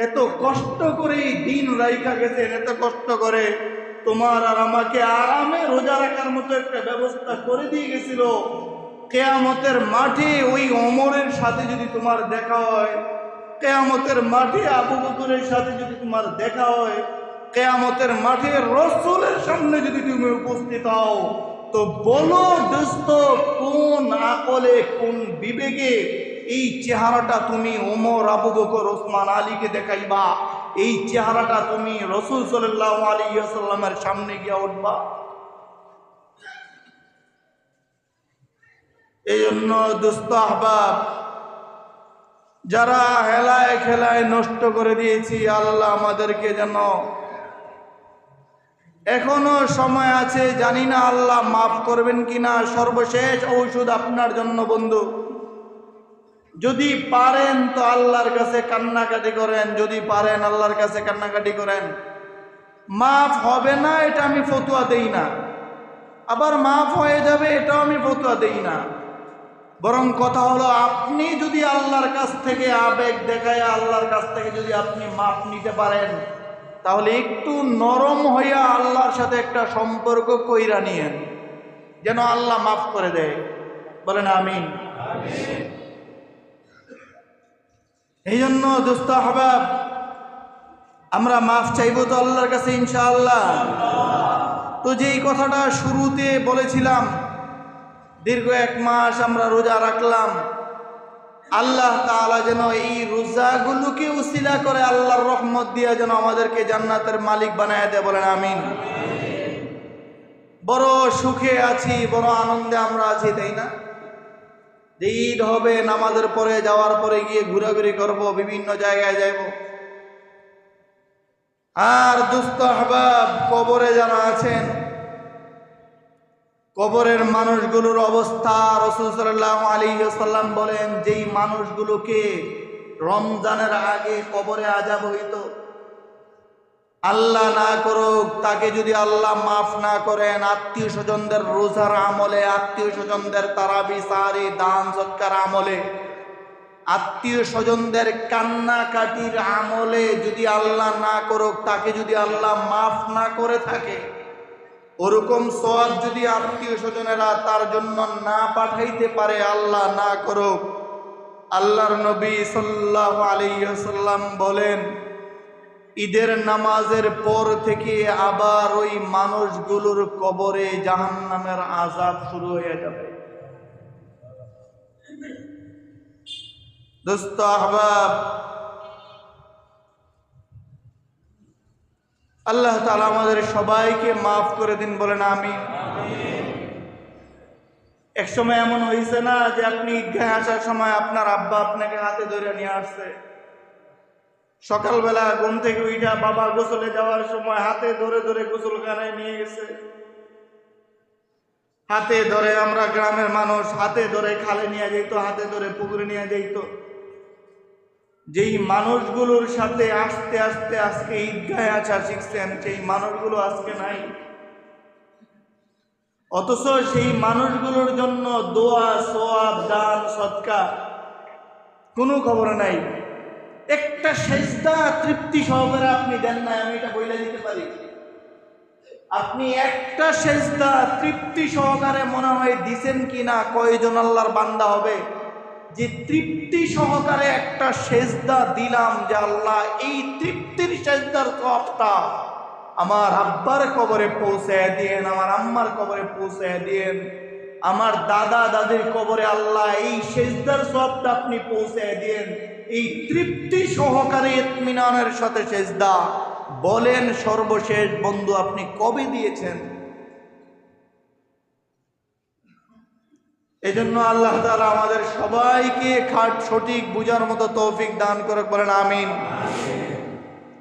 এত কষ্ট করে দিন রাইখা গেছেন, এত কষ্ট করে তোমার আর আমাকে আরামে রোজা রাখার মতো একটা ব্যবস্থা করে দিয়ে গেছিল। কিয়ামতের মাঠে ওই ওমরের সাথে যদি তোমার দেখা হয়, কিয়ামতের মাঠে আবু বকরের সাথে যদি তোমার দেখা হয়, কিয়ামতের মাঠে রাসূলের সামনে যদি তুমি উপস্থিত হও, তো বলো দোস্ত, কোন আকলে, কোন বিবেকে এই চেহারাটা তুমি ওমর, আবু বকর, ওসমান, আলীকে দেখাইবা? এই চেহারাটা তুমি রাসূল সাল্লাল্লাহু আলাইহি ওয়াসাল্লামের সামনে গিয়া উঠবা? এই জন্য দোস্ত আহবাব, যারা হেলায় খেলায় নষ্ট করে দিয়েছি, আল্লাহ আমাদেরকে যেন এখনো সময় আছে, জানি না আল্লাহ মাফ করবেন কিনা। সর্বশেষ ঔষধ আপনার জন্য বন্ধু, যদি পারেন তো আল্লাহর কাছে কান্নাকাটি করেন, যদি পারেন আল্লাহর কাছে কান্নাকাটি করেন। মাফ হবে না এটা আমি ফতোয়া দেই না, আবার মাফ হয়ে যাবে এটাও আমি ফতোয়া দেই না। বরং কথা হলো, আপনি যদি আল্লাহর কাছ থেকে আবেগ দেখায় আল্লাহর কাছ থেকে যদি আপনি মাফ নিতে পারেন, তাহলে একটু নরম হইয়া আল্লাহর সাথে একটা সম্পর্ক কইরা নিয়েন, যেন আল্লাহ মাফ করে দেয়। বলেন আমিন। এই জন্য দোস্ত আহবাব, আমরা মাফ চাইবো তো আল্লাহর কাছে ইনশাআল্লাহ। তো যেই কথাটা শুরুতে বলেছিলাম, দীর্ঘ 1 মাস আমরা রোজা রাখলাম। আল্লাহ তাআলা যেন এই রোজাগুলোকে উসিলা করে আল্লাহর রহমত দিয়ে যেন আমাদেরকে জান্নাতের মালিক বানায় দেয়। বলেন আমিন। বড় সুখে আছি, বড় আনন্দে আমরা আছি, তাই না? যে ঈদ হবে, নামাজের পরে যাওয়ার পরে গিয়ে ঘোরাঘুরি করব, বিভিন্ন জায়গায় যাব। আর দোস্ত আহবাব, কবরে যারা আছেন, কবরের মানুষগুলোর অবস্থা রাসূল সাল্লাল্লাহু আলাইহি ওয়াসাল্লাম বলেন, যেই মানুষগুলোকে রমজানের আগে কবরে আযাব হইত, আল্লাহ না করুক তাকে যদি আল্লাহ মাফ না করেন, আত্মীয় স্বজনদের রোজার আমলে, আত্মীয় স্বজনদের তারাবি সাহারি দান সৎকার আমলে, আত্মীয় স্বজনদের কান্নাকাটির আমলে যদি আল্লাহ না করুক, তাকে যদি আল্লাহ মাফ না করে থাকে, ওরকম সওয়াব যদি আত্মীয় স্বজনেরা তার জন্য না পাঠাইতে পারে, আল্লাহ না করুক, আল্লাহর নবী সাল্লাল্লাহু আলাইহি ওয়াসাল্লাম বলেন, ঈদের নামাজের পর থেকে আবার ওই মানুষগুলোর কবরে জাহান্নামের আযাব শুরু হয়ে যাবে। দোস্ত আহবাব, আল্লাহ তাআলা আমাদের সবাইকে মাফ করে দিন। বলেন আমিন। এক সময় এমন হয়েছে না যে আপনি ঈদগাহে আসার সময় আপনার আব্বা আপনাকে হাতে ধরে নিয়ে আসছে, সকালবেলা ঘুম থেকে উঠা বাবা গোসলে যাওয়ার সময় হাতে ধরে ধরে গোসলখানায় নিয়ে গেছে, হাতে ধরে, আমরা গ্রামের মানুষ, হাতে ধরে খালে নিয়ে যাইতো, হাতে ধরে পুকুরে নিয়ে যাইতো। যেই মানুষগুলোর সাথে আস্তে আস্তে আজকে ঈদগাহে আসা শিখছেন, সেই মানুষগুলো আজকে নাই। অথচ সেই মানুষগুলোর জন্য দোয়া, সওয়াব, দান, সদকা কোনো খবর নাই। একটা সেজদা তৃপ্তি সহকারে আপনি দেন না, আমি এটা বলে দিতে পারি। আপনি একটা সেজদা তৃপ্তি সহকারে মনে হয় দিছেন কিনা, কয়জন আল্লাহর বান্দা হবে যে তৃপ্তি সহকারে একটা সেজদা দিলাম, যে আল্লাহ এই তৃপ্তির সেজদার সওয়াবটা আমার আব্বার কবরে পৌঁছায় দিয়েন, আমার আম্মার কবরে পৌঁছায় দিয়েন, আমার দাদা দাদির কবরে আল্লাহ এই সেজদার সওয়াবটা আপনি পৌঁছায় দিয়েন। এই তৃপ্তি সহকারে ইতমিনানের সাথে সেজদা বলেন, সর্বশেষ বন্ধু আপনি কবে দিয়েছেন? এজন্য আল্লাহ তাআলা আমাদের সবাইকে খাট সঠিক বুঝার মতো তৌফিক দান করে। বলেন আমিন।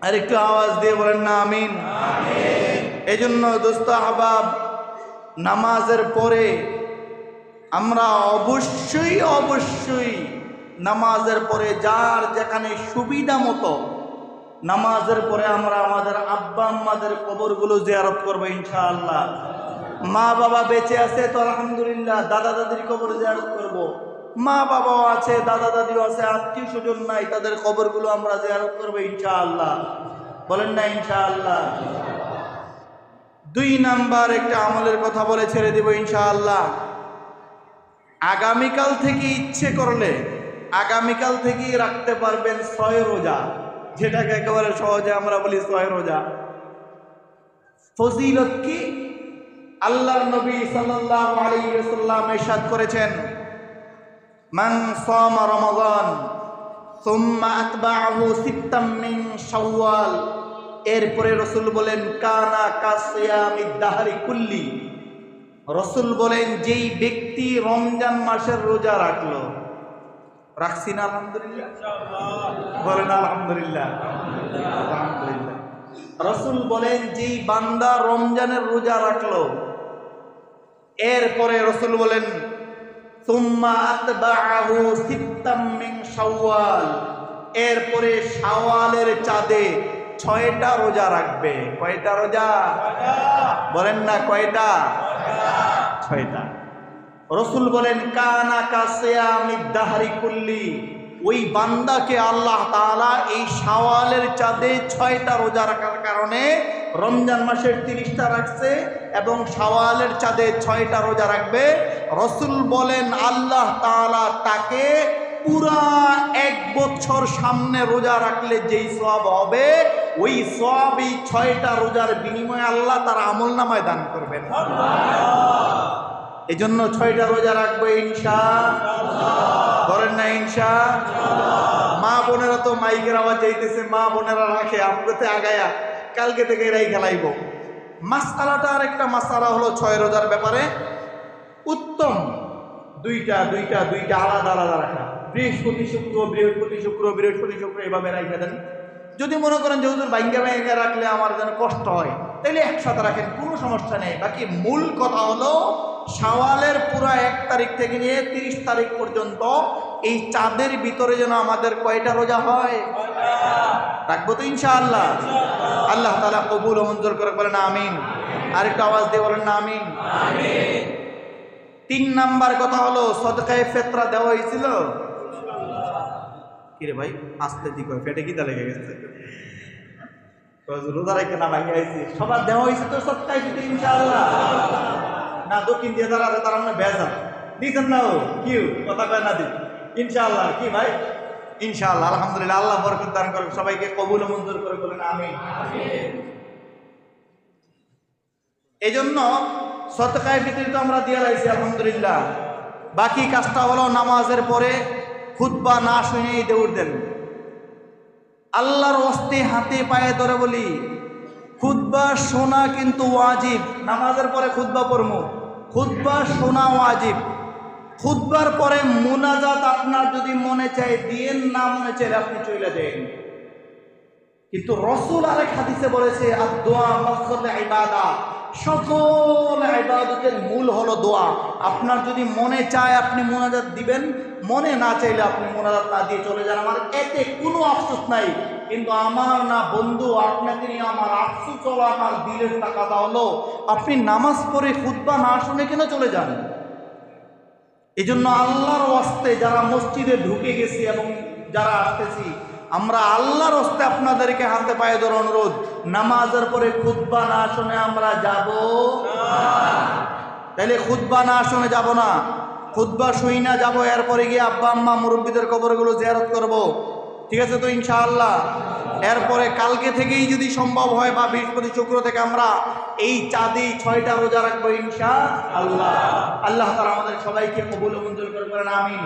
আর একটু আওয়াজ দিয়ে বলেন না আমিন। এজন্য দোস্ত আহবাব, নামাজের পরে আমরা অবশ্যই অবশ্যই নামাজের পরে যার যেখানে সুবিধা মতো নামাজের পরে আমরা আমাদের আব্বা আম্মাদের কবরগুলো জিয়ারত করবো ইনশাআল্লাহ। মা বাবা বেঁচে আছে তো আলহামদুলিল্লাহ, দাদা দাদির কবর জিয়ারত করব। মা বাবাও আছে, দাদা দাদিও আছে, আত্মীয় স্বজন নাই, তাদের কবরগুলো আমরা জিয়ারত করবো ইনশাআল্লাহ। বলেন না ইনশাআল্লাহ। 2 নাম্বার একটা আমলের কথা বলে ছেড়ে দিব ইনশাআল্লাহ। আগামীকাল থেকে ইচ্ছে করলে আগামীকাল থেকেই রাখতে পারবেন 6 রোজা, যেটাকে একেবারে সহজে আমরা বলি 6 রোজা। ফজিলত কি? আল্লাহর নবী সাল্লাল্লাহু আলাইহি ওয়াসাল্লাম ইরশাদ করেছেন, মান সামা রমাদান সুম্মা আতবাআহু সিত্তাম মিন শাওয়াল, এরপরে রাসূল বলেন কানা কাসিয়ামিদ দাহরি কুল্লি। রাসূল বলেন যেই ব্যক্তি রমজান মাসের রোজা রাখলো, রাখছি না আলহামদুলিল্লাহ, বলেন আলহামদুলিল্লাহ, আলহামদুলিল্লাহ। রাসূল বলেন যেই বান্দা রমজানের রোজা রাখলো, এরপরে রাসূল বলেন সুম্মা আতবাআহু সিত্তাম মিন শাওয়াল, এরপরে শাওয়ালের চাঁদে 6টা রোজা রাখবে। কয়টা রোজা? বলেন না কয়টা? 6টা। রাসূল বলেন কানা কাসিয়ামিদ দাহরি কুল্লি, ওই বান্দাকে আল্লাহ তাআলা এই শাওয়ালের চাঁদে 6টা রোজা রাখার কারণে রমজান মাসের 30টা রাখছে এবং শাওয়ালের চাঁদে 6টা রোজা রাখবে। রাসূল বলেন আল্লাহ তাআলা তাকে পুরা 1 বছর সামনে রোজা রাখলে যেই সওয়াব হবে, ওই সওয়াব এই 6টা রোজার বিনিময়ে আল্লাহ তার আমলনামায় দান করবেন। এই জন্য 6টা রোজা রাখবো ইনশাআল্লাহ। বলেন না ইনশাআল্লাহ। মা বোনেরা তো মাইকের আওয়াজ যাইতেছে, মা বোনেরা রাখে, আমগতে আগায়া কালকে থেকে এরাই খেলাইব। মাসআলাটা আর একটা মাসআলা হলো 6 রোজার ব্যাপারে উত্তম দুইটা আলাদা আলাদা রাখা। বৃহস্পতি শুক্র, বৃহস্পতি শুক্র, বৃহস্পতি শুক্র এভাবে রাখা দেন। যদি মনে করেন যে হুজুর ভাঙ্গা রাখলে আমার যেন কষ্ট হয়, তাইলে একসাথে রাখেন, কোনো সমস্যা নেই। বাকি মূল কথা হলো শাওয়ালের পুরা 1 তারিখ থেকে নিয়ে 30 তারিখ পর্যন্ত এই চাঁদের ভিতরে যেন আমাদের কয়টা রোজা হয়? রাখবো তো ইনশাআল্লাহ। আল্লাহ তাআলা কবুল ও মঞ্জুর করে, বলেন আমিন। আর একটু আওয়াজ দিয়ে বলেন না আমিন। 3 নাম্বার কথা হলো সদকায়ে ফিতরা দেওয়া হয়েছিল। কিরে ভাই আস্তে দিক পেটে কি লেগে গেছে? রোজা রেখে না ভাঙে আইছি, সবার দেওয়া হয়েছে তো সদকায়ে ফিতরা ইনশাআল্লাহ। না দক্ষিণ দিয়ে যারা আছে তারা আমরা বেজা দিচ্ছেন না, ও কি কথা কয় না দিন ইনশাআল্লাহ। কি ভাই ইনশাআল্লাহ, আলহামদুলিল্লাহ। আল্লাহ বরকত দান করুন, সবাইকে কবুল ও মঞ্জুর করে, বলেন আমিন। এই জন্য সদকায়ে ফিতর তো আমরা দিয়ে লাইছি আলহামদুলিল্লাহ। বাকি কাজটা হলো নামাজের পরে খুতবা না শুনেই দৌড় দেন। আল্লাহর ওয়াস্তে হাতে পায়ে ধরে বলি, খুতবা শোনা কিন্তু ওয়াজিব। নামাজের পরে খুতবা পড়মু, খুতবা শোনা ওয়াজিব। খুতবার পরে মুনাজাত আপনার যদি মনে চায় দিয়েন, না মনে চাইলে আপনি চলে দেন। কিন্তু রাসূল আরেক হাদিসে বলেছে আদ-দোয়া মাসখাতুল ইবাদা, সকল ইবাদতের মূল হলো দোয়া। আপনার যদি মনে চায় আপনি মুনাজাত দিবেন, মনে না চাইলে আপনি মুনাজাত না দিয়ে চলে যান। আমার এতে কোনো আফসোস নাই, কিন্তু আমার না বন্ধু আপনাকে নিয়ে আমার আফসোস হলো, আমার দিলের টাকাটা হলো আপনি নামাজ পড়ে খুতবা না শুনে কেন চলে যান। এই জন্য আল্লাহর ওয়াস্তে যারা মসজিদে ঢুকে গেছি এবং যারা আসতেছি, আমরা আল্লাহর ওয়াস্তে আপনাদেরকে হাতে পায়ে ধরে অনুরোধ, নামাজের পরে খুতবা না শুনে আমরা যাব না। তাইলে খুতবা না শুনে যাব না, খুতবা শুই না যাব। এরপরে গিয়ে আব্বা আম্মা মুরব্বীদের কবরগুলো জিয়ারত করব, ঠিক আছে তো ইনশাআল্লাহ। এরপরে কালকে থেকেই যদি সম্ভব হয় বা বৃহস্পতি শুক্র থেকে আমরা এই চাঁদি 6টা রোজা রাখবো ইনশাআল্লাহ। আল্লাহ তাআলা আমাদের সবাইকে কবুল ও মঞ্জুর করে, বলেন আমিন।